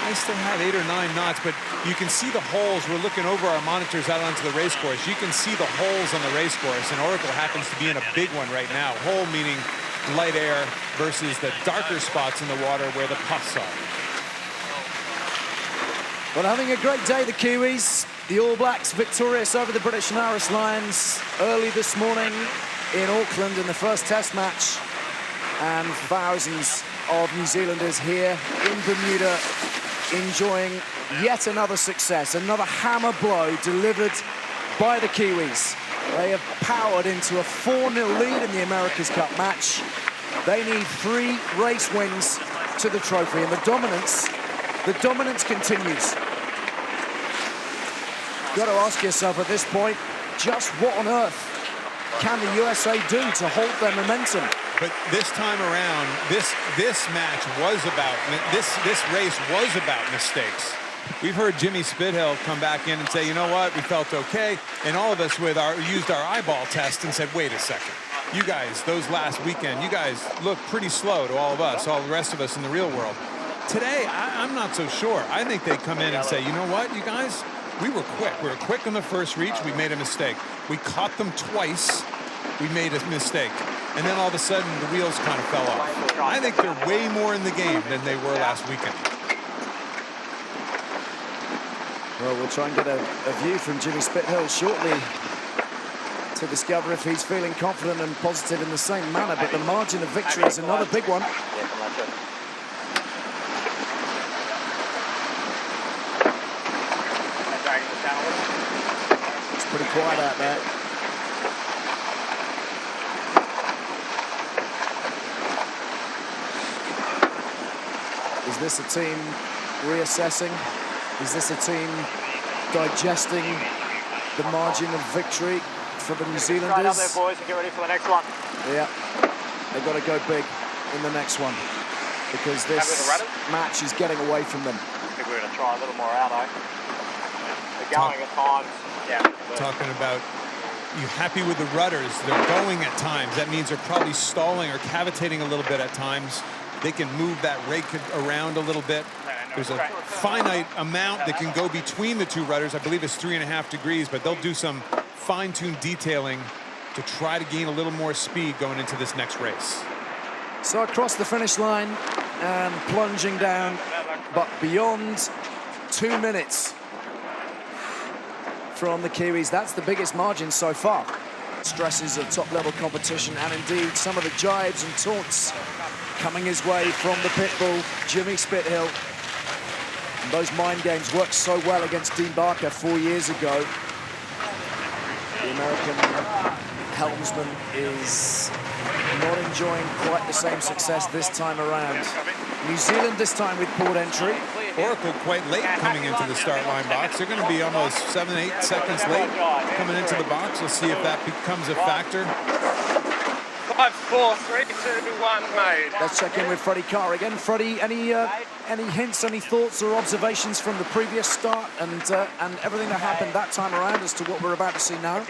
I still have 8 or 9 knots, but you can see the holes. We're looking over our monitors out onto the race course. You can see the holes on the race course, and Oracle happens to be in a big one right now. Hole meaning light air versus the darker spots in the water where the puffs are. Well, having a great day, the Kiwis. The All Blacks victorious over the British and Irish Lions early this morning in Auckland in the first test match. And thousands of New Zealanders here in Bermuda enjoying yet another success, another hammer blow delivered by the Kiwis. They have powered into a 4-0 lead in the America's Cup match. They need 3 race wins to the trophy, and the dominance continues. Got to ask yourself at this point, just what on earth can the USA do to hold their momentum? But this time around, this match was about, this race was about mistakes. We've heard Jimmy Spithill come back in and say, you know what, we felt okay. And all of us used our eyeball test and said, wait a second. You guys, those last weekend, you guys look pretty slow to all of us, all the rest of us in the real world. Today, I'm not so sure. I think they come in and say, you know what, you guys, we were quick. We were quick on the first reach. We made a mistake. We caught them twice. We made a mistake. And then all of a sudden, the wheels kind of fell off. I think they're way more in the game than they were last weekend. Well, we'll try and get a view from Jimmy Spithill shortly to discover if he's feeling confident and positive in the same manner. But the margin of victory is another big one. It's pretty quiet out there. Is this a team reassessing? Is this a team digesting the margin of victory for the New Zealanders? Right up there, boys, and get ready for the next one. Yeah, they've got to go big in the next one because this match is getting away from them. I think we're going to try a little more out, eh? They're going at times. Yeah. Talking about you happy with the rudders. They're going at times. That means they're probably stalling or cavitating a little bit at times. They can move that rake around a little bit. There's a finite amount that can go between the two rudders. I believe it's 3.5 degrees, but they'll do some fine-tuned detailing to try to gain a little more speed going into this next race. So across the finish line and plunging down, but beyond 2 minutes from the Kiwis. That's the biggest margin so far. Stresses of top-level competition, and indeed some of the jibes and taunts coming his way from the pit bull, Jimmy Spithill. And those mind games worked so well against Dean Barker 4 years ago. The American helmsman is not enjoying quite the same success this time around. New Zealand this time with port entry. Oracle quite late coming into the start line box. They're going to be almost 7-8 seconds late coming into the box. We'll see if that becomes a factor. 5, 4, 3, 2, 1, made. Let's check in with Freddie Carr again. Freddie, any hints, any thoughts or observations from the previous start and everything that happened that time around as to what we're about to see now?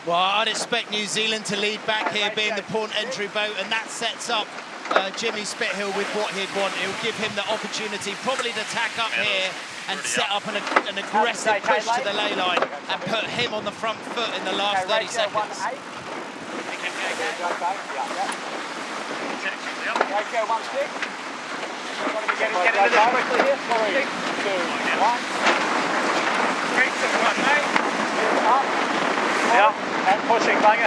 Well, I'd expect New Zealand to lead back here, being the port entry boat, and that sets up Jimmy Spithill with what he'd want. It'll give him the opportunity probably to tack up here and set up an aggressive push to the ley line and put him on the front foot in the last 30 seconds. Ratio 1 stick. Get into this quickly here. 3, 2, 1. 3, 2, 1, mate. Up. Yeah. And pushing, banger.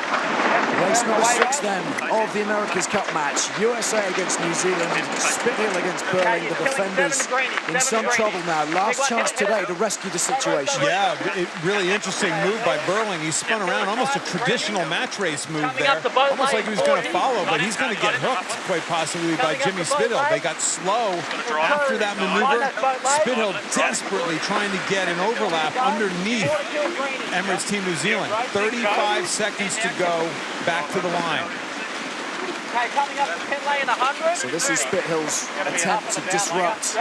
Race number 6 then of the America's Cup match. USA against New Zealand, Spithill against Burling. The defenders in some trouble now. Last chance today to rescue the situation. Yeah, really interesting move by Burling. He spun around, almost a traditional match race move there. Almost like he was going to follow, but he's going to get hooked quite possibly by Jimmy Spithill. They got slow after that maneuver. Spithill desperately trying to get an overlap underneath Emirates Team New Zealand. 35 seconds to go back to the line. So this is Spithill's attempt to disrupt,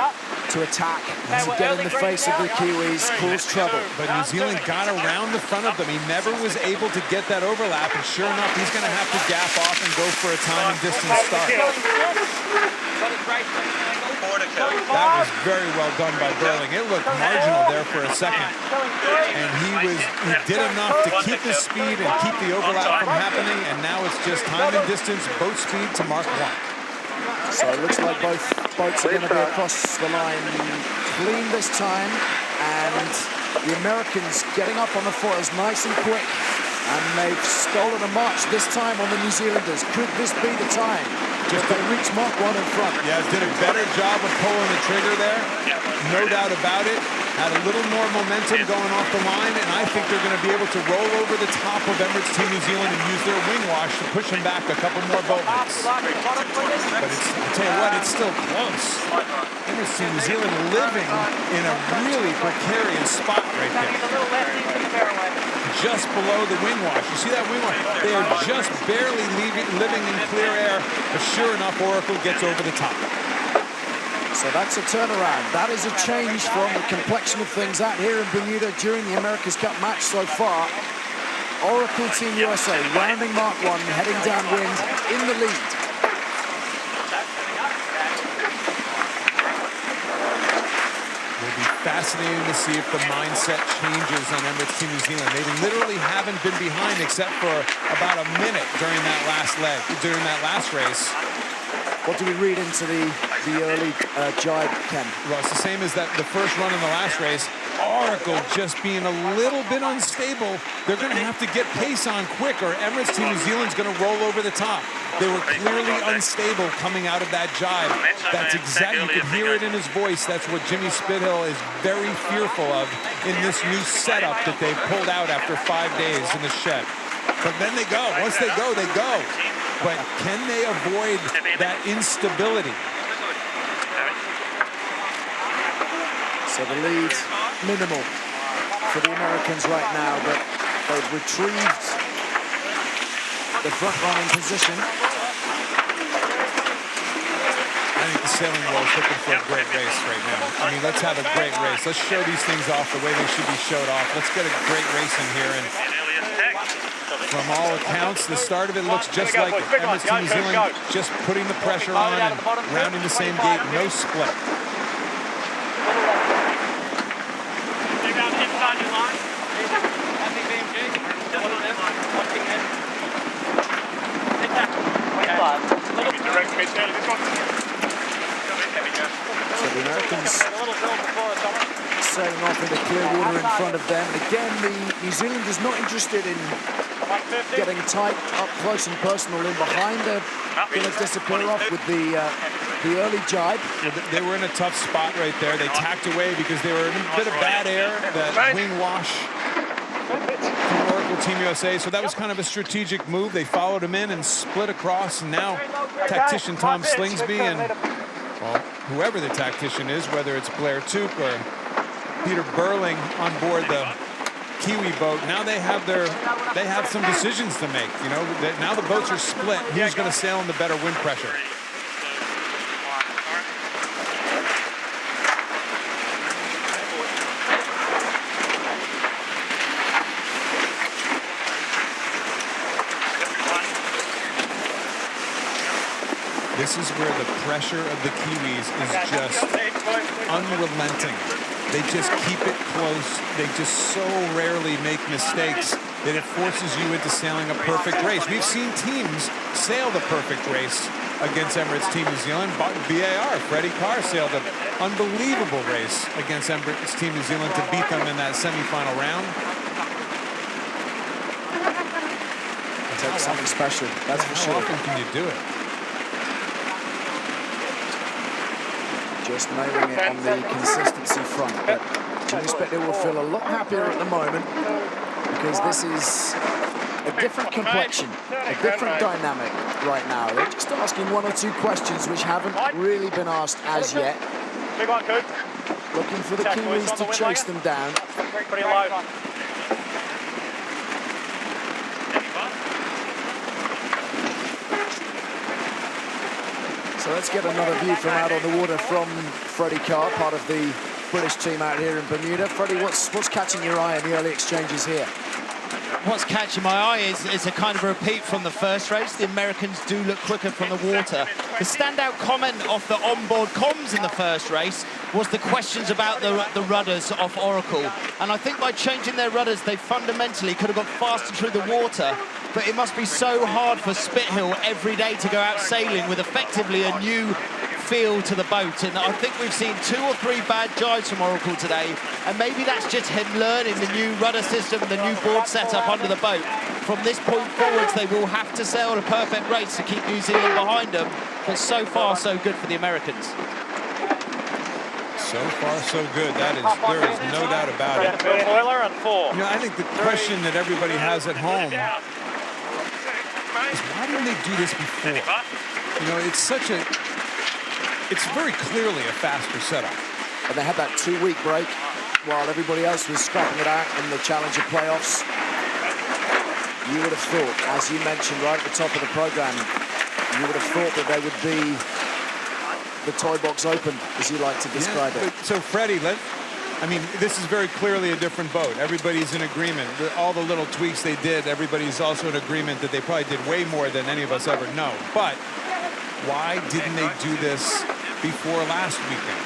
to attack, and to get in the face of the Kiwis, cause trouble. But New Zealand got around the front of them. He never was able to get that overlap, and sure enough, he's going to have to gap off and go for a time and distance start. That was very well done by Burling. It looked marginal there for a second, and he did enough to keep the speed and keep the overlap from happening, and now it's just time and distance, boat speed to Mark 1. So it looks like both boats are going to be across the line clean this time, and the Americans getting up on the foils nice and quick, and they've stolen a march this time on the New Zealanders. Could this be the time? Just to reach Mark 1 in front. Yeah, did a better job of pulling the trigger there, no doubt about it. Had a little more momentum going off the line, and I think they're going to be able to roll over the top of Emirates Team New Zealand and use their wing wash to push them back a couple more boat lengths. But I tell you what, it's still close. Emirates Team New Zealand living in a really precarious spot right there. Just below the wing wash. You see that wing wash? They are just barely living in clear air, but sure enough, Oracle gets over the top. So that's a turnaround. That is a change from the complexion of things out here in Bermuda during the America's Cup match so far. Oracle Team USA rounding Mark 1, heading downwind in the lead. Will be fascinating to see if the mindset changes on Emirates Team New Zealand. They literally haven't been behind except for about a minute during that last leg, during that last race. What do we read into the early jibe, Ken? Well, it's the same as the first run in the last race. Oracle just being a little bit unstable. They're going to have to get pace on quick, or Emirates Team New Zealand's going to roll over the top. They were clearly unstable coming out of that jibe. That's exactly, you could hear it in his voice. That's what Jimmy Spithill is very fearful of in this new setup that they pulled out after 5 days in the shed. But then they go. Once they go, they go. But can they avoid that instability? So the lead minimal for the Americans right now, but they've retrieved the front-running position. I think the sailing world's looking for a great race right now. I mean, let's have a great race. Let's show these things off the way they should be showed off. Let's get a great race in here. And from all accounts, the start of it looks just like Emirates Team New Zealand just putting the pressure on and rounding the same gate, no split. So the Americans sailing off into clear water in front of them. Again, the New Zealanders not interested in getting tight, up close and personal in behind. They're going to disappear off with the early jibe. Yeah, they were in a tough spot right there. They tacked away because they were in a bit of bad air, that wing wash from Oracle Team USA. So that was kind of a strategic move. They followed him in and split across. And now tactician Tom Slingsby and, well, whoever the tactician is, whether it's Blair Tuke or Peter Burling on board the Kiwi boat, now they have some decisions to make. You know, now the boats are split. Who's going to sail in the better wind pressure? This is where the pressure of the Kiwis is just unrelenting. They just keep it close. They just so rarely make mistakes that it forces you into sailing a perfect race. We've seen teams sail the perfect race against Emirates Team New Zealand. BAR, Freddie Carr sailed an unbelievable race against Emirates Team New Zealand to beat them in that semifinal round. It takes something special, that's for sure. How often can you do it? Just nailing it on the consistency front, but Jimmy Spector will feel a lot happier at the moment because this is a different complexion, a different dynamic right now. They're just asking one or two questions which haven't really been asked as yet. Looking for the Kiwis to chase them down. Pretty low. So let's get another view from out on the water from Freddie Carr, part of the British team out here in Bermuda. Freddie, what's catching your eye in the early exchanges here? What's catching my eye is a kind of repeat from the first race. The Americans do look quicker from the water. The standout comment off the onboard comms in the first race was the questions about the rudders off Oracle. And I think by changing their rudders, they fundamentally could have got faster through the water. But it must be so hard for Spithill every day to go out sailing with effectively a new feel to the boat. And I think we've seen 2 or 3 bad jives from Oracle today. And maybe that's just him learning the new rudder system, the new board setup under the boat. From this point forwards, they will have to sail a perfect race to keep New Zealand behind them. But so far, so good for the Americans. So far, so good. There is no doubt about it. Boiler and 4. You know, I think the question that everybody has at home is why didn't they do this before? You know, it's very clearly a faster setup. And they had that 2-week break while everybody else was scrapping it out in the Challenger playoffs. You would have thought, as you mentioned right at the top of the program, you would have thought that there would be the toy box open, as you like to describe it. So Freddie, I mean, this is very clearly a different boat. Everybody's in agreement. All the little tweaks they did, everybody's also in agreement that they probably did way more than any of us ever know. But why didn't they do this before last weekend?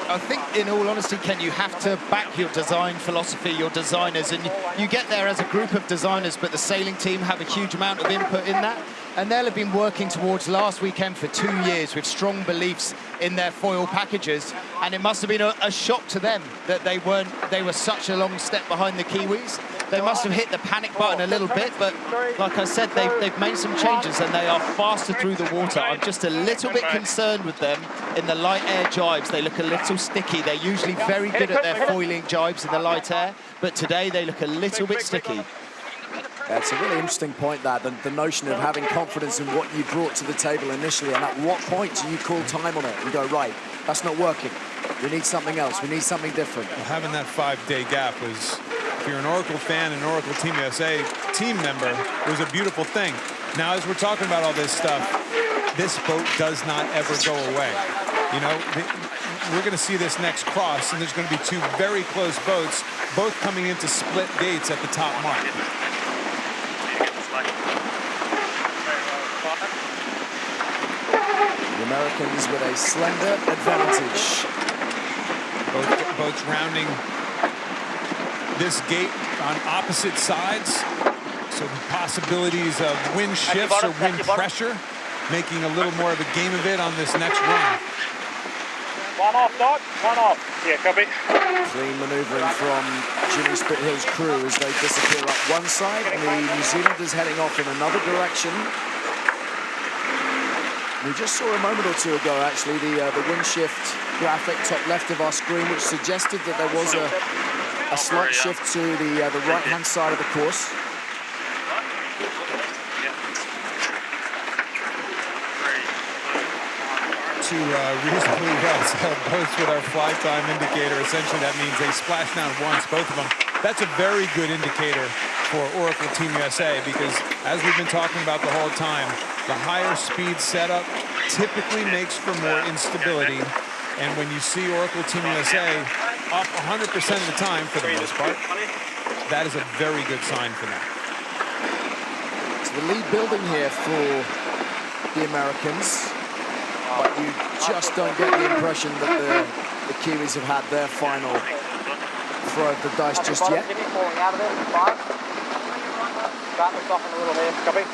I think, in all honesty, Ken, you have to back your design philosophy, your designers, and you get there as a group of designers, but the sailing team have a huge amount of input in that. And they'll have been working towards last weekend for 2 years with strong beliefs in their foil packages. And it must have been a shock to them that they were such a long step behind the Kiwis. They must have hit the panic button a little bit, but like I said, they've made some changes and they are faster through the water. I'm just a little bit concerned with them in the light air jibes. They look a little sticky. They're usually very good at their foiling jibes in the light air, but today they look a little bit sticky. That's a really interesting point, that the notion of having confidence in what you brought to the table initially, and at what point do you call time on it and go, right, that's not working. We need something else. We need something different. Well, having that 5-day gap was, if you're an Oracle fan and an Oracle Team USA team member, was a beautiful thing. Now, as we're talking about all this stuff, this boat does not ever go away. You know, we're going to see this next cross, and there's going to be 2 very close boats, both coming into split gates at the top mark. The Americans with a slender advantage. Both boats rounding this gate on opposite sides. So the possibilities of wind shifts or wind pressure, making a little more of a game of it on this next run. One off, Doc. One off. Yeah, copy. Clean manoeuvring from Jimmy Spithill's crew as they disappear up one side and the New Zealanders heading off in another direction. We just saw a moment or two ago, actually, the wind shift graphic top left of our screen, which suggested that there was a slight shift to the right-hand side of the course. Two reasonably well-sailed boats with our fly time indicator. Essentially, that means they splash down once, both of them. That's a very good indicator for Oracle Team USA because, as we've been talking about the whole time, the higher speed setup typically makes for more instability. And when you see Oracle Team USA up 100% of the time, for the most part, that is a very good sign for them. So the lead building here for the Americans. But you just don't get the impression that the Kiwis have had their final throw of the dice just yet. Falling out of there, fine. Start to soften a little there, copy.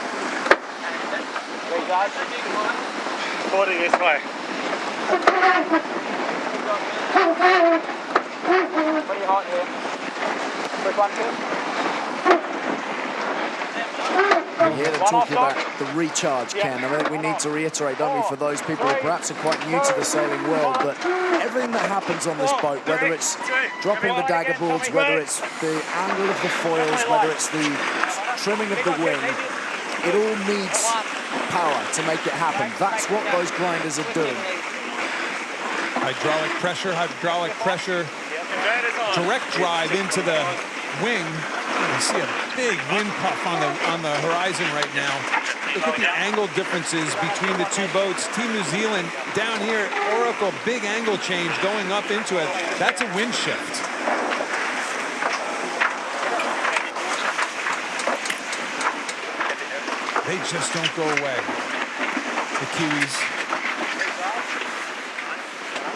Three guys. 40 this way. Pretty hot here. Quick one, two. We hear them talking about the recharge, Ken. I think we need to reiterate, don't we, for those people who perhaps are quite new to the sailing world, but everything that happens on this boat, whether it's dropping the dagger boards, whether it's the angle of the foils, whether it's the trimming of the wing, it all needs power to make it happen. That's what those grinders are doing. Hydraulic pressure, direct drive into the wing. You see a big wind puff on the horizon right now. Look at the angle differences between the two boats. Team New Zealand down here, Oracle, big angle change going up into it. That's a wind shift. They just don't go away. The Kiwis.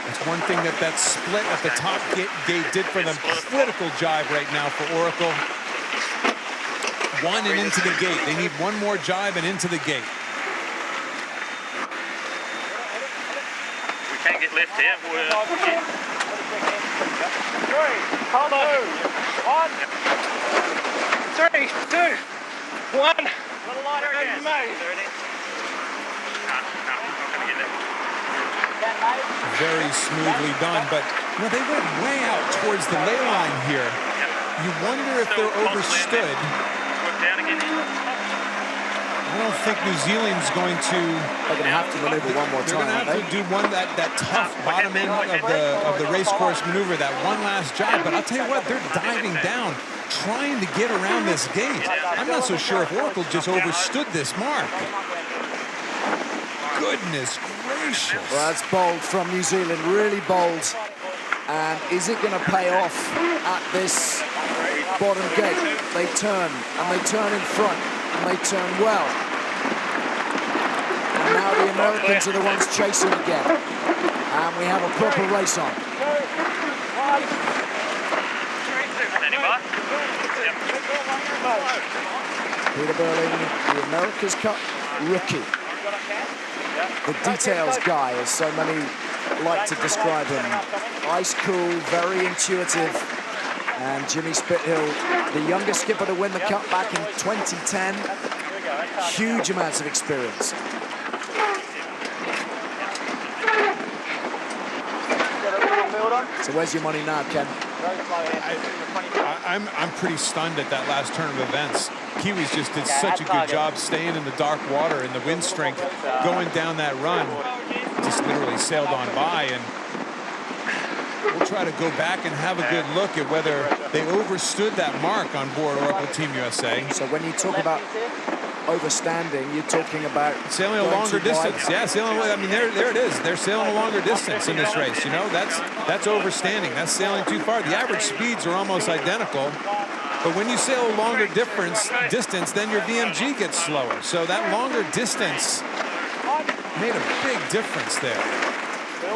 That's one thing that split at the top gate did for them. Critical jibe right now for Oracle. One and into the gate. They need one more jibe and into the gate. We can't get left here. Hold on. 1, 3, 2, 1. Little lighter again. Very smoothly done, but you know, they went way out towards the ley line here. You wonder if they're overstood. I don't think New Zealand's going to. They're going to have to maneuver one more time. They're going to have to do that tough bottom end of the race course maneuver, that one last job. But I'll tell you what, they're diving down, trying to get around this gate. I'm not so sure if Oracle just overstood this mark. Goodness gracious. Well, that's bold from New Zealand, really bold. And is it going to pay off at this bottom gate? They turn, and they turn in front, and they turn well. And now the Americans are the ones chasing again. And we have a proper race on. Peter Burling, the America's Cup rookie. The details guy, as so many like to describe him. Ice cool, very intuitive. And Jimmy Spithill, the youngest skipper to win the Cup back in 2010. Huge amounts of experience. So where's your money now, Ken? I'm pretty stunned at that last turn of events. Kiwis just did such a good job staying in the dark water and the wind strength going down that run. Just literally sailed on by, and we'll try to go back and have a good look at whether they overstood that mark on board Oracle Team USA. So when you talk about overstanding, you're talking about sailing a longer distance. Yeah, sailing. I mean, there it is. They're sailing a longer distance in this race. You know, that's overstanding. That's sailing too far. The average speeds are almost identical, but when you sail a longer distance, then your VMG gets slower. So that longer distance made a big difference there.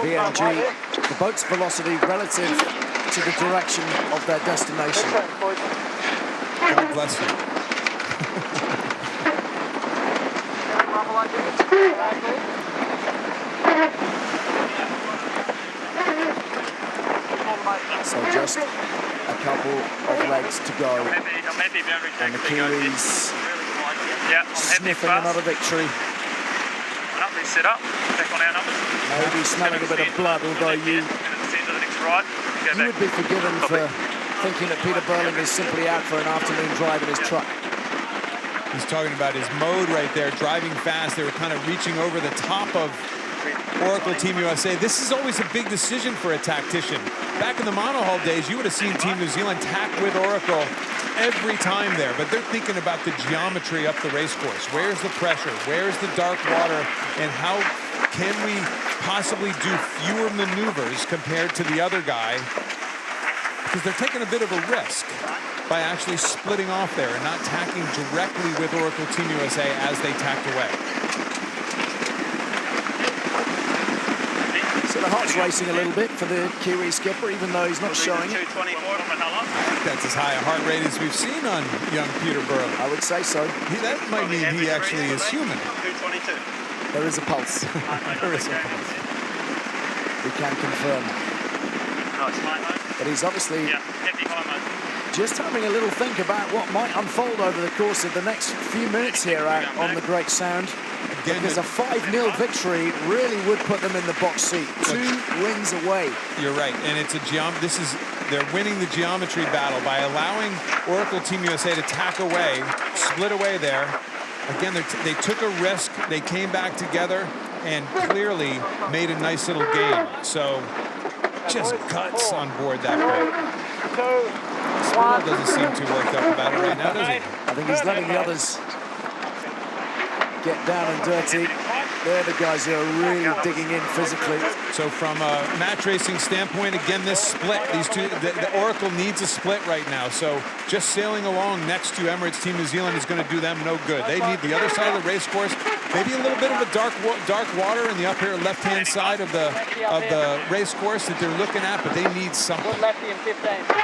VMG, the boat's velocity relative to the direction of their destination. God bless you. So just a couple of legs to go. I'm happy boundary And the track. Kiwis Yeah, I'm happy sniffing fast. another victory. Up, we set up. Back on our numbers. Maybe smelling a bit of blood, although you would would be forgiven for thinking that Peter Burling is simply out for an afternoon drive in his truck. He's talking about his mode right there, driving fast. They were kind of reaching over the top of Oracle Team USA. This is always a big decision for a tactician. Back in the monohull days, you would have seen Team New Zealand tack with Oracle every time there, but they're thinking about the geometry up the race course. Where's the pressure? Where's the dark water? And how can we possibly do fewer maneuvers compared to the other guy? Because they're taking a bit of a risk by actually splitting off there and not tacking directly with Oracle Team USA as they tacked away. So the heart's racing a little bit for the Kiwi skipper, even though he's not showing it. I think that's as high a heart rate as we've seen on young Peter Burling. I would say so. That might mean he actually is human. 222. There is a pulse. There is a pulse. We can confirm. Nice. But he's obviously Yeah, empty high mode. just having a little think about what might unfold over the course of the next few minutes here out on the Great Sound. Again, Because a 5-0 victory really would put them in the box seat. 2 wins away. you're right, and it's a they're winning the geometry battle by allowing Oracle Team USA to tack away, split away there. Again, they took a risk. They came back together and clearly made a nice little game. So just guts on board that boat. Spinell doesn't seem too worked up about it right now, does he? I think he's letting the others get down and dirty. They're the guys who are really digging in physically. So from a match racing standpoint, again, this split, these two, the Oracle needs a split right now. So just sailing along next to Emirates Team New Zealand is going to do them no good. They need the other side of the race course, maybe a little bit of a dark water in the upper left-hand side of the race course that they're looking at, but they need something.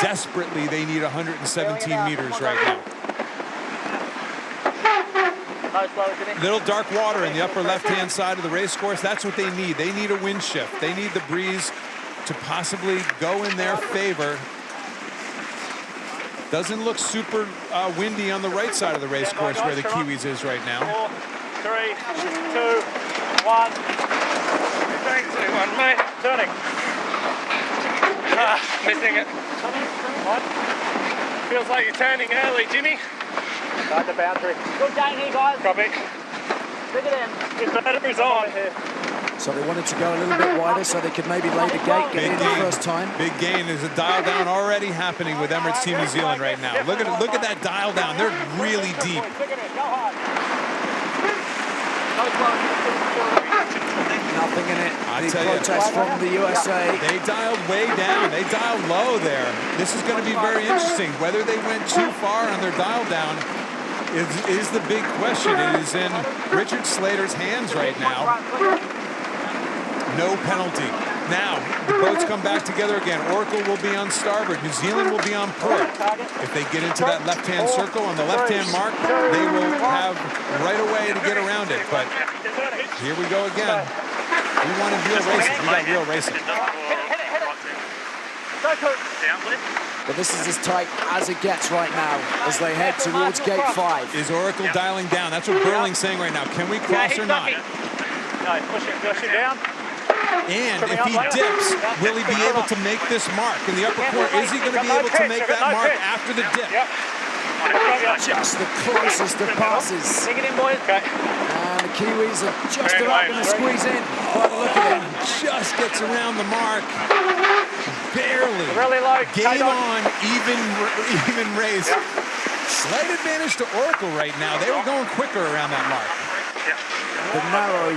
Desperately, they need 117 meters right now. Little dark water in the upper left-hand side of the race course. That's what they need. They need a wind shift. They need the breeze to possibly go in their favor. Doesn't look super windy on the right side of the race course where the Kiwis is right now. 4, 3, 2, 1. 3, 2, 1, mate. Turning. Missing it. What? Feels like you're turning early, Jimmy. Start the boundary. Good game here, guys. Copy. Stick it in. His battery's on. So they wanted to go a little bit wider so they could maybe lay the gate, get in the first time. Big gain. There's a dial down already happening with Emirates Team New Zealand right now. Look at that dial down. They're really deep. Nothing in it. I The tell you. protest from the USA. They dialed way down. They dialed low there. This is going to be very interesting. Whether they went too far on their dial down is the big question. It is in Richard Slater's hands right now. No penalty. Now, the boats come back together again. Oracle will be on starboard. New Zealand will be on port. If they get into that left-hand circle on the left-hand mark, they will have right away to get around it. But here we go again. We wanted real racing. We got real racing. But this is as tight as it gets right now as they head towards gate 5. Is Oracle dialing down? That's what Burling's saying right now. Can we cross or not? No, push it down. And if he dips, will he be able to make this mark in the upper corner? Is he going to be able to make that mark after the dip? Yep. Just the closest of passes. Stick it in, boys. Okay. And the Kiwis are just about going to squeeze in. But look at it. Just gets around the mark. Barely. Really low. Game on, even race. Slight advantage to Oracle right now. They were going quicker around that mark. The narrow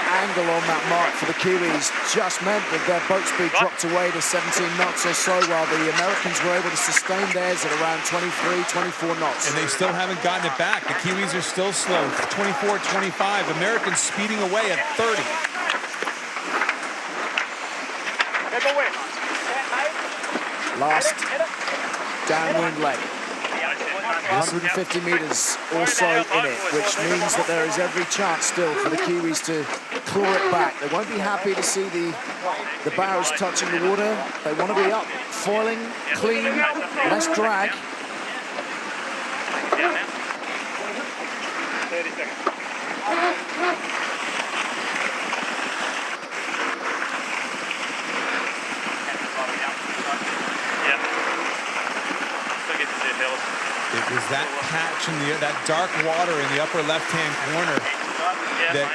angle on that mark for the Kiwis just meant that their boat speed dropped away to 17 knots or so, while the Americans were able to sustain theirs at around 23, 24 knots. And they still haven't gotten it back. The Kiwis are still slow. 24, 25. Americans speeding away at 30. Last downwind leg. 150 metres or so in it, which means that there is every chance still for the Kiwis to claw it back. They won't be happy to see the bows touching the water. They want to be up, foiling, clean, less drag. 30 seconds. It was that patch in that dark water in the upper left-hand corner that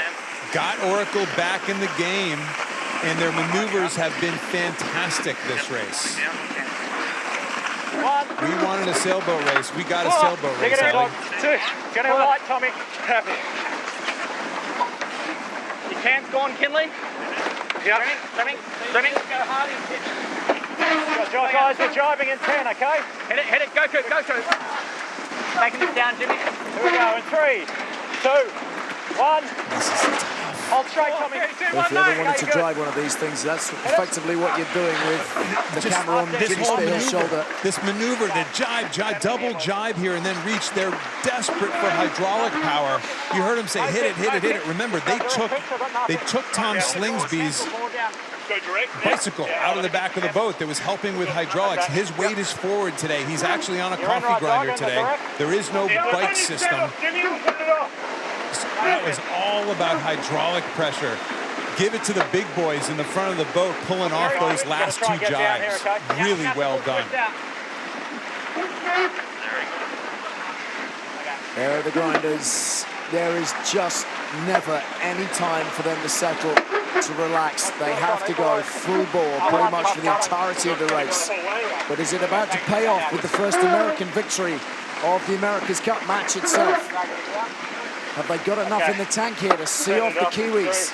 got Oracle back in the game, and their maneuvers have been fantastic this race. We wanted a sailboat race. We got a sailboat race, Ellie. Get it light, Tommy. Your can's gone, Kinley. Yep. Swimming. Go hard. Guys, we're driving in 10, okay? Hit it. Go, Coop. Taking this down, Jimmy. Here we go, in 3, 2, 1. Hold straight, Tommy. If you ever wanted to drive one of these things, that's effectively what you're doing with the camera on Jimmy Spear's shoulder. This maneuver to jibe, double jibe here, and then reach. They're desperate for hydraulic power. You heard him say, hit it. Remember, they took Tom Slingsby's bicycle out of the back of the boat that was helping with hydraulics. His weight is forward today. He's actually on a coffee grinder today. There is no bike system. That was all about hydraulic pressure. Give it to the big boys in the front of the boat, pulling off those last 2 jibes. Really well done. There are the grinders. There is just never any time for them to settle, to relax. They have to go full bore pretty much for the entirety of the race. But is it about to pay off with the first American victory of the America's Cup match itself? Have they got enough in the tank here to see off the Kiwis?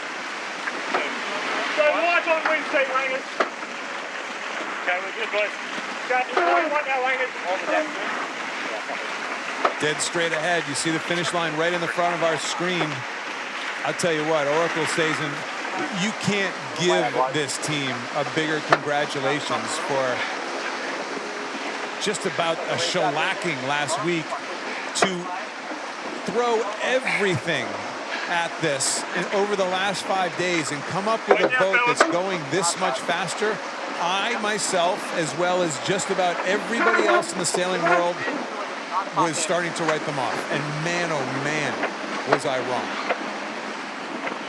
Dead straight ahead. You see the finish line right in the front of our screen. I'll tell you what, Oracle stays in. You can't give this team a bigger congratulations for just about a shellacking last week to throw everything at this and over the last 5 days and come up with a boat that's going this much faster. I myself, as well as just about everybody else in the sailing world, was starting to write them off. And man, oh man, was I wrong.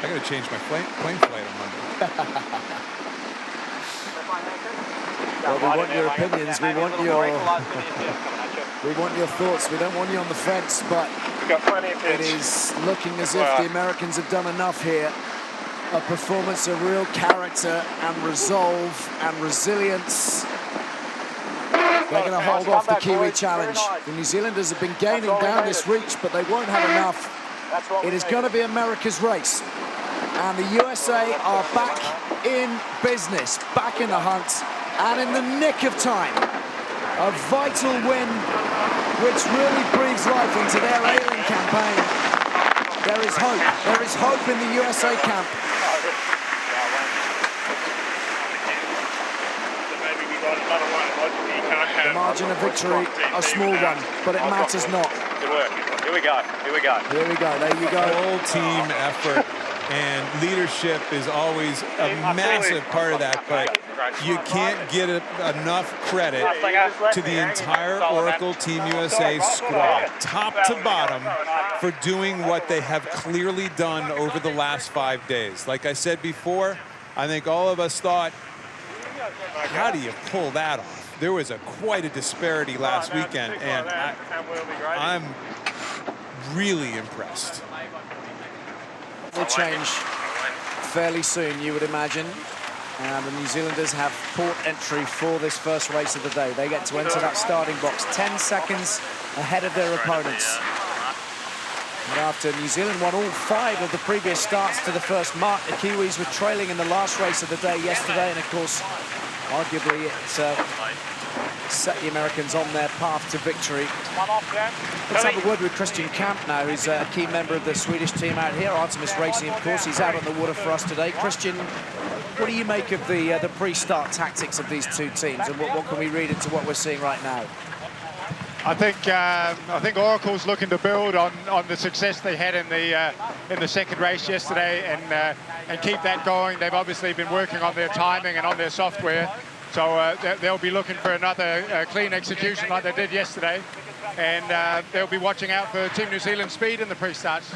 I gotta change my plane flight on Monday. Well, we want your opinions, we want your thoughts, we don't want you on the fence, but it is looking as if the Americans have done enough here. A performance of real character and resolve and resilience. They're going to hold off the Kiwi challenge. The New Zealanders have been gaining down this reach, but they won't have enough. It is going to be America's race. And the USA are back in business, back in the hunt, and in the nick of time. A vital win, which really breathes life into their Alien campaign. There is hope. There is hope in the USA camp. The margin of victory, a small one, but it matters not. Good work. Here we go. There you go. Whole team effort and leadership is always a massive part of that, but you can't get enough credit to the entire Oracle Team USA squad, top to bottom, for doing what they have clearly done over the last 5 days. Like I said before, I think all of us thought, how do you pull that off? There was quite a disparity last weekend, and I'm really impressed. Will change fairly soon, you would imagine. And the New Zealanders have port entry for this first race of the day. They get to enter that starting box 10 seconds ahead of their opponents. And after New Zealand won all 5 of the previous starts to the first mark, the Kiwis were trailing in the last race of the day yesterday, and of course, arguably it set the Americans on their path to victory. Let's have a word with Christian Kamp now, who's a key member of the Swedish team out here, Artemis Racing, of course. He's out on the water for us today. Christian, what do you make of the pre-start tactics of these two teams, and what can we read into what we're seeing right now? I think Oracle's looking to build on the success they had in the second race yesterday and keep that going. They've obviously been working on their timing and on their software, so they'll be looking for another clean execution like they did yesterday, and they'll be watching out for Team New Zealand speed in the pre-starts.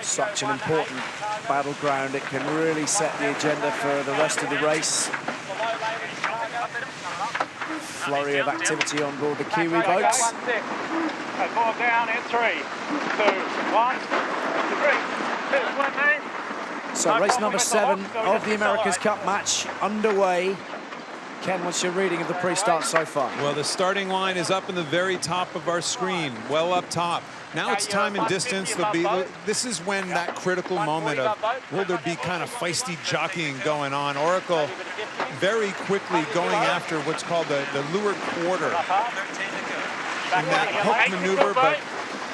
Such an important battleground. It can really set the agenda for the rest of the race. Flurry of activity on board the Kiwi boats. Ball down in 3, 2, 1, 3. So race number 7 of the America's Cup match underway. Ken, what's your reading of the pre-start so far? Well, the starting line is up in the very top of our screen, well up top. Now it's time and distance. This is when that critical moment of, will there be kind of feisty jockeying going on? Oracle very quickly going after what's called the leeward quarter in that hook maneuver, but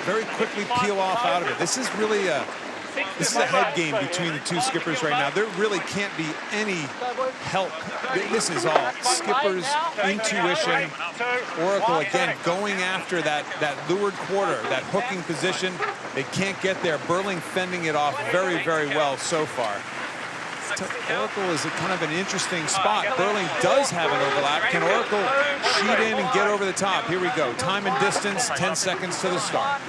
very quickly peel off out of it. This is really a head game between the two skippers right now. There really can't be any help. This is all skipper's intuition. Oracle again going after that leeward quarter, that hooking position. They can't get there. Burling fending it off very, very well so far. Oracle is a kind of an interesting spot. Burling does have an overlap. Can Oracle sheet in and get over the top? Here we go. Time and distance, 10 seconds to the start.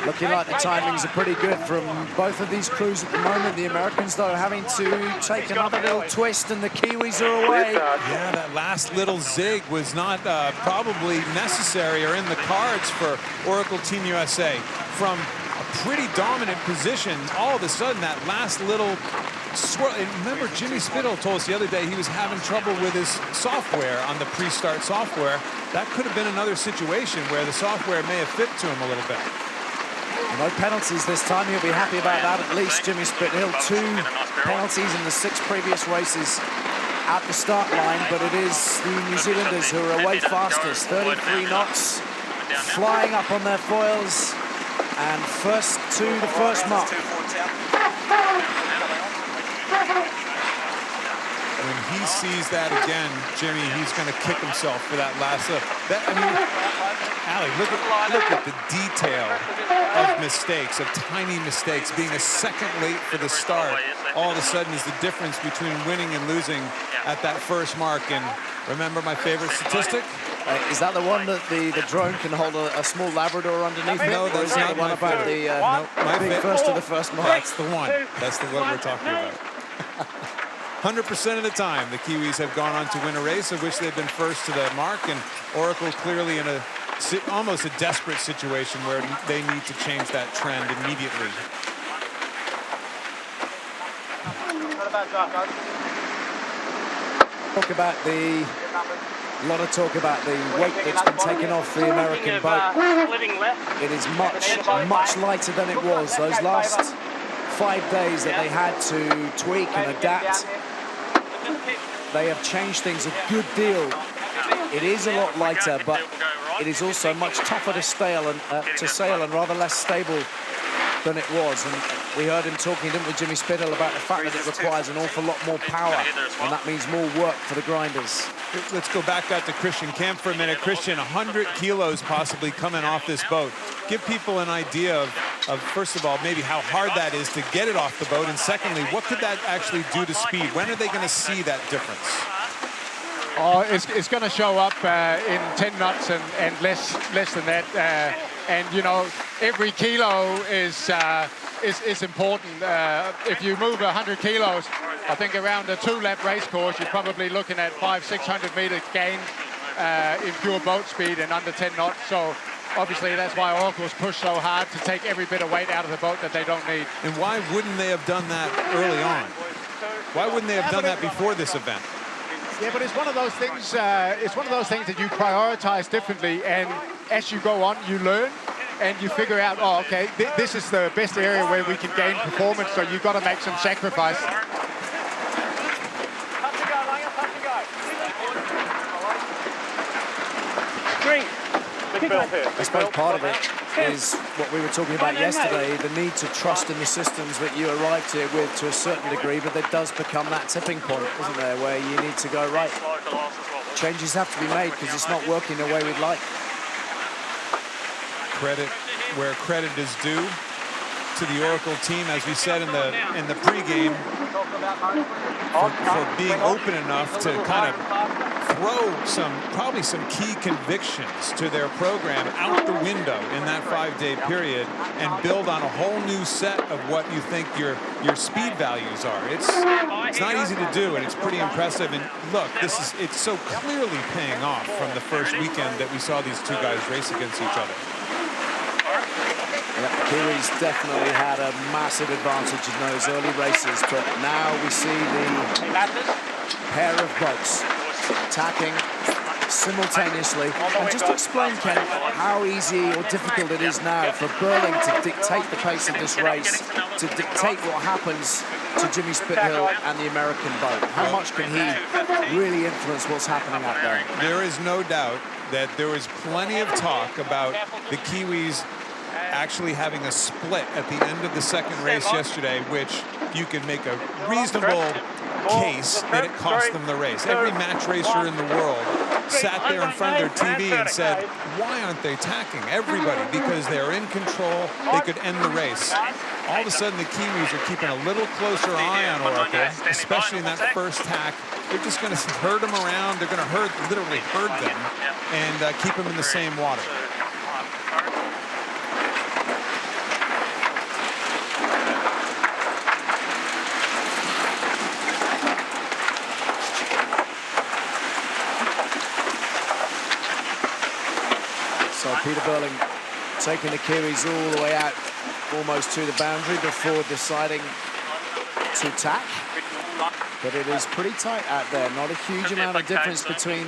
Looking like the timings are pretty good from both of these crews at the moment. The Americans, though, having to take another little twist, and the Kiwis are away. Yeah, that last little zig was not probably necessary or in the cards for Oracle Team USA. From a pretty dominant position, all of a sudden, that last little swirl. And remember, Jimmy Spittle told us the other day he was having trouble with his software on the pre-start software. That could have been another situation where the software may have fit to him a little bit. No penalties this time. He'll be happy about that, at least. Jimmy Spithill, 2 penalties in the 6 previous races at the start line, but it is the New Zealanders who are away fastest. 33 knots, flying up on their foils, and first to the first mark. When he sees that again, Jimmy, he's going to kick himself for that last lift. I mean, Ali, look at the detail of mistakes, of tiny mistakes. Being a second late for the start, all of a sudden is the difference between winning and losing at that first mark. And remember my favorite statistic? Is that the one that the drone can hold a small Labrador underneath it? No, that's not the one about the being first to the first mark. That's the one. That's the one we're talking about. 100% of the time, the Kiwis have gone on to win a race of which they've been first to the mark, and Oracle clearly in almost a desperate situation where they need to change that trend immediately. A lot of talk about the weight that's been taken off the American boat. It is much lighter than it was. Those last 5 days that they had to tweak and adapt, they have changed things a good deal. It is a lot lighter, but it is also much tougher to sail and rather less stable than it was. And we heard him talking, didn't we, Jimmy Spithill, about the fact that it requires an awful lot more power, and that means more work for the grinders. Let's go back out to Christian Kemp for a minute. Christian, 100 kilos possibly coming off this boat. Give people an idea of first of all, maybe how hard that is to get it off the boat, and secondly, what could that actually do to speed? When are they going to see that difference? Oh, it's going to show up in 10 knots and less than that. And you know, every kilo is important. If you move 100 kilos, I think around a 2-lap race course, you're probably looking at 500-600 meters gain in pure boat speed and under 10 knots. So obviously that's why Oracle's pushed so hard to take every bit of weight out of the boat that they don't need. And why wouldn't they have done that early on? Why wouldn't they have done that before this event? Yeah, but it's one of those things. It's one of those things that you prioritize differently, and as you go on, you learn and you figure out, oh, okay, this is the best area where we can gain performance. So you've got to make some sacrifice. I suppose part of it is what we were talking about yesterday, the need to trust in the systems that you arrived here with to a certain degree, but there does become that tipping point, isn't there, where you need to go, right, changes have to be made because it's not working the way we'd like. Credit where credit is due to the Oracle team, as we said in the pregame, for being open enough to kind of throw probably some key convictions to their program out the window in that 5-day period and build on a whole new set of what you think your speed values are. It's not easy to do, and it's pretty impressive. And look, it's so clearly paying off from the first weekend that we saw these two guys race against each other. Yeah, the Kiwis definitely had a massive advantage in those early races, but now we see the pair of boats attacking simultaneously. And just explain, Ken, how easy or difficult it is now for Burling to dictate the pace of this race, to dictate what happens to Jimmy Spithill and the American boat. How much can he really influence what's happening out there? There is no doubt that there was plenty of talk about the Kiwis actually having a split at the end of the second race yesterday, which you can make a reasonable case that it cost them the race. Every match racer in the world sat there in front of their TV and said, why aren't they attacking everybody? Because they're in control, they could end the race. All of a sudden, the Kiwis are keeping a little closer eye on Oracle, especially in that first tack. They're just going to herd them around. They're going to literally herd them and keep them in the same water. So Peter Burling taking the Kiwis all the way out almost to the boundary before deciding to tack. But it is pretty tight out there. Not a huge amount of difference between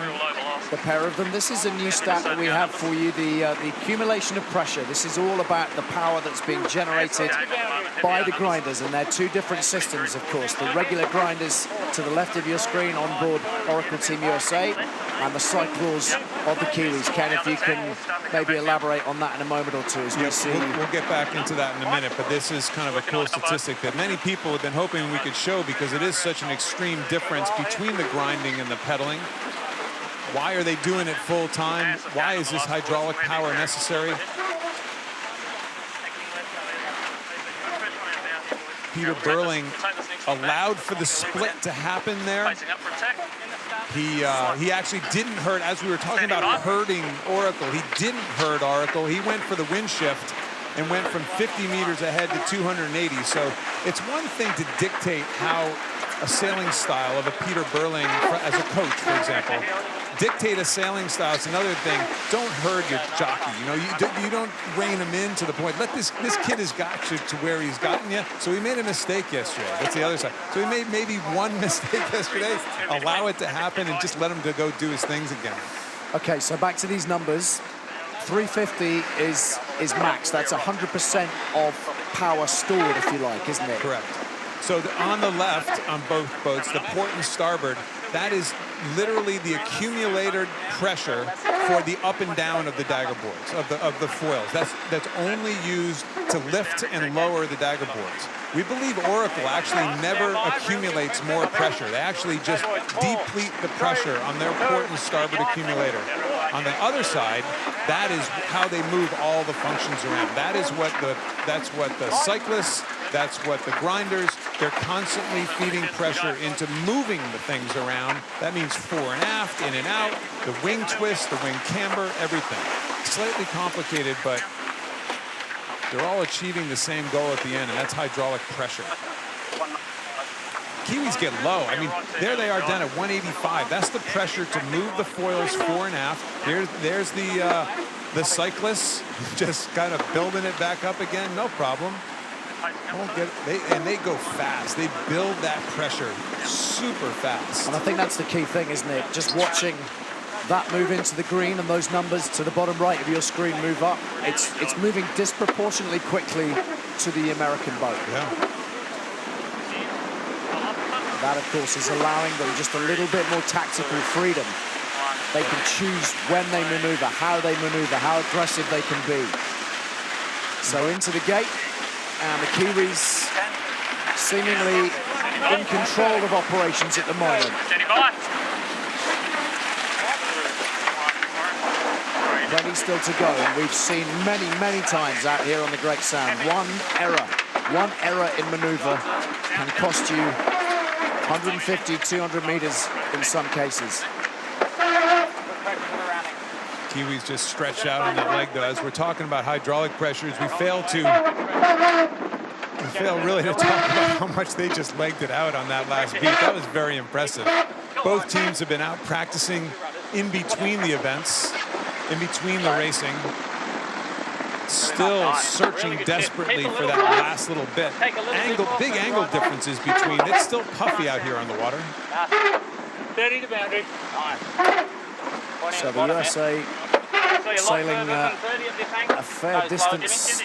the pair of them. This is a new stat that we have for you, the accumulation of pressure. This is all about the power that's being generated by the grinders, and they're two different systems, of course. The regular grinders to the left of your screen on board Oracle Team USA, and the cycles of the Kiwis. Ken, if you can maybe elaborate on that in a moment or two as we see. We'll get back into that in a minute, but this is kind of a cool statistic that many people have been hoping we could show because it is such an extreme difference between the grinding and the pedaling. Why are they doing it full time? Why is this hydraulic power necessary? Peter Burling allowed for the split to happen there. He actually didn't hurt, as we were talking about herding Oracle, he didn't herd Oracle. He went for the wind shift and went from 50 meters ahead to 280. So it's one thing to dictate how a sailing style of a Peter Burling, as a coach, for example, dictate a sailing style. It's another thing. Don't herd your jockey. You know, you don't rein him in to the point. Let this kid has got you to where he's gotten you. So he made a mistake yesterday. That's the other side. So he made maybe one mistake yesterday. Allow it to happen and just let him to go do his things again. Okay, so back to these numbers. 350 is max. That's 100% of power stored, if you like, isn't it? Correct. So on the left, on both boats, the port and starboard, that is literally the accumulated pressure for the up and down of the dagger boards, of the foils. That's only used to lift and lower the dagger boards. We believe Oracle actually never accumulates more pressure. They actually just deplete the pressure on their port and starboard accumulator. On the other side, that is how they move all the functions around. That's what the cyclists, that's what the grinders, they're constantly feeding pressure into moving the things around. That means fore and aft, in and out, the wing twist, the wing camber, everything. Slightly complicated, but they're all achieving the same goal at the end, and that's hydraulic pressure. Kiwis get low. I mean, there they are down at 185. That's the pressure to move the foils fore and aft. There's the cyclists just kind of building it back up again. No problem. And they go fast. They build that pressure super fast. And I think that's the key thing, isn't it? Just watching that move into the green and those numbers to the bottom right of your screen move up. It's moving disproportionately quickly to the American boat. Yeah. That, of course, is allowing them just a little bit more tactical freedom. They can choose when they maneuver, how aggressive they can be. So into the gate, and the Kiwis seemingly in control of operations at the moment. Plenty still to go, and we've seen many, many times out here on the Great Sound. One error in maneuver can cost you 150, 200 meters in some cases. Kiwis just stretched out on that leg, though. As we're talking about hydraulic pressures, we fail really to talk about how much they just legged it out on that last beat. That was very impressive. Both teams have been out practicing in between the events, in between the racing, still searching desperately for that last little bit. Big angle differences between. It's still puffy out here on the water. 30 to boundary. So the USA sailing a fair distance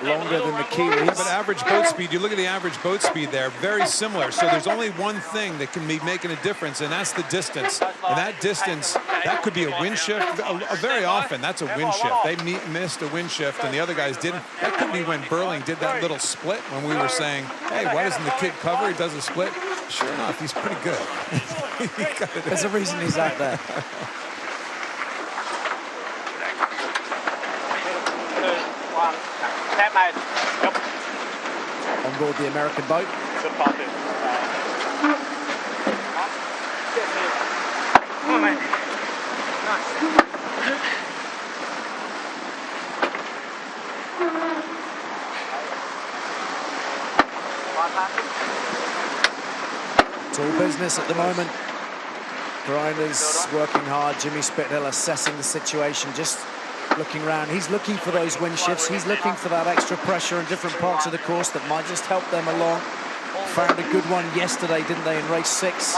longer than the Kiwis. But average boat speed, you look at the average boat speed there, very similar. So there's only one thing that can be making a difference, and that's the distance. And that distance, that could be a wind shift. Very often, that's a wind shift. They missed a wind shift, and the other guys didn't. That could be when Burling did that little split when we were saying, hey, why doesn't the kid cover? He does a split. Sure enough, he's pretty good. There's a reason he's out there. Tap, mate. Yep. On board the American boat. Good party. Come on, mate. Nice. It's all business at the moment. Grinders working hard. Jimmy Spithill assessing the situation, just looking around. He's looking for those wind shifts. He's looking for that extra pressure in different parts of the course that might just help them along. Found a good one yesterday, didn't they, in race 6?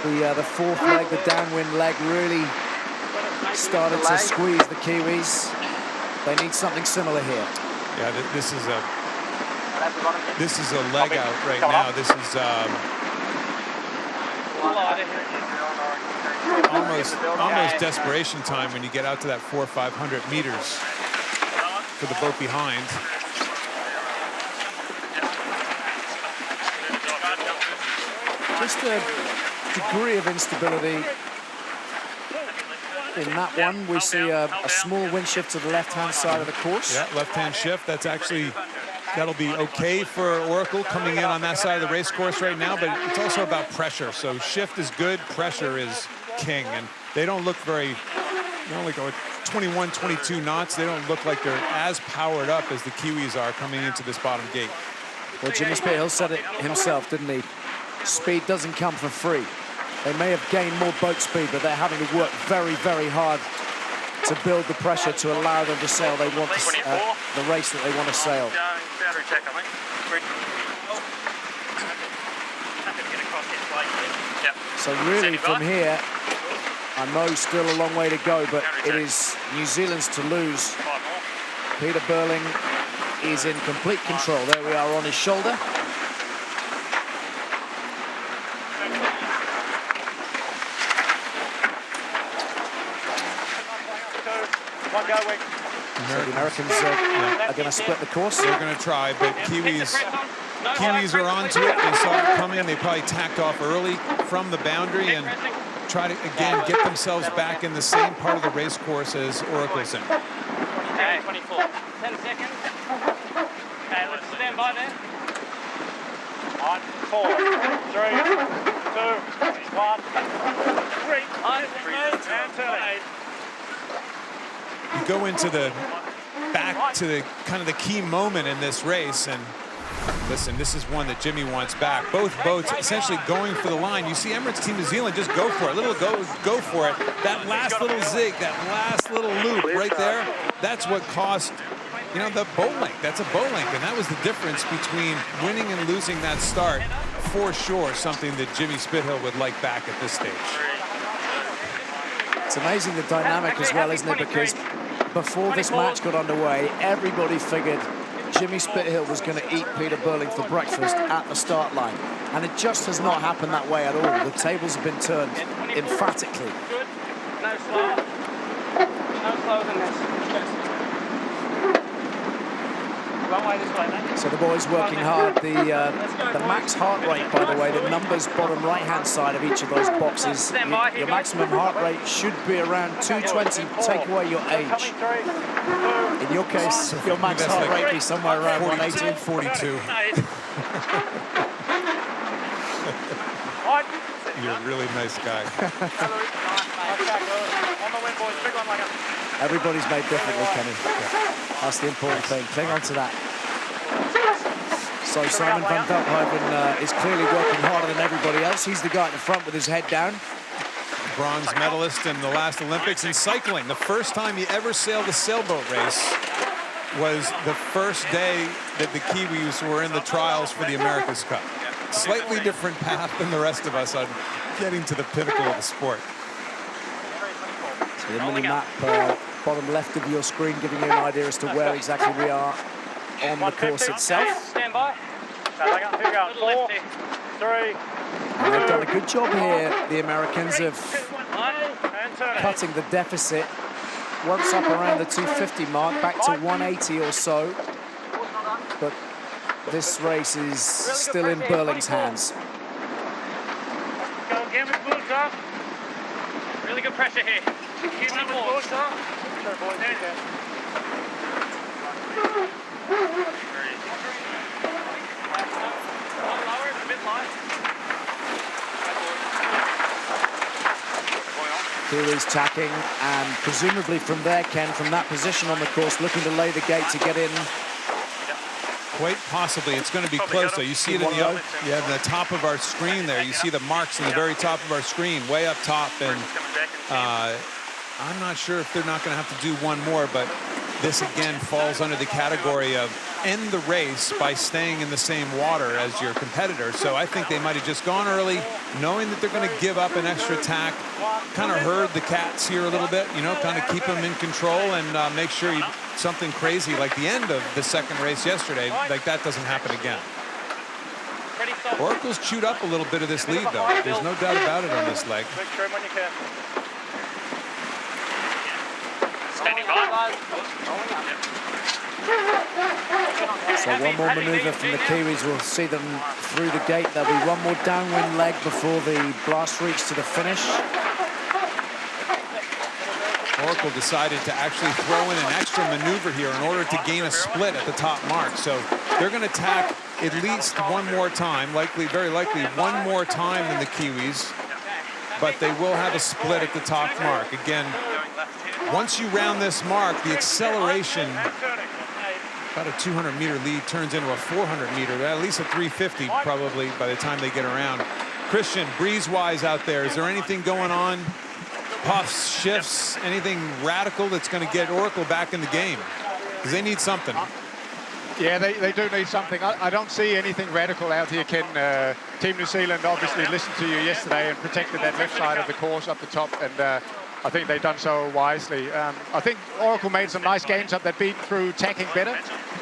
The fourth leg, the downwind leg, really started to squeeze the Kiwis. They need something similar here. Yeah, this is a leg out right now. This is almost desperation time when you get out to that 400 or 500 meters for the boat behind. Just a degree of instability in that one. We see a small wind shift to the left-hand side of the course. Yeah, left-hand shift. That'll be okay for Oracle coming in on that side of the race course right now, but it's also about pressure. So shift is good, pressure is king, and they don't look they only go 21, 22 knots. They don't look like they're as powered up as the Kiwis are coming into this bottom gate. Well, Jimmy Spithill said it himself, didn't he? Speed doesn't come for free. They may have gained more boat speed, but they're having to work very, very hard to build the pressure to allow them to sail the race that they want to sail. Boundary check, I think. So really from here, I know still a long way to go, but it is New Zealand's to lose. Peter Burling is in complete control. There we are on his shoulder. So the Americans are going to split the course. They're going to try, but Kiwis are onto it. They saw it coming. They probably tacked off early from the boundary and try to, again, get themselves back in the same part of the race course as Oracle's in. Okay, 24. 10 seconds. Okay, let's stand by there. 1, 4, 3, 2, 1. 3. And turn. You go into back to the kind of the key moment in this race, and listen, this is one that Jimmy wants back. Both boats essentially going for the line. You see Emirates Team New Zealand just go for it, go for it. That last little zig, that last little loop right there, that's what cost, the boat length. That's a boat length, and that was the difference between winning and losing that start. For sure, something that Jimmy Spithill would like back at this stage. It's amazing the dynamic as well, isn't it? Because before this match got underway, everybody figured Jimmy Spithill was going to eat Peter Burling for breakfast at the start line. And it just has not happened that way at all. The tables have been turned emphatically. Good. No slower. No slower than this. One way this way, mate. So the boys working hard. The max heart rate, by the way, the numbers bottom right-hand side of each of those boxes. Your maximum heart rate should be around 220. Take away your age. In your case, your max heart rate be somewhere around 180. 42. You're a really nice guy. Everybody's made differently, Kenny. That's the important thing. Cling on to that. So Simon van Veldhoven is clearly working harder than everybody else. He's the guy at the front with his head down. Bronze medalist in the last Olympics in cycling. The first time he ever sailed a sailboat race was the first day that the Kiwis were in the trials for the America's Cup. Slightly different path than the rest of us on getting to the pinnacle of the sport. So the mini-map, bottom left of your screen, giving you an idea as to where exactly we are on the course itself. Stand by. Here we go. 4, 3. And they've done a good job here, the Americans, of And turn it. cutting the deficit once up around the 250 mark, back to 180 or so. But this race is still in Burling's hands. Go again with boots up. Really good pressure here. Keep them forward. Sure, boys. There you go. Lower, a bit light. Kiwis tacking, and presumably from there, Ken, from that position on the course, looking to lay the gate to get in. Quite possibly. It's going to be close, though. You see it in the top of our screen there. You see the marks in the very top of our screen, way up top. And I'm not sure if they're not going to have to do one more, but this, again, falls under the category of end the race by staying in the same water as your competitor. So I think they might have just gone early, knowing that they're going to give up an extra tack, kind of herd the cats here a little bit, you know, kind of keep them in control and make sure something crazy like the end of the second race yesterday, like that doesn't happen again. Oracle's chewed up a little bit of this lead, though. There's no doubt about it on this leg. Big trim when you can. Standing by. So one more manoeuvre from the Kiwis will see them through the gate. There'll be one more downwind leg before the blast reach to the finish. Oracle decided to actually throw in an extra maneuver here in order to gain a split at the top mark. So they're going to tack at least one more time, very likely one more time than the Kiwis, but they will have a split at the top mark. Again, once you round this mark, the acceleration, about a 200-meter lead, turns into a 400-meter, at least a 350 probably by the time they get around. Christian, breeze-wise out there, is there anything going on? Puffs, shifts, anything radical that's going to get Oracle back in the game? Because they need something. Yeah, they do need something. I don't see anything radical out here, Ken. Team New Zealand obviously listened to you yesterday and protected that left side of the course up the top, and I think they've done so wisely. I think Oracle made some nice gains up that beat through tacking better.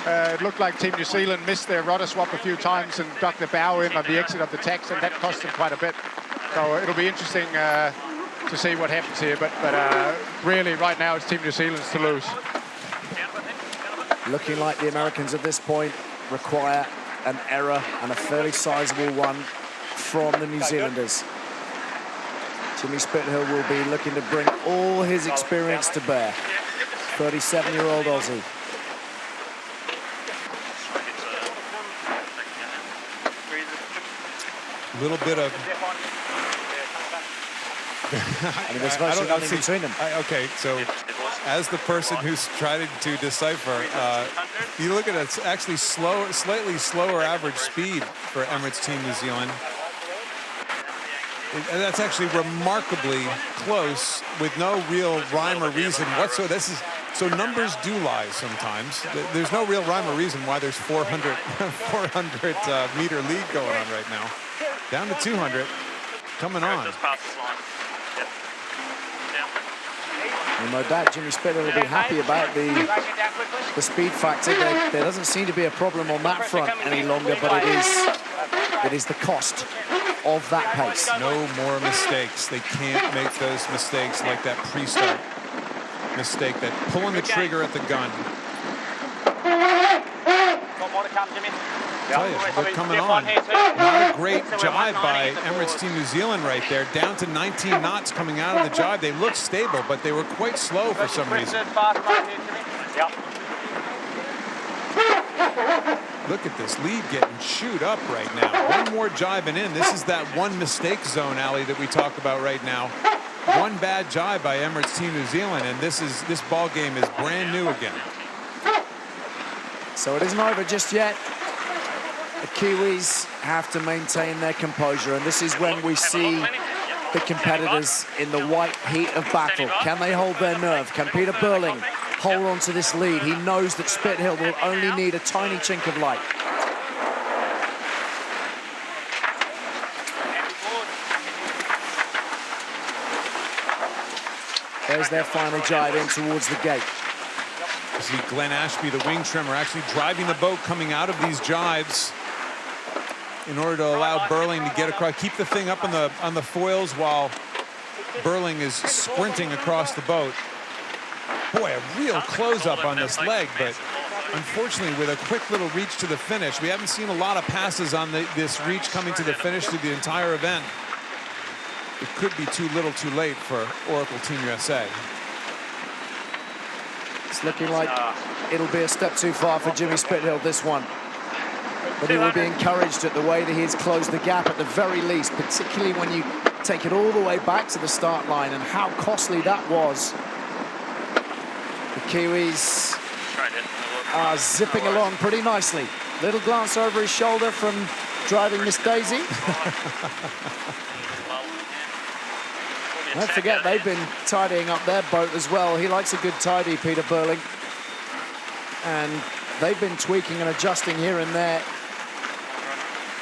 It looked like Team New Zealand missed their rudder swap a few times and ducked the bow in on the exit of the tacks, and that cost them quite a bit. So it'll be interesting to see what happens here, but really right now it's Team New Zealand's to lose. Looking like the Americans at this point require an error, and a fairly sizable one, from the New Zealanders. Jimmy Spithill will be looking to bring all his experience to bear. 37-year-old Aussie. A little bit of... I mean, there's virtually nothing between them. Okay, so as the person who's trying to decipher, you look at it, it's actually slightly slower average speed for Emirates Team New Zealand. And that's actually remarkably close with no real rhyme or reason whatsoever. So numbers do lie sometimes. There's no real rhyme or reason why there's 400 meter lead going on right now. Down to 200, coming on. Well, no doubt Jimmy Spithill will be happy about the speed factor. There doesn't seem to be a problem on that front any longer, but it is the cost of that pace. No more mistakes. They can't make those mistakes like that pre-start mistake, that pulling the trigger at the gun. to come, Jimmy. Tell you, they're coming on. Not a great jibe by Emirates Team New Zealand right there. Down to 19 knots coming out of the jibe. They looked stable, but they were quite slow for some reason. Look at this lead getting chewed up right now. One more jibing in. This is that one mistake zone, Ali, that we talk about right now. One bad jibe by Emirates Team New Zealand, and this ball game is brand new again. So it isn't over just yet. The Kiwis have to maintain their composure, and this is when we see the competitors in the white heat of battle. Can they hold their nerve? Can Peter Burling hold on to this lead? He knows that Spithill will only need a tiny chink of light. There's their final jibe in towards the gate. You see Glenn Ashby, the wing trimmer, actually driving the boat coming out of these jibes in order to allow Burling to get across, keep the thing up on the foils while Burling is sprinting across the boat. Boy, a real close-up on this leg, but unfortunately with a quick little reach to the finish. We haven't seen a lot of passes on this reach coming to the finish through the entire event. It could be too little too late for Oracle Team USA. It's looking like it'll be a step too far for Jimmy Spithill, this one. But he will be encouraged at the way that he's closed the gap at the very least, particularly when you take it all the way back to the start line and how costly that was. The Kiwis are zipping along pretty nicely. Little glance over his shoulder from driving Miss Daisy. Don't forget, they've been tidying up their boat as well. He likes a good tidy, Peter Burling. And they've been tweaking and adjusting here and there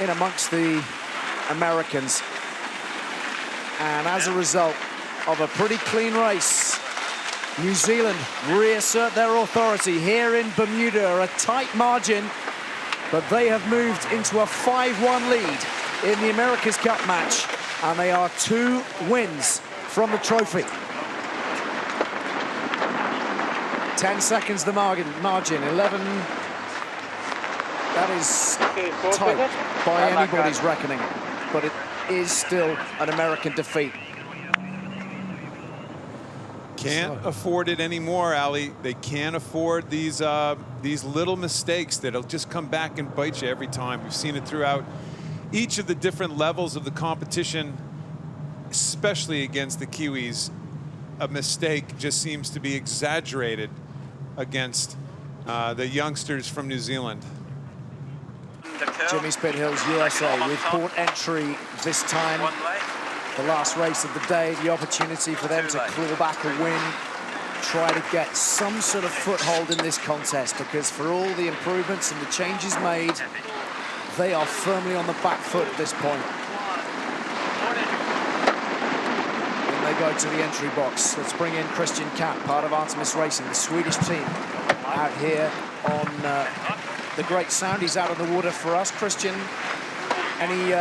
in amongst the Americans. And as a result of a pretty clean race, New Zealand reassert their authority here in Bermuda, a tight margin, but they have moved into a 5-1 lead in the America's Cup match, and they are 2 wins from the trophy. 10 seconds the margin, 11. That is tight by anybody's reckoning, but it is still an American defeat. Can't afford it anymore, Ali. They can't afford these little mistakes that'll just come back and bite you every time. We've seen it throughout each of the different levels of the competition, especially against the Kiwis. A mistake just seems to be exaggerated against the youngsters from New Zealand. Jimmy Spithill's USA with port entry this time. The last race of the day, the opportunity for them to claw back a win, try to get some sort of foothold in this contest, because for all the improvements and the changes made, they are firmly on the back foot at this point. Then they go to the entry box. Let's bring in Christian Kapp, part of Artemis Racing, the Swedish team, out here on the Great Sound. He's out of the water for us. Christian, any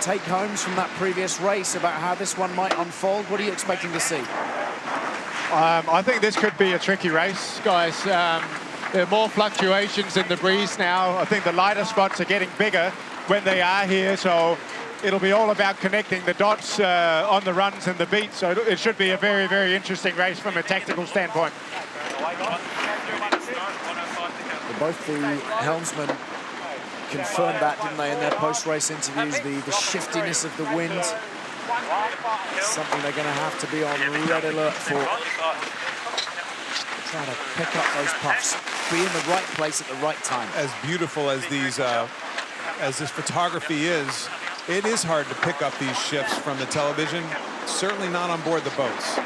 take-homes from that previous race about how this one might unfold? What are you expecting to see? I think this could be a tricky race, guys. There are more fluctuations in the breeze now. I think the lighter spots are getting bigger when they are here, so it'll be all about connecting the dots on the runs and the beats. So it should be a very, very interesting race from a tactical standpoint. Both the helmsmen confirmed that, didn't they, in their post-race interviews, the shiftiness of the wind. Something they're going to have to be on red alert for. Trying to pick up those puffs, be in the right place at the right time. As beautiful as these, as this photography is, it is hard to pick up these shifts from the television. Certainly not on board the boats.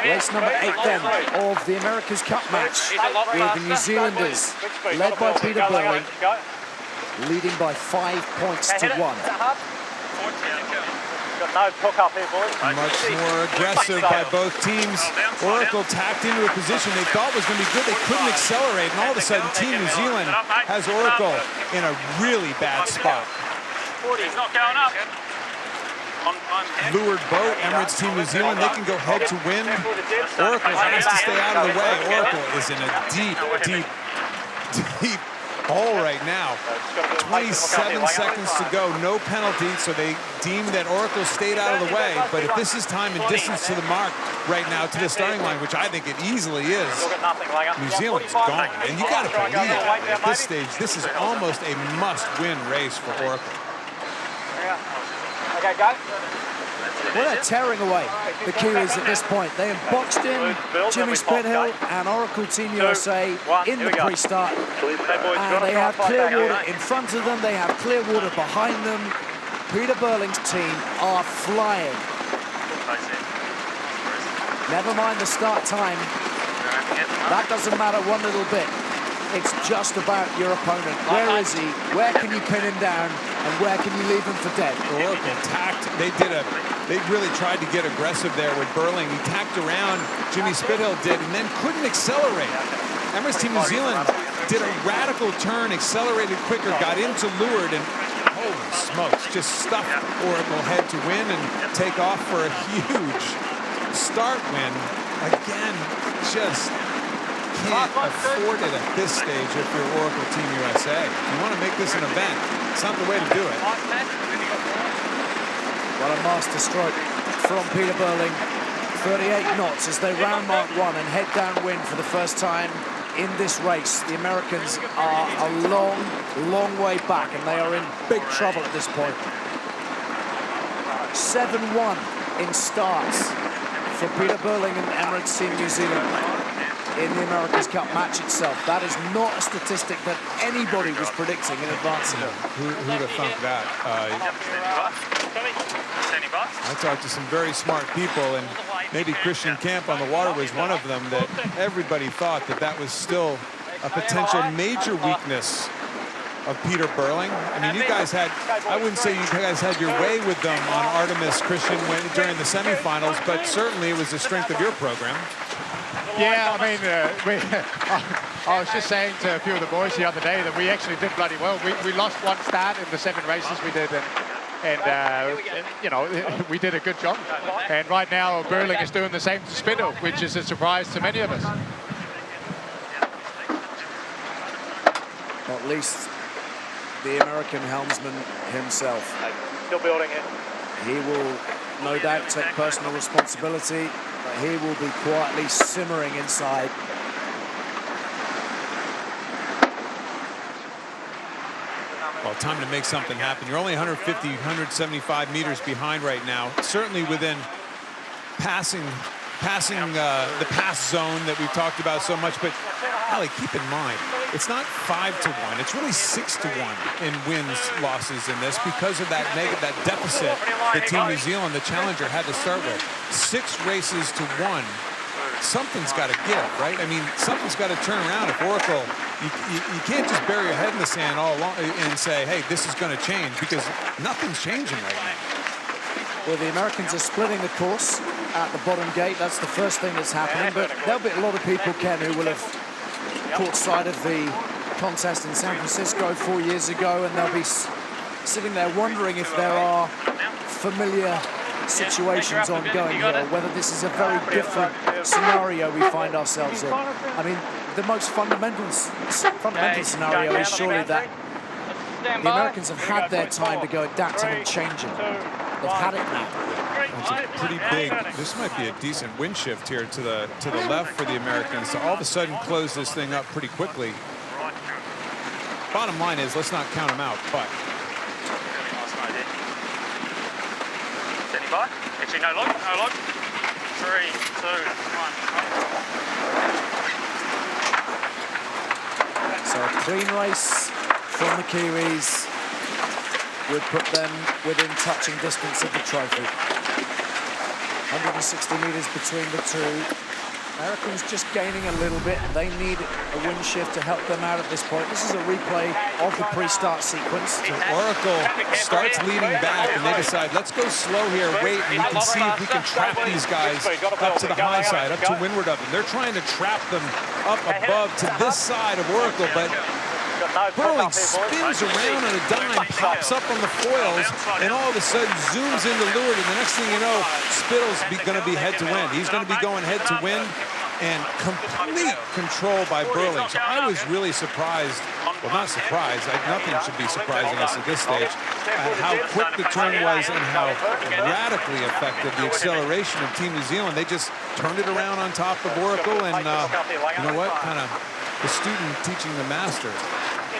Race number 8 then of the America's Cup match, with the New Zealanders led by Peter Burling, leading by 5 points to 1. Much more aggressive by both teams. Oracle tacked into a position they thought was going to be good. They couldn't accelerate, and all of a sudden Team New Zealand has Oracle in a really bad spot. He's not going up. lured boat. Emirates Team New Zealand, they can go head to win. Oracle has to stay out of the way. Oracle is in a deep hole right now. 27 seconds to go, no penalty, so they deem that Oracle stayed out of the way. But if this is time and distance to the mark right now, to the starting line, which I think it easily is, New Zealand's gone. And you got to believe at this stage, this is almost a must-win race for Oracle. Okay, go. Well, they're tearing away the Kiwis at this point. They have boxed in Jimmy Spithill and Oracle Team USA in the pre-start. And they have clear water in front of them. They have clear water behind them. Peter Burling's team are flying. Never mind the start time. That doesn't matter one little bit. It's just about your opponent. Where is he? Where can you pin him down? And where can you leave him for dead? Oracle tacked. They really tried to get aggressive there with Burling. He tacked around, Jimmy Spithill did, and then couldn't accelerate. Emirates Team New Zealand did a radical turn, accelerated quicker, got into leeward, and holy smokes, just stuffed Oracle head to win and take off for a huge start win. Again, just can't afford it at this stage if you're Oracle Team USA. If you want to make this an event, it's not the way to do it. What a master stroke from Peter Burling. 38 knots as they round mark 1 and head downwind for the first time in this race. The Americans are a long, long way back and they are in big trouble at this point. 7-1 in starts for Peter Burling and Emirates Team New Zealand in the America's Cup match itself. That is not a statistic that anybody was predicting in advance of it. Who'd have thunk that? I talked to some very smart people, and maybe Christian Camp on the water was one of them, that everybody thought that that was still a potential major weakness of Peter Burling. I mean, you guys had, I wouldn't say you guys had your way with them on Artemis, Christian, during the semifinals, but certainly it was the strength of your program. Yeah, I mean, I was just saying to a few of the boys the other day that we actually did bloody well. We lost one start in the 7 races we did, and you know, we did a good job. And right now, Burling is doing the same to Spithill, which is a surprise to many of us. At least the American helmsman himself. Still building it. He will no doubt take personal responsibility, but he will be quietly simmering inside. Well, time to make something happen. You're only 150, 175 meters behind right now. Certainly within passing the pass zone that we've talked about so much. But Ali, keep in mind, it's not 5-1. It's really 6-1 in wins, losses in this because of that deficit that Team New Zealand, the challenger, had to start with. 6 races to 1. Something's got to give, right? I mean, something's got to turn around. If Oracle, you can't just bury your head in the sand all along and say, hey, this is going to change, because nothing's changing right now. Well, the Americans are splitting the course at the bottom gate. That's the first thing that's happening. But there'll be a lot of people, Ken, who will have caught sight of the contest in San Francisco 4 years ago, and they'll be sitting there wondering if there are familiar situations ongoing here, or whether this is a very different scenario we find ourselves in. I mean, the most fundamental scenario is surely that the Americans have had their time to go adapting and changing. They've had it now. It's a pretty big, this might be a decent wind shift here to the left for the Americans to all of a sudden close this thing up pretty quickly. Bottom line is, let's not count them out, but. Standing by. Actually, no log, no log. 3, 2, 1. So a clean race from the Kiwis would put them within touching distance of the trophy. 160 meters between the two. Americans just gaining a little bit. They need a wind shift to help them out at this point. This is a replay of the pre-start sequence. So Oracle starts leading back, and they decide, let's go slow here, wait, and we can see if we can trap these guys up to the high side, up to windward of them. They're trying to trap them up above to this side of Oracle, but Burling spins around on a dime, pops up on the foils, and all of a sudden zooms into leeward, and the next thing you know, Spittle's going to be head to wind. He's going to be going head to wind, and complete control by Burling. So I was really surprised, well, not surprised, nothing should be surprising us at this stage, at how quick the turn was and how radically effective the acceleration of Team New Zealand. They just turned it around on top of Oracle, and you know what, kind of the student teaching the master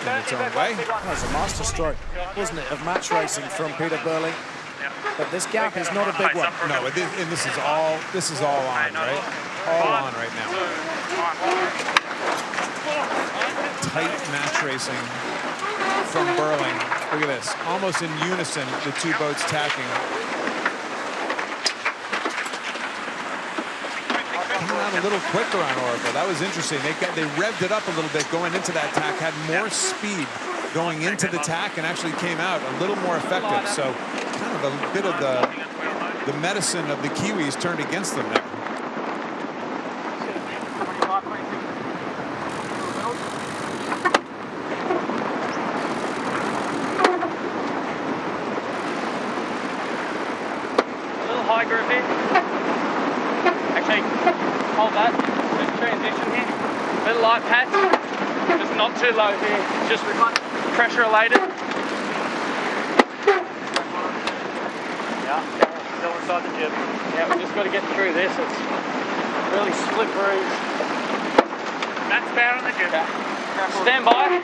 in its own way. That was a master stroke, wasn't it, of match racing from Peter Burling. But this gap is not a big one. No, and this is all on, right? All on right now. Tight match racing from Burling. Look at this, almost in unison, the two boats tacking. Coming out a little quicker on Oracle. That was interesting. They revved it up a little bit going into that tack, had more speed going into the tack, and actually came out a little more effective. So kind of a bit of the medicine of the Kiwis turned against them there. A little high grip here. Actually, hold that. Just transition here. Little light patch. Just not too low here. Just pressure related. Still inside the jib. Yeah, we just got to get through this. It's really slippery. That's down on the jib. Stand by.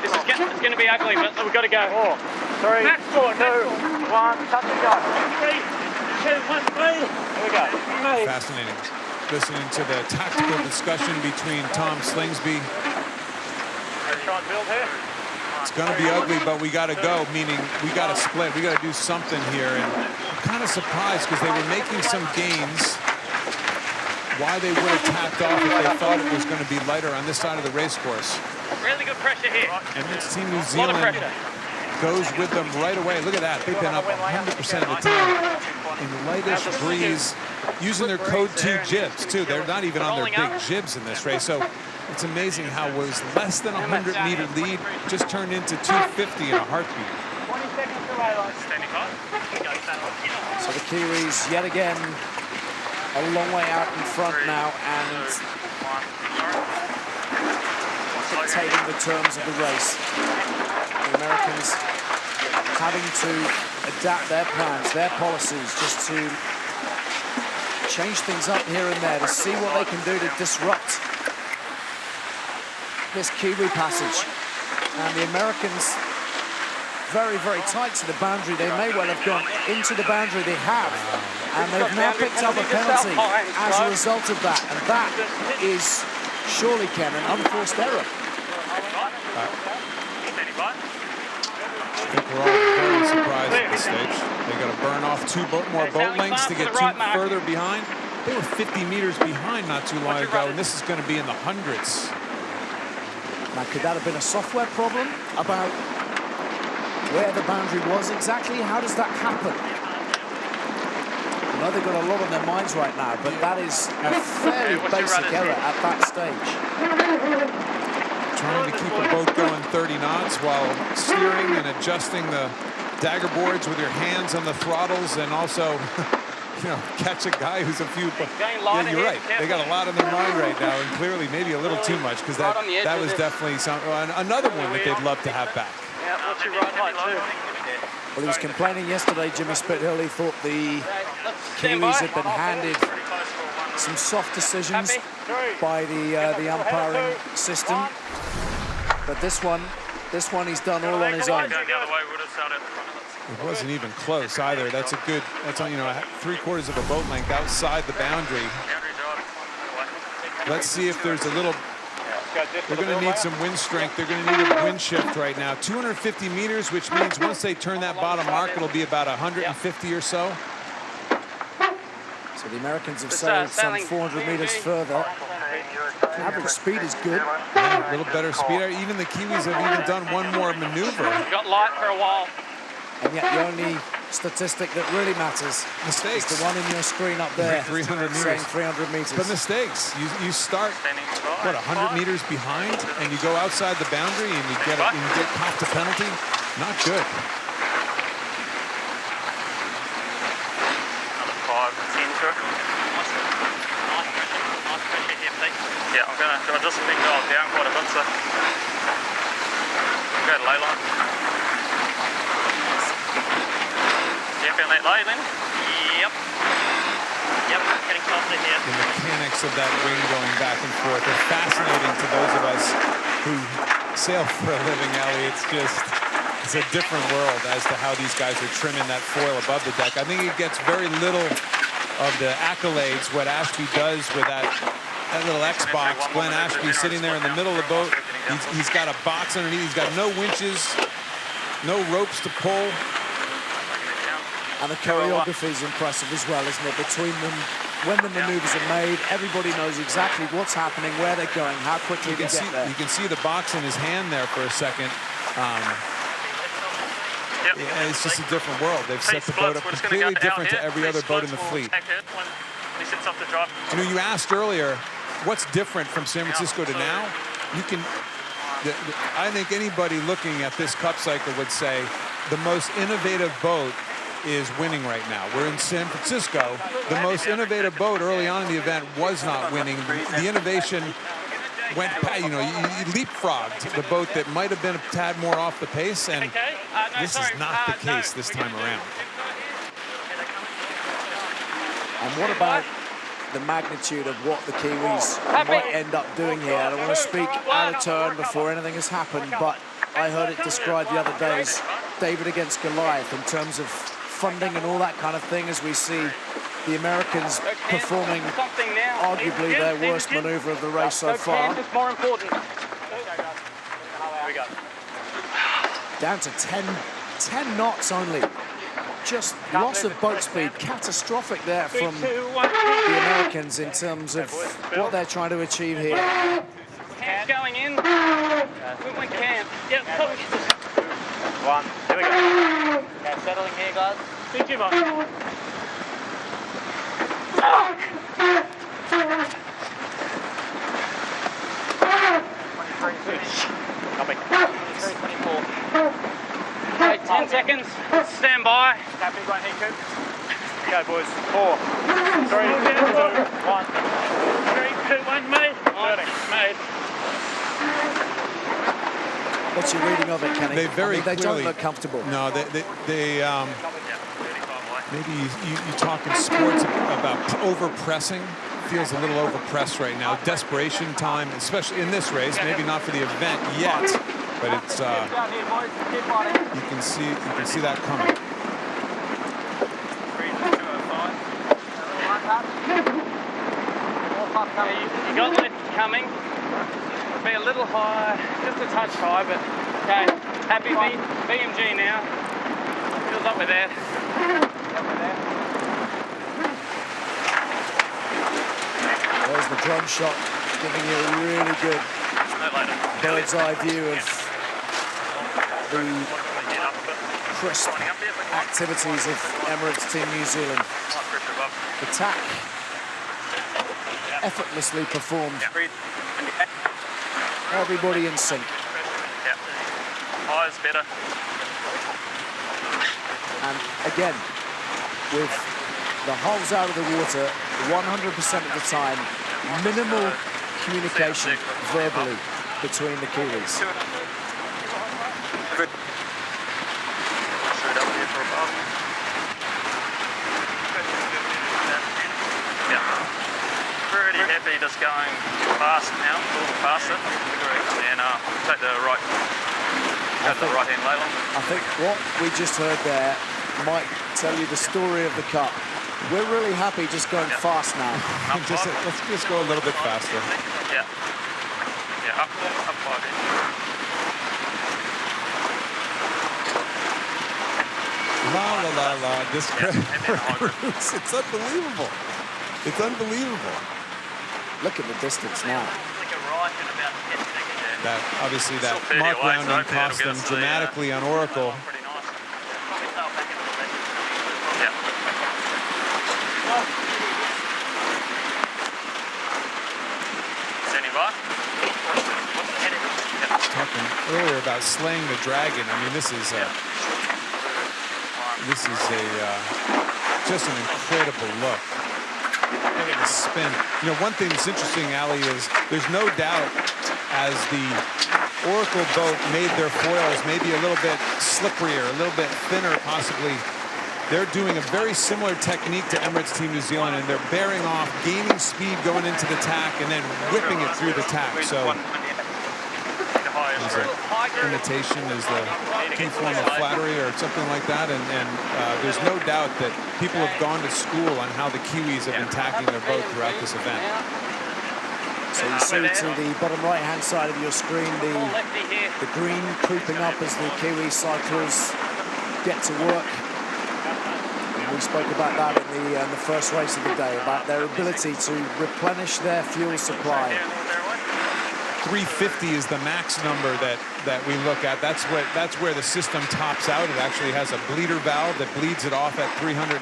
This is it's going to be ugly, but we've got to go. 3, Max 4, 2, 1, touch and go. 3, 2, 1, 3. Here we go. Fascinating. Listening to the tactical discussion between Tom Slingsby. Try and build here. It's going to be ugly, but we got to go, meaning we got to split. We got to do something here. And I'm kind of surprised because they were making some gains. Why they would have tapped off if they thought it was going to be lighter on this side of the race course. Really good pressure here. And this Team New A lot of Zealand pressure. goes with them right away. Look at that. They've been up 100% of the time in lightish breeze, using their Code 2 jibs, too. They're not even on their big jibs in this race. So it's amazing how it was less than a 100-meter lead, just turned into 250 in a heartbeat. 20 seconds away, line. So the Kiwis, yet again, a long way out in front now, and dictating the terms of the race. The Americans having to adapt their plans, their policies, just to change things up here and there to see what they can do to disrupt this Kiwi passage. And the Americans very, very tight to the boundary. They may well have gone into the boundary. They have. And they've now picked up a penalty as a result of that. And that is surely, Ken, an unforced error. I think we're all very surprised at this stage. They got to burn off more boat lengths to get further behind. They were 50 meters behind not too long ago, and this is going to be in the hundreds. Now, could that have been a software problem about where the boundary was exactly? How does that happen? I know they've got a lot on their minds right now, but that is a fairly basic error at that stage. Trying to keep a boat going 30 knots while steering and adjusting the dagger boards with your hands on the throttles, and also, you know, catch a guy who's a few. Yeah, you're right. They got a lot on their mind right now, and clearly maybe a little too much, because that was definitely another one that they'd love to have back. Yeah, what's your right height too? Well, he was complaining yesterday, Jimmy Spithill. He thought the Kiwis had been handed some soft decisions by the umpiring system, but this one he's done all on his own. It wasn't even close either. That's on, you know, 3/4 of a boat length outside the boundary. Let's see if there's a little. They're going to need some wind strength. They're going to need a wind shift right now. 250 meters, which means once they turn that bottom mark, it'll be about 150 or so. So the Americans have sailed some 400 meters further. Average speed is good. Yeah, a little better speed. Even the Kiwis have even done one more maneuver. Got light for a while. And yet the only statistic that really matters. Mistakes. It's the one in your screen up there. 300 meters. Saying 300 meters. But mistakes. You start, what, 100 meters behind, and you go outside the boundary, and you get copped a penalty. Not good. Another 5 center. Nice pressure here, Pete. Yeah, I'm gonna just been dialed down quite a bit, so go to ley line. Yeah, found that ley, Lynn? Yep. Yep, getting closer here. The mechanics of that wing going back and forth are fascinating to those of us who sail for a living, Ellie. It's a different world as to how these guys are trimming that foil above the deck. I think it gets very little of the accolades what Ashby does with that little X box. Glenn Ashby sitting there in the middle of the boat. He's got a box underneath. He's got no winches, no ropes to pull. And the choreography is impressive as well, isn't it? Between them, when the maneuvers are made, everybody knows exactly what's happening, where they're going, how quickly they get there. You can see the box in his hand there for a second. Yeah, it's just a different world. They've set the boat up completely different to every other boat in the fleet. You know, you asked earlier, what's different from San Francisco to now? I think anybody looking at this Cup cycle would say the most innovative boat is winning right now. We're in San Francisco. The most innovative boat early on in the event was not winning. The innovation went, you know, you leapfrogged the boat that might have been a tad more off the pace, and this is not the case this time around. And what about the magnitude of what the Kiwis might end up doing here? I don't want to speak out of turn before anything has happened, but I heard it described the other day as David against Goliath in terms of funding and all that kind of thing, as we see the Americans performing arguably their worst maneuver of the race so far. More important. Down to 10 knots only. Just loss of boat speed, catastrophic there from the Americans in terms of what they're trying to achieve here. Camp going in. We went camp. Yep. 1. Here we go. Okay, settling here, guys. Big jib on. Copy. 23, 24. Okay, 10 seconds. Stand by. Happy right here, Coop. Go, boys. 4, 3, 2, 1. 3, 2, 1, mate. Mate. What's your reading of it, Kenny? They very they clearly don't look comfortable. No, maybe you talk in sports about over-pressing. Feels a little over-pressed right now. Desperation time, especially in this race. Maybe not for the event yet, but it's you can see that coming. You got lift coming. Be a little high, just a touch high, but okay. Happy BMG now. Feels like we're there. There's the drone shot, giving you a really good bird's eye view of the crisp activities of Emirates Team New Zealand. The tack effortlessly performed. Everybody in sync. High is better. And again, with the hulls out of the water 100% of the time, minimal communication verbally between the Kiwis. Pretty happy just going fast now, a little faster, and take the right-hand ley line. I think what we just heard there might tell you the story of the Cup. We're really happy just going fast now. Let's just go a little bit faster. Yeah. Yeah, up 5 in. La. This cruise, it's unbelievable. It's unbelievable. Look at the distance now. That obviously that mark rounding cost them dramatically on Oracle. talking earlier about slaying the dragon. I mean, this is just an incredible look. Look at the spin. You know, one thing that's interesting, Ali, is there's no doubt as the Oracle boat made their foils maybe a little bit slipperier, a little bit thinner possibly, they're doing a very similar technique to Emirates Team New Zealand, and they're bearing off, gaining speed going into the tack, and then whipping it through the tack. So imitation is the key form of flattery or something like that, and there's no doubt that people have gone to school on how the Kiwis have been tacking their boat throughout this event. So you see to the bottom right-hand side of your screen the green creeping up as the Kiwi cyclers get to work. And we spoke about that in the first race of the day, about their ability to replenish their fuel supply. 350 is the max number that we look at. That's where the system tops out. It actually has a bleeder valve that bleeds it off at 350.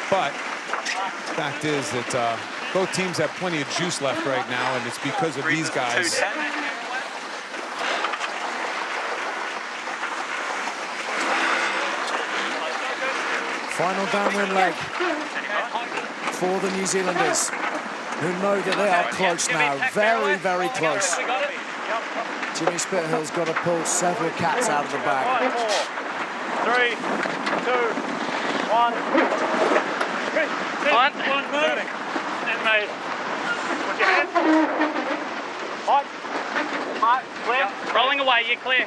But the fact is that both teams have plenty of juice left right now, and it's because of these guys. Final downwind leg for the New Zealanders, who know that they are close now, very, very close. Jimmy Spithill's got to pull several cats out of the bag. 3, 2, 1. One move. And made. Put your hands. Mark, clear. Rolling away, you're clear.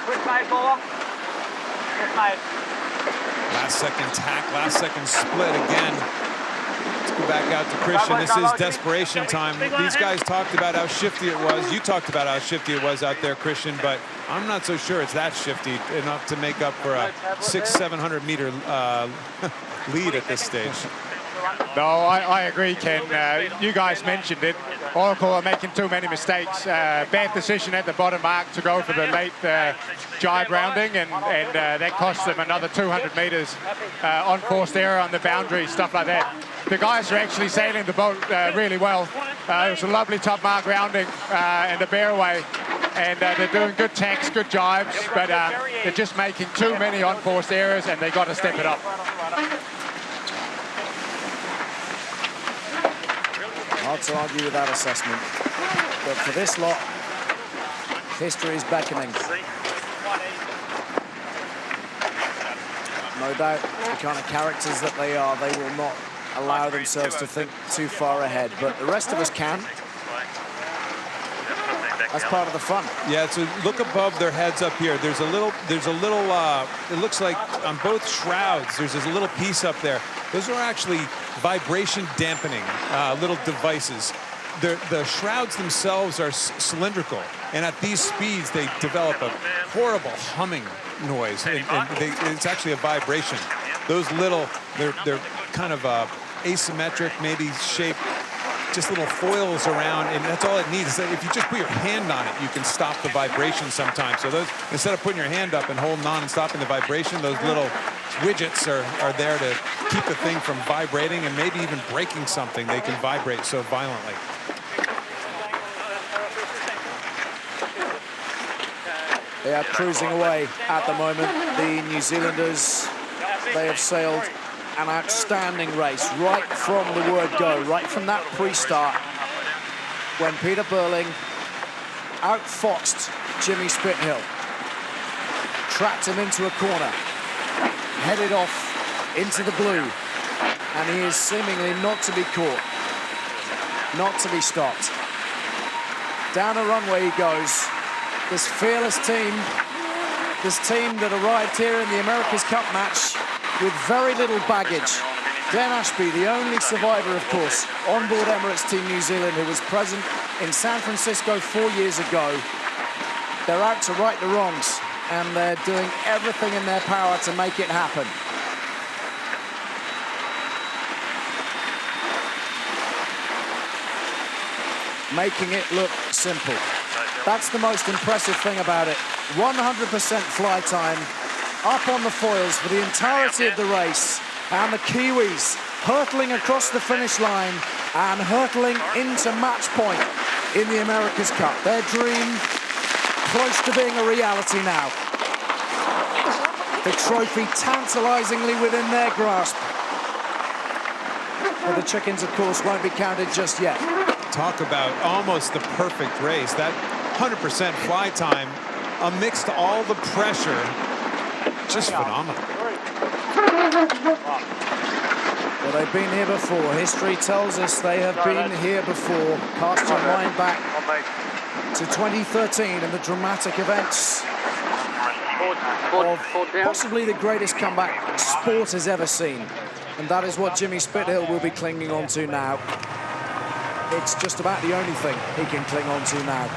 Quick made, Bowler. Quick made. Last second tack, last second split again. Let's go back out to Christian. This is desperation time. These guys talked about how shifty it was. You talked about how shifty it was out there, Christian, but I'm not so sure it's that shifty enough to make up for a 600-700 meter lead at this stage. No, I agree, Ken. You guys mentioned it. Oracle are making too many mistakes. Bad decision at the bottom mark to go for the late jibe rounding, and that cost them another 200 meters on forced error on the boundary, stuff like that. The guys are actually sailing the boat really well. It was a lovely top mark rounding and a bear away, and they're doing good tacks, good jibes, but they're just making too many on forced errors, and they got to step it up. Hard to argue with that assessment, but for this lot, history is beckoning. No doubt, the kind of characters that they are, they will not allow themselves to think too far ahead, but the rest of us can. That's part of the fun. Yeah, so look above their heads up here. There's a little, it looks like on both shrouds, there's this little piece up there. Those are actually vibration dampening little devices. The shrouds themselves are cylindrical, and at these speeds, they develop a horrible humming noise, and it's actually a vibration. Those little, they're kind of asymmetric, maybe shaped, just little foils around, and that's all it needs. If you just put your hand on it, you can stop the vibration sometimes. So those, instead of putting your hand up and holding on and stopping the vibration, those little widgets are there to keep the thing from vibrating and maybe even breaking something. They can vibrate so violently. They are cruising away at the moment. The New Zealanders, they have sailed an outstanding race right from the word go, right from that pre-start, when Peter Burling outfoxed Jimmy Spithill, trapped him into a corner, headed off into the blue, and he is seemingly not to be caught, not to be stopped. Down a runway he goes. This fearless team, this team that arrived here in the America's Cup match with very little baggage. Glenn Ashby, the only survivor, of course, on board Emirates Team New Zealand, who was present in San Francisco 4 years ago. They're out to right the wrongs, and they're doing everything in their power to make it happen. Making it look simple. That's the most impressive thing about it. 100% fly time, up on the foils for the entirety of the race, and the Kiwis hurtling across the finish line and hurtling into match point in the America's Cup. Their dream close to being a reality now. The trophy tantalizingly within their grasp. But the chickens, of course, won't be counted just yet. Talk about almost the perfect race. That 100% fly time amidst all the pressure, just phenomenal. Well, they've been here before. History tells us they have been here before. Cast your mind back to 2013 and the dramatic events of possibly the greatest comeback sport has ever seen. And that is what Jimmy Spithill will be clinging on to now. It's just about the only thing he can cling on to now.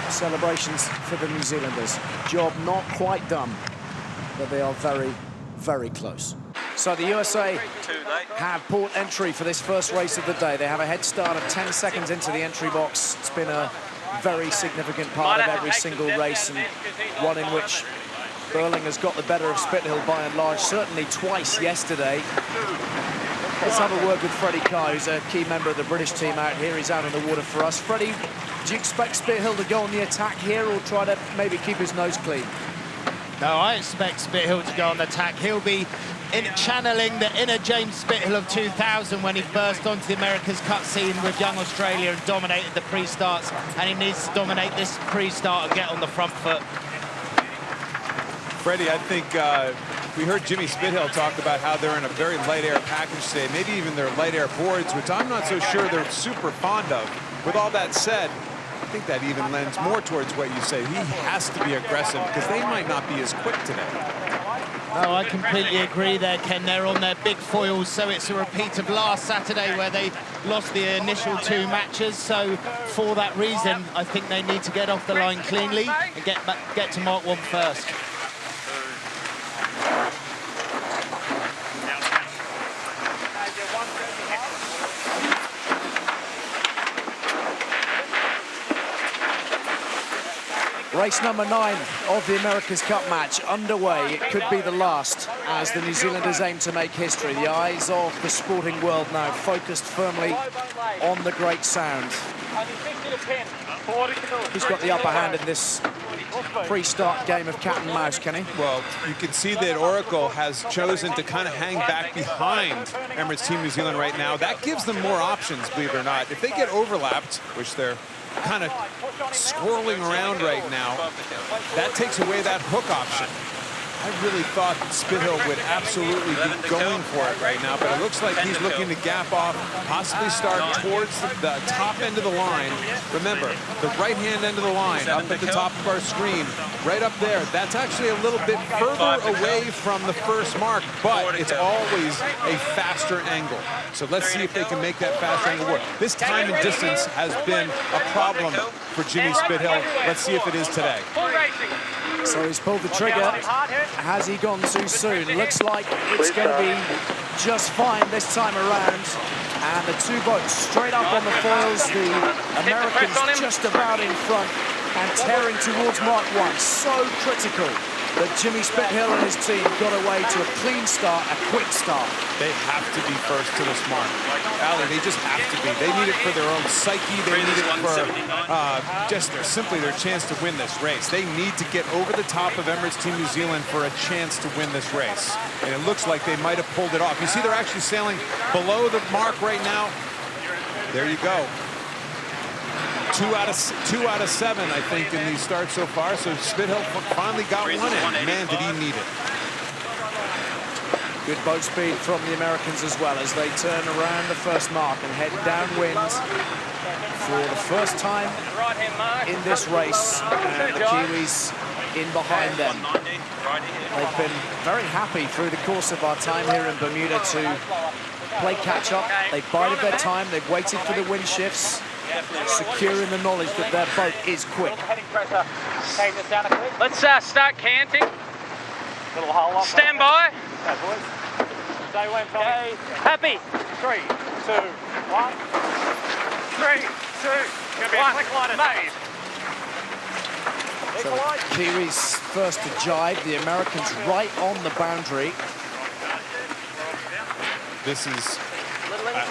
Celebrations for the New Zealanders. Job not quite done, but they are very, very close. So the USA have port entry for this first race of the day. They have a head start of 10 seconds into the entry box. It's been a very significant part of every single race, and one in which Burling has got the better of Spithill by and large, certainly twice yesterday. Let's have a word with Freddie Carr, who's a key member of the British team out here. He's out on the water for us. Freddie, do you expect Spithill to go on the attack here or try to maybe keep his nose clean? No, I expect Spithill to go on the attack. He'll be channeling the inner James Spithill of 2000 when he burst onto the America's Cup scene with Young Australia and dominated the pre-starts, and he needs to dominate this pre-start and get on the front foot. Freddie, I think we heard Jimmy Spithill talk about how they're in a very light air package today, maybe even their light air boards, which I'm not so sure they're super fond of. With all that said, I think that even lends more towards what you say. He has to be aggressive because they might not be as quick today. Oh, I completely agree there, Ken. They're on their big foils, so it's a repeat of last Saturday where they lost the initial 2 matches. So for that reason, I think they need to get off the line cleanly and get to Mark 1 first. Race number 9 of the America's Cup match underway. It could be the last as the New Zealanders aim to make history. The eyes of the sporting world now focused firmly on the Great Sound. Who's got the upper hand in this pre-start game of cat and mouse, Kenny? Well, you can see that Oracle has chosen to kind of hang back behind Emirates Team New Zealand right now. That gives them more options, believe it or not. If they get overlapped, which they're kind of swirling around right now, that takes away that hook option. I really thought that Spithill would absolutely be going for it right now, but it looks like he's looking to gap off, possibly start towards the top end of the line. Remember, the right-hand end of the line, up at the top of our screen, right up there, that's actually a little bit further away from the first mark, but it's always a faster angle. So let's see if they can make that faster angle work. This time and distance has been a problem for Jimmy Spithill. Let's see if it is today. So he's pulled the trigger. Has he gone too soon? Looks like it's going to be just fine this time around. And the 2 boats straight up on the foils. The Americans just about in front and tearing towards Mark 1. So critical that Jimmy Spithill and his team got away to a clean start, a quick start. They have to be first to this mark. Ali, they just have to be. They need it for their own psyche. They need it for just simply their chance to win this race. They need to get over the top of Emirates Team New Zealand for a chance to win this race. And it looks like they might have pulled it off. You see they're actually sailing below the mark right now. There you go. 2 out of 7, I think, in these starts so far. So Spithill finally got one in. Man, did he need it. Good boat speed from the Americans as well as they turn around the first mark and head downwind for the first time in this race. And the Kiwis in behind them. They've been very happy through the course of our time here in Bermuda to play catch-up. They've bided their time. They've waited for the wind shifts, secure in the knowledge that their boat is quick. Let's start canting. Stand by. Okay. Happy. 3, 2, 1. 3, 2, 1. Made. So the Kiwis first to jibe, the Americans right on the boundary. This is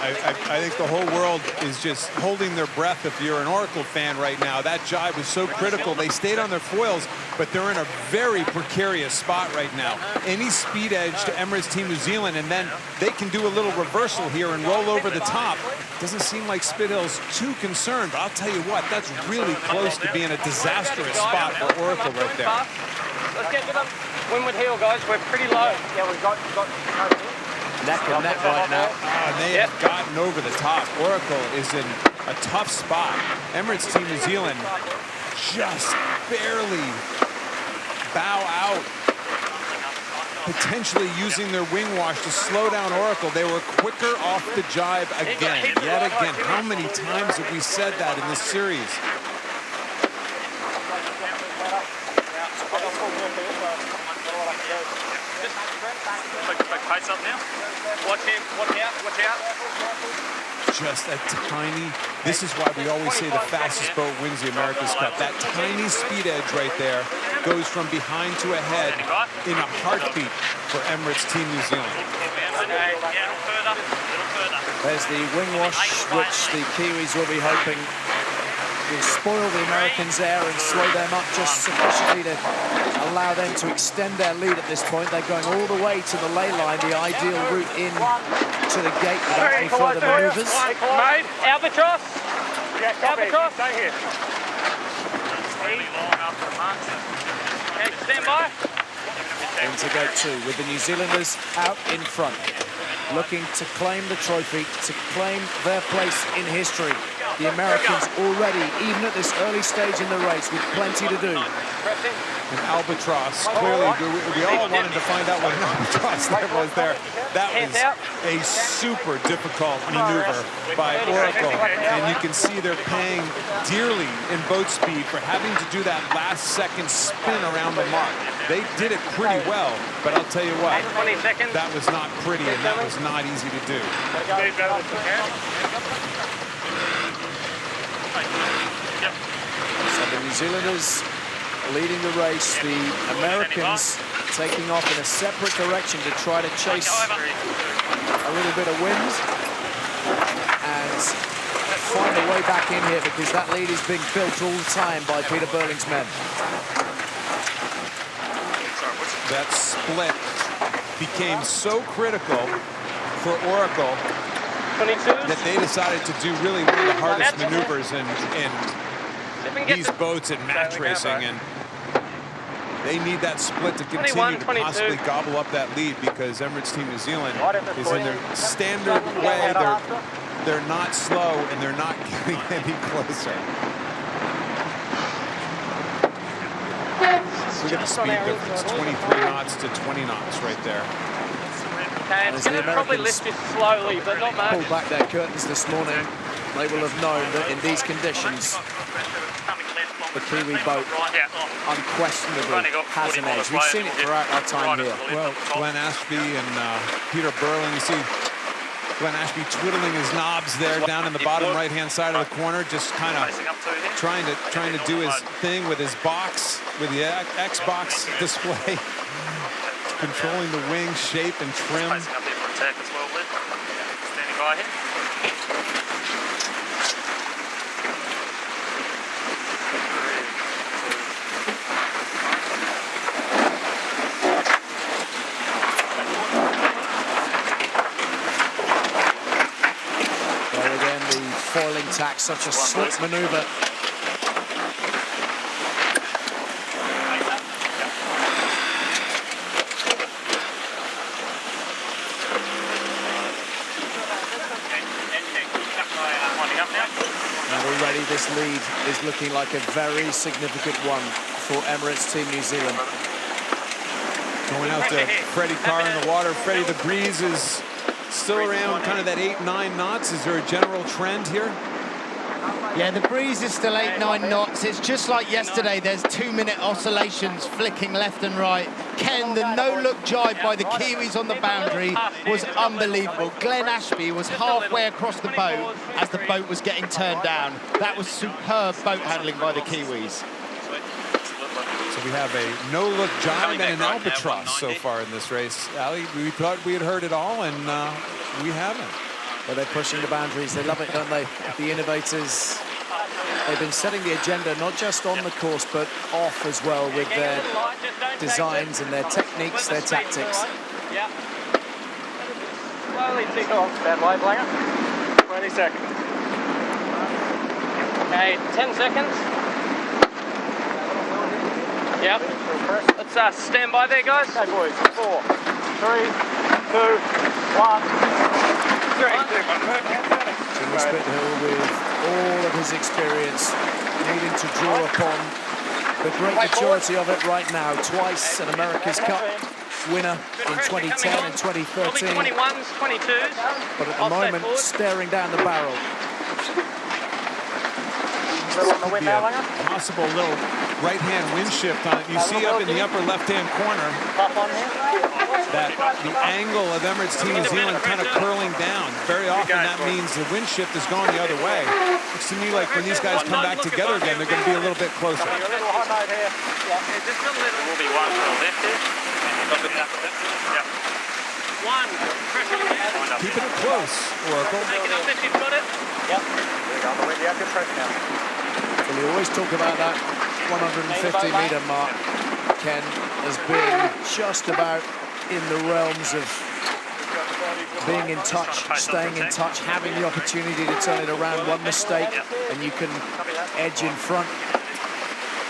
I think the whole world is just holding their breath if you're an Oracle fan right now. That jibe was so critical. They stayed on their foils, but they're in a very precarious spot right now. Any speed edge to Emirates Team New Zealand, and then they can do a little reversal here and roll over the top. Doesn't seem like Spithill's too concerned, but I'll tell you what, that's really close to being a disastrous spot for Oracle right there. Let's get to them. Windward heel, guys. We're pretty low. Yeah, we've got Neck and neck right now. And they have gotten over the top. Oracle is in a tough spot. Emirates Team New Zealand just barely bow out, potentially using their wing wash to slow down Oracle. They were quicker off the jibe again, yet again. How many times have we said that in this series? Pace up now. Watch him. Watch out. Watch out. Just a tiny, this is why we always say the fastest boat wins the America's Cup. That tiny speed edge right there goes from behind to ahead in a heartbeat for Emirates Team New Zealand. There's the wing wash, which the Kiwis will be hoping will spoil the Americans there and slow them up just sufficiently to allow them to extend their lead at this point. They're going all the way to the ley line, the ideal route in to the gate without any further manoeuvres. Mate, Albatross. Yeah, Albatross. Stay here. Okay, stand by. Into gate 2 with the New Zealanders out in front, looking to claim the trophy, to claim their place in history. The Americans already, even at this early stage in the race, with plenty to do. An albatross, clearly, we all wanted to find out what an albatross that was there. That was a super difficult maneuver by Oracle, and you can see they're paying dearly in boat speed for having to do that last second spin around the mark. They did it pretty well, but I'll tell you what, 20 seconds. that was not pretty, and that was not easy to do. So the New Zealanders leading the race, the Americans taking off in a separate direction to try to chase a little bit of wind and find a way back in here, because that lead is being built all the time by Peter Burling's men. That split became so critical for Oracle that they decided to do really one of the hardest maneuvers in these boats in match racing, and they need that split to continue to possibly gobble up that lead, because Emirates Team New Zealand is in their standard way. They're not slow, and they're not getting any closer. Look at the speed difference, 23 knots to 20 knots right there. Okay, it's going to probably lift this slowly, but not much. Pulled back their curtains this morning, they will have known that in these conditions, the Kiwi boat unquestionably has an edge. We've seen it throughout our time here. Well, Glenn Ashby and Peter Burling, see Glenn Ashby twiddling his knobs there down in the bottom right-hand side of the corner, just kind of trying to do his thing with his box, with the X-Box display, controlling the wing shape and trim. Standing by here. Foiling tack, such a slick maneuver. And already this lead is looking like a very significant one for Emirates Team New Zealand. Going out to Freddie Carr in the water. Freddie, the breeze is still around kind of that 8-9 knots. Is there a general trend here? Yeah, the breeze is still 8-9 knots. It's just like yesterday. There's 2-minute oscillations flicking left and right. Ken, the no-look jibe by the Kiwis on the boundary was unbelievable. Glenn Ashby was halfway across the boat as the boat was getting turned down. That was superb boat handling by the Kiwis. So we have a no-look jibe and an albatross so far in this race. Ali, we thought we had heard it all, and we haven't. Well, they're pushing the boundaries. They love it, don't they? The innovators. They've been setting the agenda not just on the course, but off as well with their designs and their techniques, their tactics. Yeah. Slowly tick off. Stand way, Blanger. 20 seconds. Okay, 10 seconds. Yep. Let's stand by there, guys. Okay, boys. 4, 3, 2, 1. Jimmy Spithill, with all of his experience, needing to draw upon the great majority of it right now. Twice an America's Cup winner in 2010 and 2013. 21s, 22s. But at the moment, staring down the barrel. Could be a possible little right-hand wind shift on it. You see up in the upper left-hand corner that the angle of Emirates Team New Zealand kind of curling down. Very often that means the wind shift is going the other way. Looks to me like when these guys come back together again, they're going to be a little bit closer. There will be one to the left here. Yeah. One. Pressure again. Keeping it close, Oracle. Take it up if you've got it. Yep. Well, you always talk about that 150-meter mark, Ken, as being just about in the realms of being in touch, staying in touch, having the opportunity to turn it around. One mistake and you can edge in front.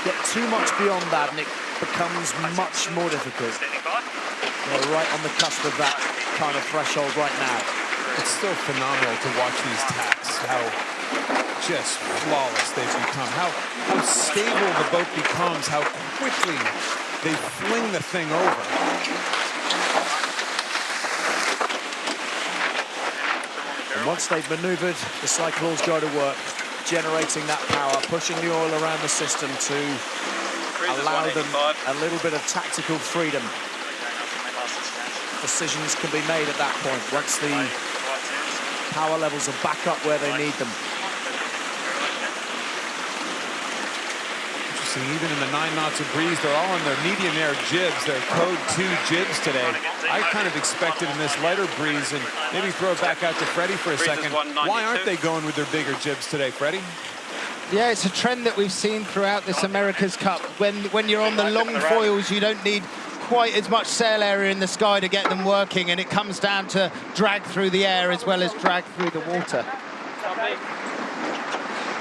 Get too much beyond that and it becomes much more difficult. They're right on the cusp of that kind of threshold right now. It's still phenomenal to watch these tacks, how just flawless they've become, how stable the boat becomes, how quickly they fling the thing over. And once they've maneuvered, the cyclones go to work, generating that power, pushing the oil around the system to allow them a little bit of tactical freedom. Decisions can be made at that point once the power levels are back up where they need them. Interesting, even in the 9 knots of breeze, they're all on their medium air jibs, their code 2 jibs today. I kind of expected in this lighter breeze, and maybe throw it back out to Freddie for a second. Why aren't they going with their bigger jibs today, Freddie? Yeah, it's a trend that we've seen throughout this America's Cup. When you're on the long foils, you don't need quite as much sail area in the sky to get them working, and it comes down to drag through the air as well as drag through the water.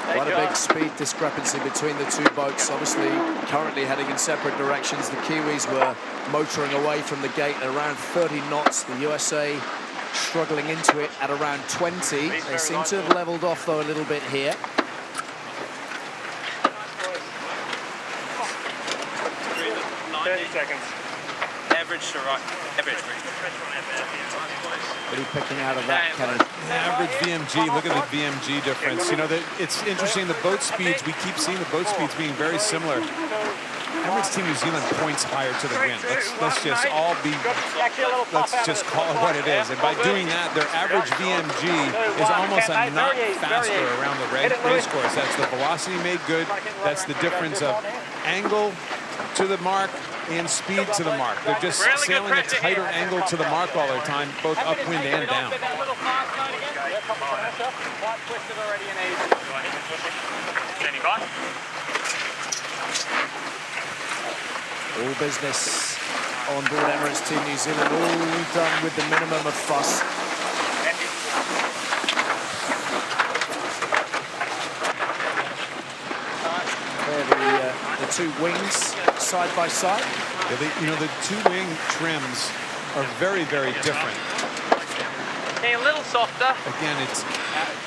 Quite a big speed discrepancy between the two boats, obviously currently heading in separate directions. The Kiwis were motoring away from the gate at around 30 knots. The USA struggling into it at around 20. They seem to have leveled off though a little bit here. 30 seconds. Average to right. Average. What are you picking out of that, Kenny? Average VMG, look at the VMG difference. You know, it's interesting, the boat speeds, we keep seeing the boat speeds being very similar. Emirates Team New Zealand points higher to the wind. Let's just all be, let's just call it what it is. And by doing that, their average VMG is almost a knot faster around the race course. That's the velocity made good. That's the difference of angle to the mark and speed to the mark. They're just sailing a tighter angle to the mark all the time, both upwind and down. All business on board Emirates Team New Zealand, all done with the minimum of fuss. There the two wings side by side. Yeah, you know, the two wing trims are very, very different. Okay, a little softer. Again, it's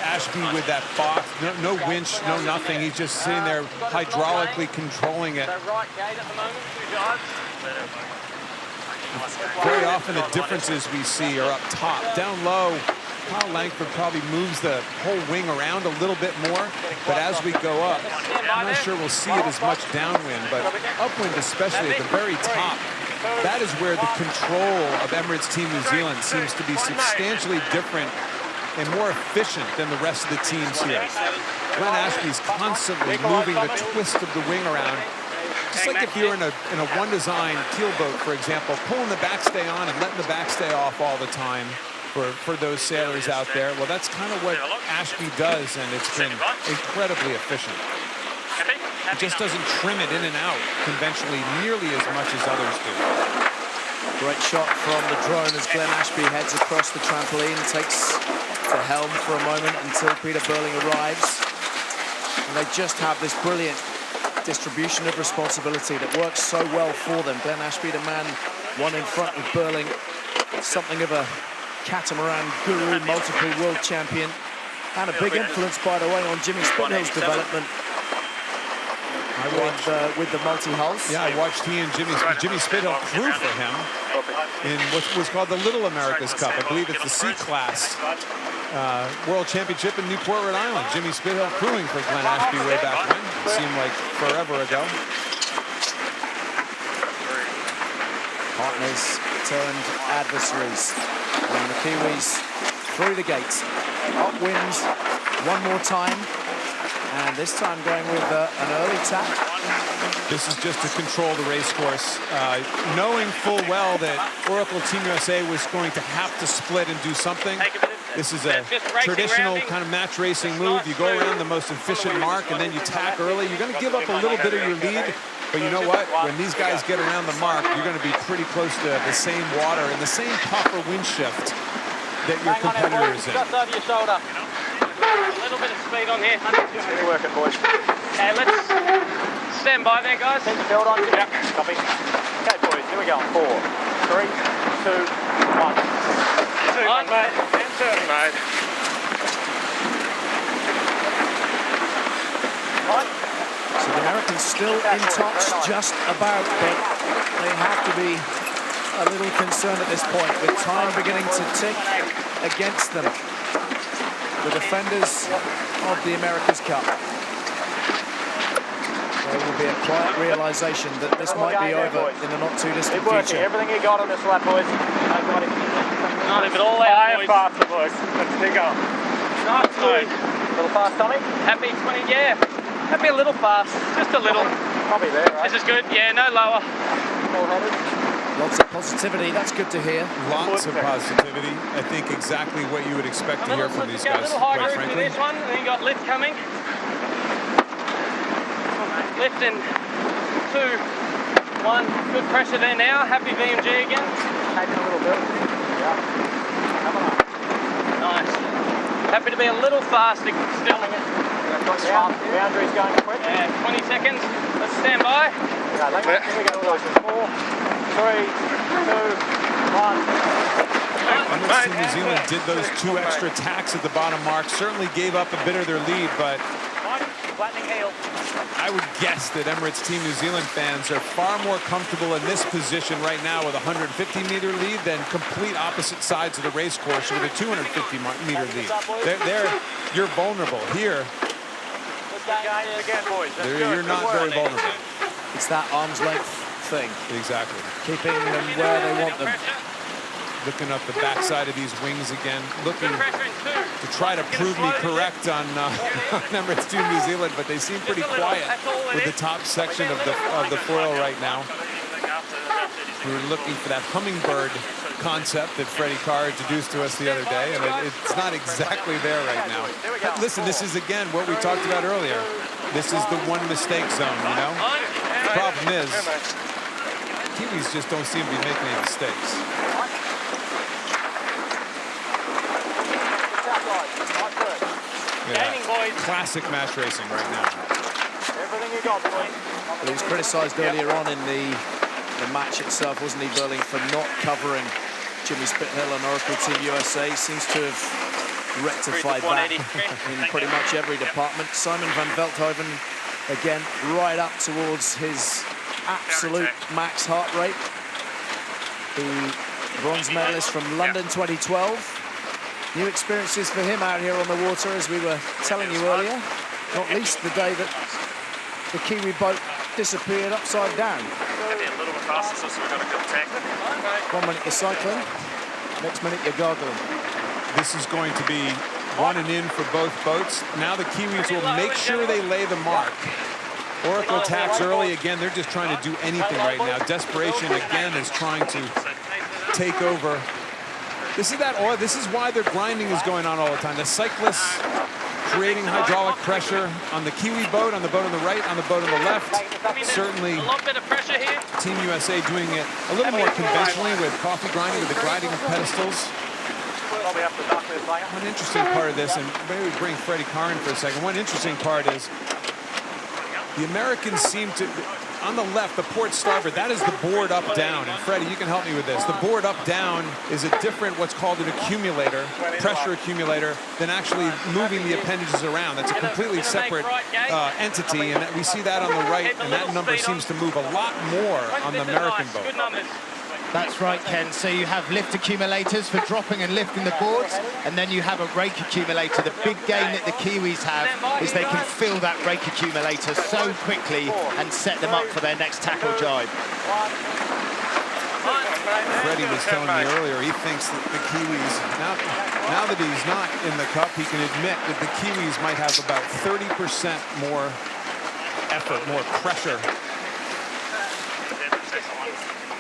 Ashby with that box, no winch, no nothing. He's just sitting there hydraulically controlling it. Right gate at the moment, 2 yards. Very often the differences we see are up top. Down low, Kyle Langford probably moves the whole wing around a little bit more, but as we go up, I'm not sure we'll see it as much downwind, but upwind, especially at the very top, that is where the control of Emirates Team New Zealand seems to be substantially different and more efficient than the rest of the teams here. Glenn Ashby's constantly moving the twist of the wing around. Just like if you're in a one design keel boat, for example, pulling the backstay on and letting the backstay off all the time. for those sailors out there. Well, that's kind of what Ashby does, and it's been incredibly efficient. He just doesn't trim it in and out conventionally nearly as much as others do. Great shot from the drone as Glenn Ashby heads across the trampoline, takes the helm for a moment until Peter Burling arrives. And they just have this brilliant distribution of responsibility that works so well for them. Glenn Ashby, the man one in front of Burling, something of a catamaran guru, multiple world champion, and a big influence, by the way, on Jimmy Spithill's development with the multi-hulls. Yeah, I watched he and Jimmy Spithill crew for him in what was called the Little America's Cup. I believe it's the C-Class World Championship in Newport, Rhode Island. Jimmy Spithill crewing for Glenn Ashby way back when. Seemed like forever ago. Partners turned adversaries. And the Kiwis through the gates. Upwind one more time. And this time going with an early tap. This is just to control the race course, knowing full well that Oracle Team USA was going to have to split and do something. This is a traditional kind of match racing move. You go around the most efficient mark and then you tack early. You're going to give up a little bit of your lead, but you know what? When these guys get around the mark, you're going to be pretty close to the same water and the same puff or wind shift that your competitor is in. Just over your shoulder. A little bit of speed on here. You're working, boys. Okay, let's stand by there, guys. Keep the build on. Yep, copy. Okay, boys, here we go. 4, 3, 2, 1. On, mate. And turning, mate. So the Americans still in touch just about, but they have to be a little concerned at this point with time beginning to tick against them. The defenders of the America's Cup. There will be a quiet realization that this might be over in the not too distant Keep working. future. Everything you got on this lap, boys. not even all out, boys. Faster, boys. Let's dig up. Nice, boys. A little fast, Tommy? Happy 20, yeah. Happy a little fast, just a little. Probably there, right? This is good, yeah, no lower. Lots of positivity, that's good to hear. Lots of positivity. I think exactly what you would expect to hear from these guys, A little high quite group in frankly. this one, and then you got lift coming. Lift in 2, 1. Good pressure there now. Happy VMG again. Taking a little bit. Yeah. Coming up. Nice. Happy to be a little faster still. Boundaries going quick. Yeah, 20 seconds. Let's stand by. Okay, here we go, boys. 4, 3, 2, 1. Emirates Team New Zealand did those 2 extra tacks at the bottom mark. Certainly gave up a bit of their lead, but Flattening heel. I would guess that Emirates Team New Zealand fans are far more comfortable in this position right now with a 150-meter lead than complete opposite sides of the race course with a 250-meter lead. You're vulnerable. Here, Again, boys. you're not very vulnerable. It's that arm's length thing, Exactly. keeping them where they want them. Looking up the backside of these wings again, looking Good pressure in 2. to try to prove me correct on Emirates Team New Zealand, but they seem pretty quiet with the top section of the foil right now. We were looking for that hummingbird concept that Freddie Carr introduced to us the other day, and it's not exactly there right now. But listen, this is again what we talked about earlier. This is the one mistake zone, you know? The problem is, Kiwis just don't seem to be making any mistakes. Yeah, classic match racing right now. Everything you got, boys. But he was criticised earlier on in the match itself, wasn't he, Burling, for not covering Jimmy Spithill and Oracle Team USA. Seems to have rectified that in pretty much every department. Simon van Veldhoven, again, right up towards his absolute max heart rate. The bronze medalist from London 2012. New experiences for him out here on the water, as we were telling you earlier. Not least the day that the Kiwi boat disappeared upside down. Maybe a little bit faster, so we've got a good tack. 1 minute you're cycling, next minute you're gargling. This is going to be one and in for both boats. Now the Kiwis will make sure they lay the mark. Oracle attacks early. Again, they're just trying to do anything right now. Desperation, again, is trying to take over This is why their grinding is going on all the time. The cyclists creating hydraulic pressure on the Kiwi boat, on the boat on the right, on the boat on the left. Certainly, A lot better pressure here. Team USA doing it a little more conventionally with coffee grinding, with the grinding of pedestals. One interesting part of this, and maybe we bring Freddie Carr in for a second. One interesting part is the Americans seem to, on the left, the port starboard, that is the board up down. And Freddie, you can help me with this. The board up down is a different, what's called an accumulator, pressure accumulator, than actually moving the appendages around. That's a completely separate entity, and we see that on the right, and that number seems to move a lot more on the American boat. That's right, Ken. So you have lift accumulators for dropping and lifting the boards, and then you have a rake accumulator. The big gain that the Kiwis have is they can fill that rake accumulator so quickly and set them up for their next tackle jibe. Freddie was telling me earlier, he thinks that the Kiwis, now that he's not in the cup, he can admit that the Kiwis might have about 30% more effort, more pressure.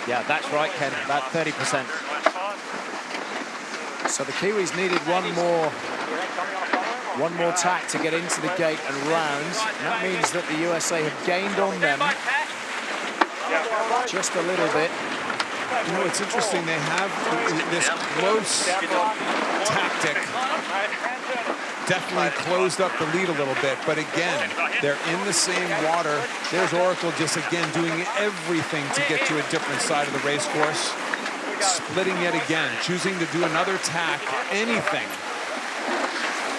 Yeah, that's right, Ken, about 30%. So the Kiwis needed one more tack to get into the gate and round. And that means that the USA have gained on them just a little bit. You know, it's interesting, they have this close tactic. Definitely closed up the lead a little bit, but again, they're in the same water. There's Oracle just again doing everything to get to a different side of the race course. Splitting yet again, choosing to do another tack, anything.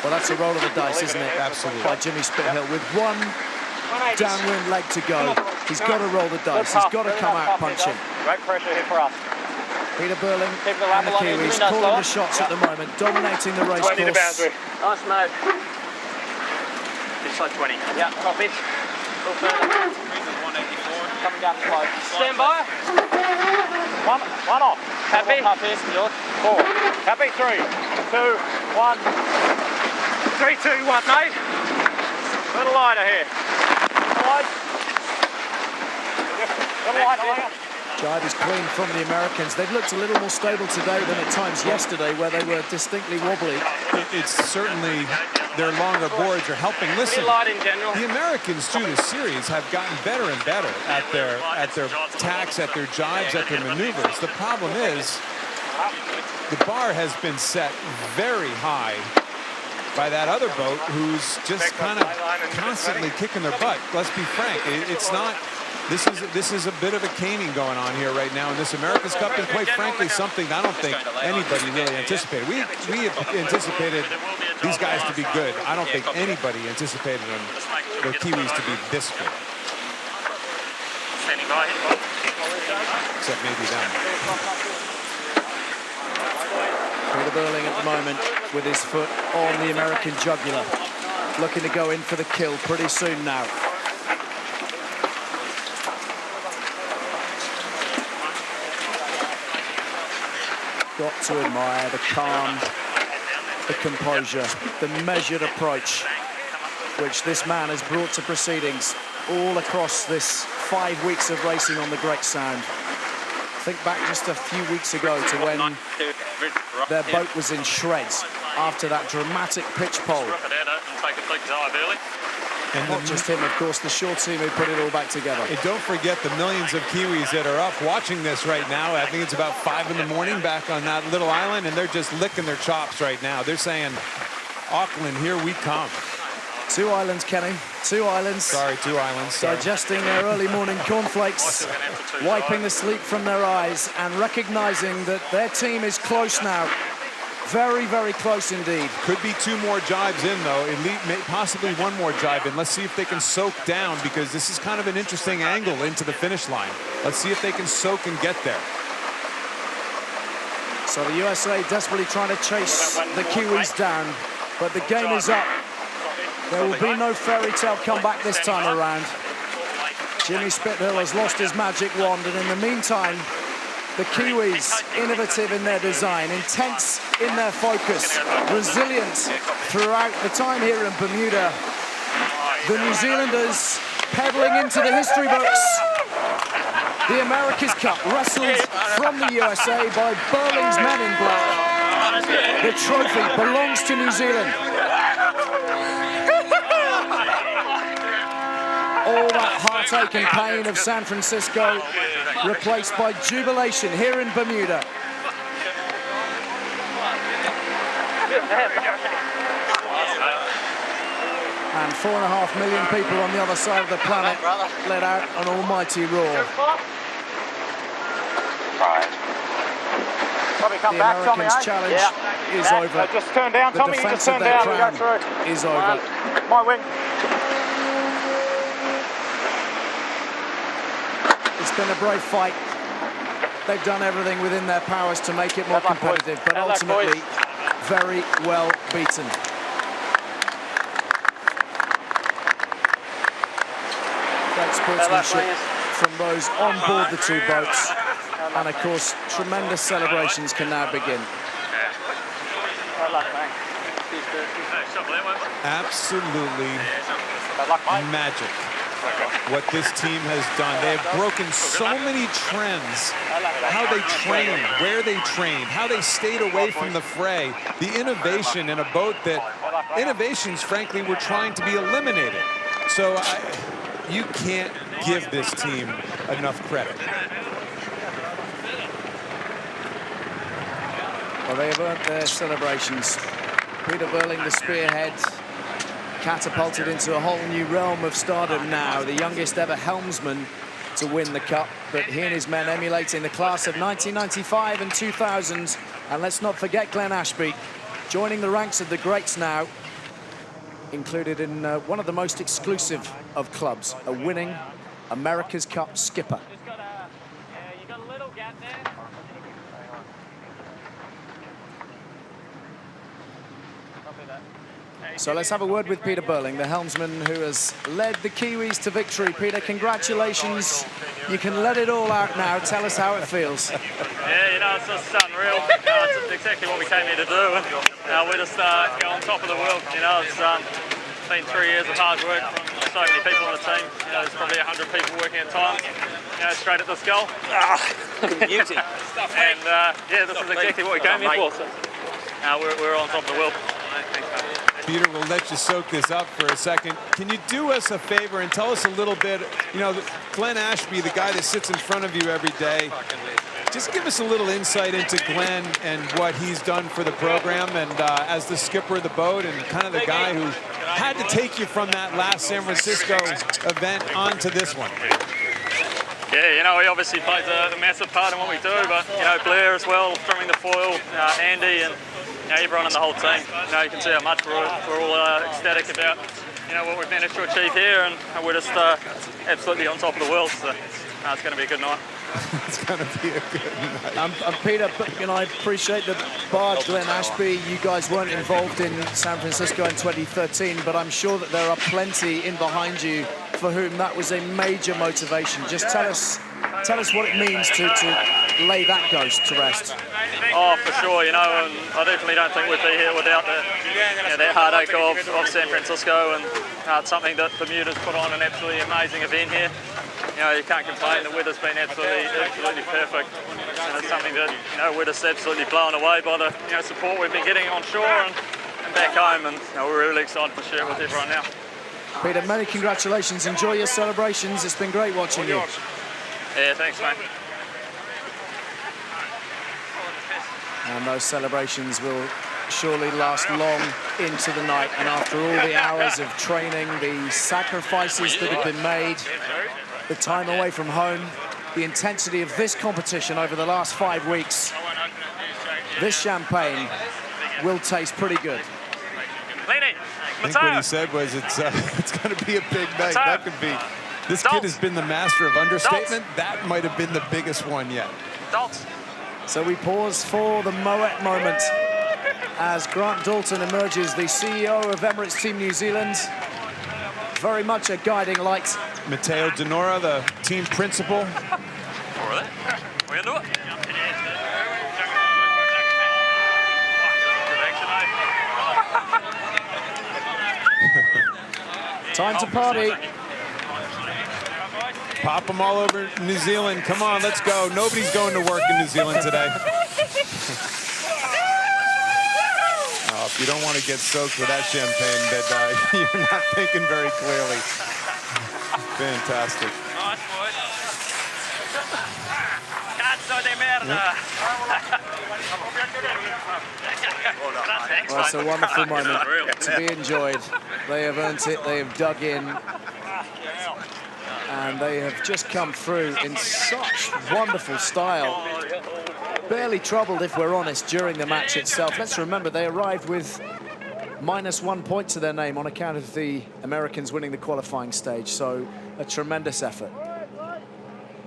Well, that's a roll of the dice, isn't it? Absolutely. By Jimmy Spithill. With one downwind leg to go, he's got to roll the dice. He's got to come out punching. Great pressure here for us. Peter Burling and the Kiwis calling the shots at the moment, dominating the race course. Nice, mate. This side 20. Yeah, copy. Coming down slow. Stand by. One off. Happy? Yours. 4. Happy. 3, 2, 1. 3, 2, 1, mate. A little lighter here. Little lighter. Jibe is clean from the Americans. They've looked a little more stable today than at times yesterday, where they were distinctly wobbly. It's certainly their longer boards are helping. Listen, Light in general. the Americans through the series have gotten better and better at their tacks, at their jibes, at their maneuvers. The problem is the bar has been set very high by that other boat who's just kind of constantly kicking their butt. Let's be frank, it's not. This is a bit of a caning going on here right now in this America's Cup, and quite frankly, something I don't think anybody really anticipated. We anticipated these guys to be good. I don't think anybody anticipated the Kiwis to be this good. Standing by. Except maybe them. Peter Burling at the moment with his foot on the American jugular, looking to go in for the kill pretty soon now. Got to admire the calm, the composure, the measured approach which this man has brought to proceedings all across this 5 weeks of racing on the Great Sound. Think back just a few weeks ago to when their boat was in shreds after that dramatic pitch pole. And not just him, of course, the shore team who put it all back together. And don't forget the millions of Kiwis that are up watching this right now. I think it's about 5 in the morning back on that little island, and they're just licking their chops right now. They're saying, Auckland, here we come. 2 islands, Kenny. 2 islands. Sorry, 2 islands. Sorry. Digesting their early morning cornflakes, wiping the sleep from their eyes, and recognizing that their team is close now. Very, very close indeed. Could be 2 more jibes in, though. Possibly 1 more jibe in. Let's see if they can soak down, because this is kind of an interesting angle into the finish line. Let's see if they can soak and get there. So the USA desperately trying to chase the Kiwis down, but the game is up. There will be no fairy tale comeback this time around. Jimmy Spithill has lost his magic wand, and in the meantime, the Kiwis, innovative in their design, intense in their focus, resilient throughout the time here in Bermuda. The New Zealanders pedaling into the history books. The America's Cup wrestled from the USA by Burling's men in black. The trophy belongs to New Zealand. All that heartache and pain of San Francisco replaced by jubilation here in Bermuda. And 4.5 million people on the other side of the planet let out an almighty roar. The Americans' challenge is over. Just turn down, Tommy. The You just defense of turn their down. We go crown through. is over. My wing. It's been a brave fight. They've done everything within their powers to make it more competitive, but ultimately very well beaten. Great sportsmanship from those on board the two boats. And of course, tremendous celebrations can now begin. Absolutely magic what this team has done. They have broken so many trends. How they trained, where they trained, how they stayed away from the fray. The innovation in a boat that innovations, frankly, were trying to be eliminated. So you can't give this team enough credit. Well, they have earned their celebrations. Peter Burling, the spearhead, catapulted into a whole new realm of stardom now. The youngest ever helmsman to win the Cup, but he and his men emulating the class of 1995 and 2000. And let's not forget Glenn Ashby, joining the ranks of the greats now, included in one of the most exclusive of clubs, a winning America's Cup skipper. You got a little gap there. So let's have a word with Peter Burling, the helmsman who has led the Kiwis to victory. Peter, congratulations. You can let it all out now. Tell us how it feels. Yeah, you know, it's just unreal. It's exactly what we came here to do. And we just go on top of the world. You know, it's been 3 years of hard work from so many people on the team. You know, there's probably 100 people working at times. You know, straight at this goal. Beauty. And yeah, this is exactly what we came here for. So, we're on top of the world. Peter, we'll let you soak this up for a second. Can you do us a favor and tell us a little bit, you know, Glenn Ashby, the guy that sits in front of you every day, just give us a little insight into Glenn and what he's done for the program and as the skipper of the boat and kind of the guy who had to take you from that last San Francisco event onto this one. Yeah, you know, he obviously plays a massive part in what we do, but, you know, Blair as well, trimming the foil, Andy, and you know, everyone in the whole team. You know, you can see how much we're all ecstatic about, you know, what we've managed to achieve here, and we're just absolutely on top of the world. So it's going to be a good night. It's going to be a good night. Peter, you know, I appreciate that bar Glenn Ashby, you guys weren't involved in San Francisco in 2013, but I'm sure that there are plenty in behind you for whom that was a major motivation. Just tell us what it means to lay that ghost to rest. Oh, for sure, you know, and I definitely don't think we'd be here without that heartache of San Francisco, and it's something that Bermuda's put on an absolutely amazing event here. You know, you can't complain. The weather's been absolutely perfect, and it's something that, you know, we're just absolutely blown away by the, you know, support we've been getting on shore and back home, and you know, we're really excited to share it with everyone now. Peter, many congratulations. Enjoy your celebrations. It's been great watching you. Yeah, thanks, mate. And those celebrations will surely last long into the night. And after all the hours of training, the sacrifices that have been made, the time away from home, the intensity of this competition over the last 5 weeks, this champagne will taste pretty good. I think what he said was it's going to be a big night. That could be. This kid has been the master of understatement. That might have been the biggest one yet. So we pause for the Moet moment as Grant Dalton emerges, the CEO of Emirates Team New Zealand. Very much a guiding light. Matteo Denora, the team principal. We're going to do it. Time to party. Pop them all over New Zealand. Come on, let's go. Nobody's going to work in New Zealand today. You don't want to get soaked with that champagne, but you're not thinking very clearly. Fantastic. Nice, boys. Cazzo di merda. Well, it's a wonderful moment to be enjoyed. They have earned it, they have dug in, and they have just come through in such wonderful style. Barely troubled, if we're honest, during the match itself. Let's remember, they arrived with -1 point to their name on account of the Americans winning the qualifying stage, so a tremendous effort.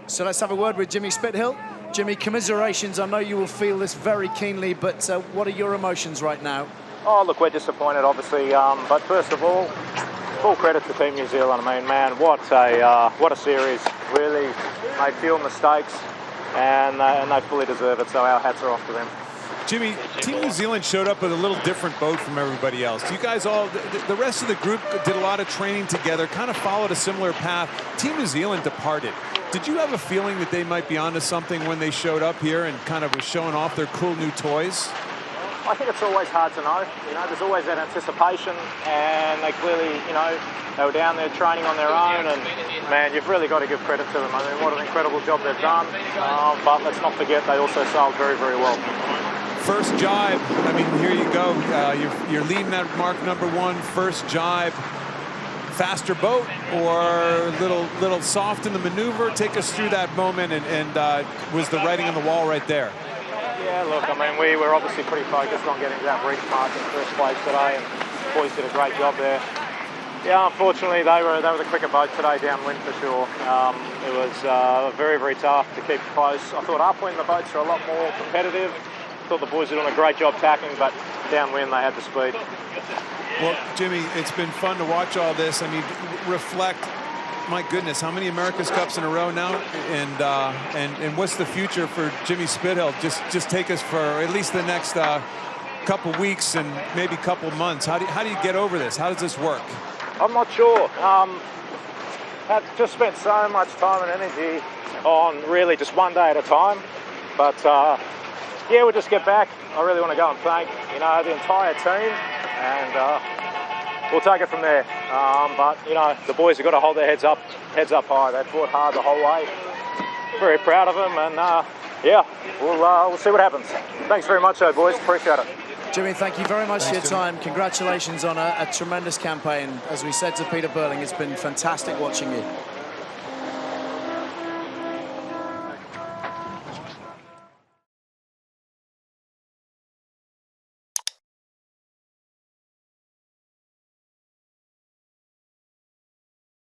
So let's have a word with Jimmy Spithill. Jimmy, commiserations. I know you will feel this very keenly, but what are your emotions right now? Oh, look, we're disappointed, obviously, but first of all, full credit to Team New Zealand. I mean, man, what a series. Really, they feel mistakes, and they fully deserve it, so our hats are off to them. Jimmy, Team New Zealand showed up with a little different boat from everybody else. You guys all, the rest of the group did a lot of training together, kind of followed a similar path. Team New Zealand departed. Did you have a feeling that they might be onto something when they showed up here and kind of was showing off their cool new toys? I think it's always hard to know. You know, there's always that anticipation, and they clearly, you know, they were down there training on their own, and man, you've really got to give credit to them. I mean, what an incredible job they've done. But let's not forget, they also sailed very, very well. First jibe, I mean, here you go. You're leading that mark #1, first jibe. Faster boat or little soft in the maneuver? Take us through that moment, and was the writing on the wall right there? Yeah, look, I mean, we were obviously pretty focused on getting to that reach mark in first place today, and the boys did a great job there. Yeah, unfortunately, they were the quicker boat today downwind for sure. It was very, very tough to keep close. I thought upwind the boats are a lot more competitive. I thought the boys were doing a great job tacking, but downwind they had the speed. Well, Jimmy, it's been fun to watch all this. I mean, reflect. My goodness, how many America's Cups in a row now? And what's the future for Jimmy Spithill? Just take us for at least the next couple weeks and maybe couple months. How do you get over this? How does this work? I'm not sure. I've just spent so much time and energy on really just one day at a time. But yeah, we'll just get back. I really want to go and thank, you know, the entire team, and we'll take it from there. But you know, the boys have got to hold their heads up high. They've fought hard the whole way. Very proud of them, and yeah, we'll see what happens. Thanks very much, though, boys. Appreciate it. Jimmy, thank you very much for your time. Congratulations on a tremendous campaign. As we said to Peter Burling, it's been fantastic watching you.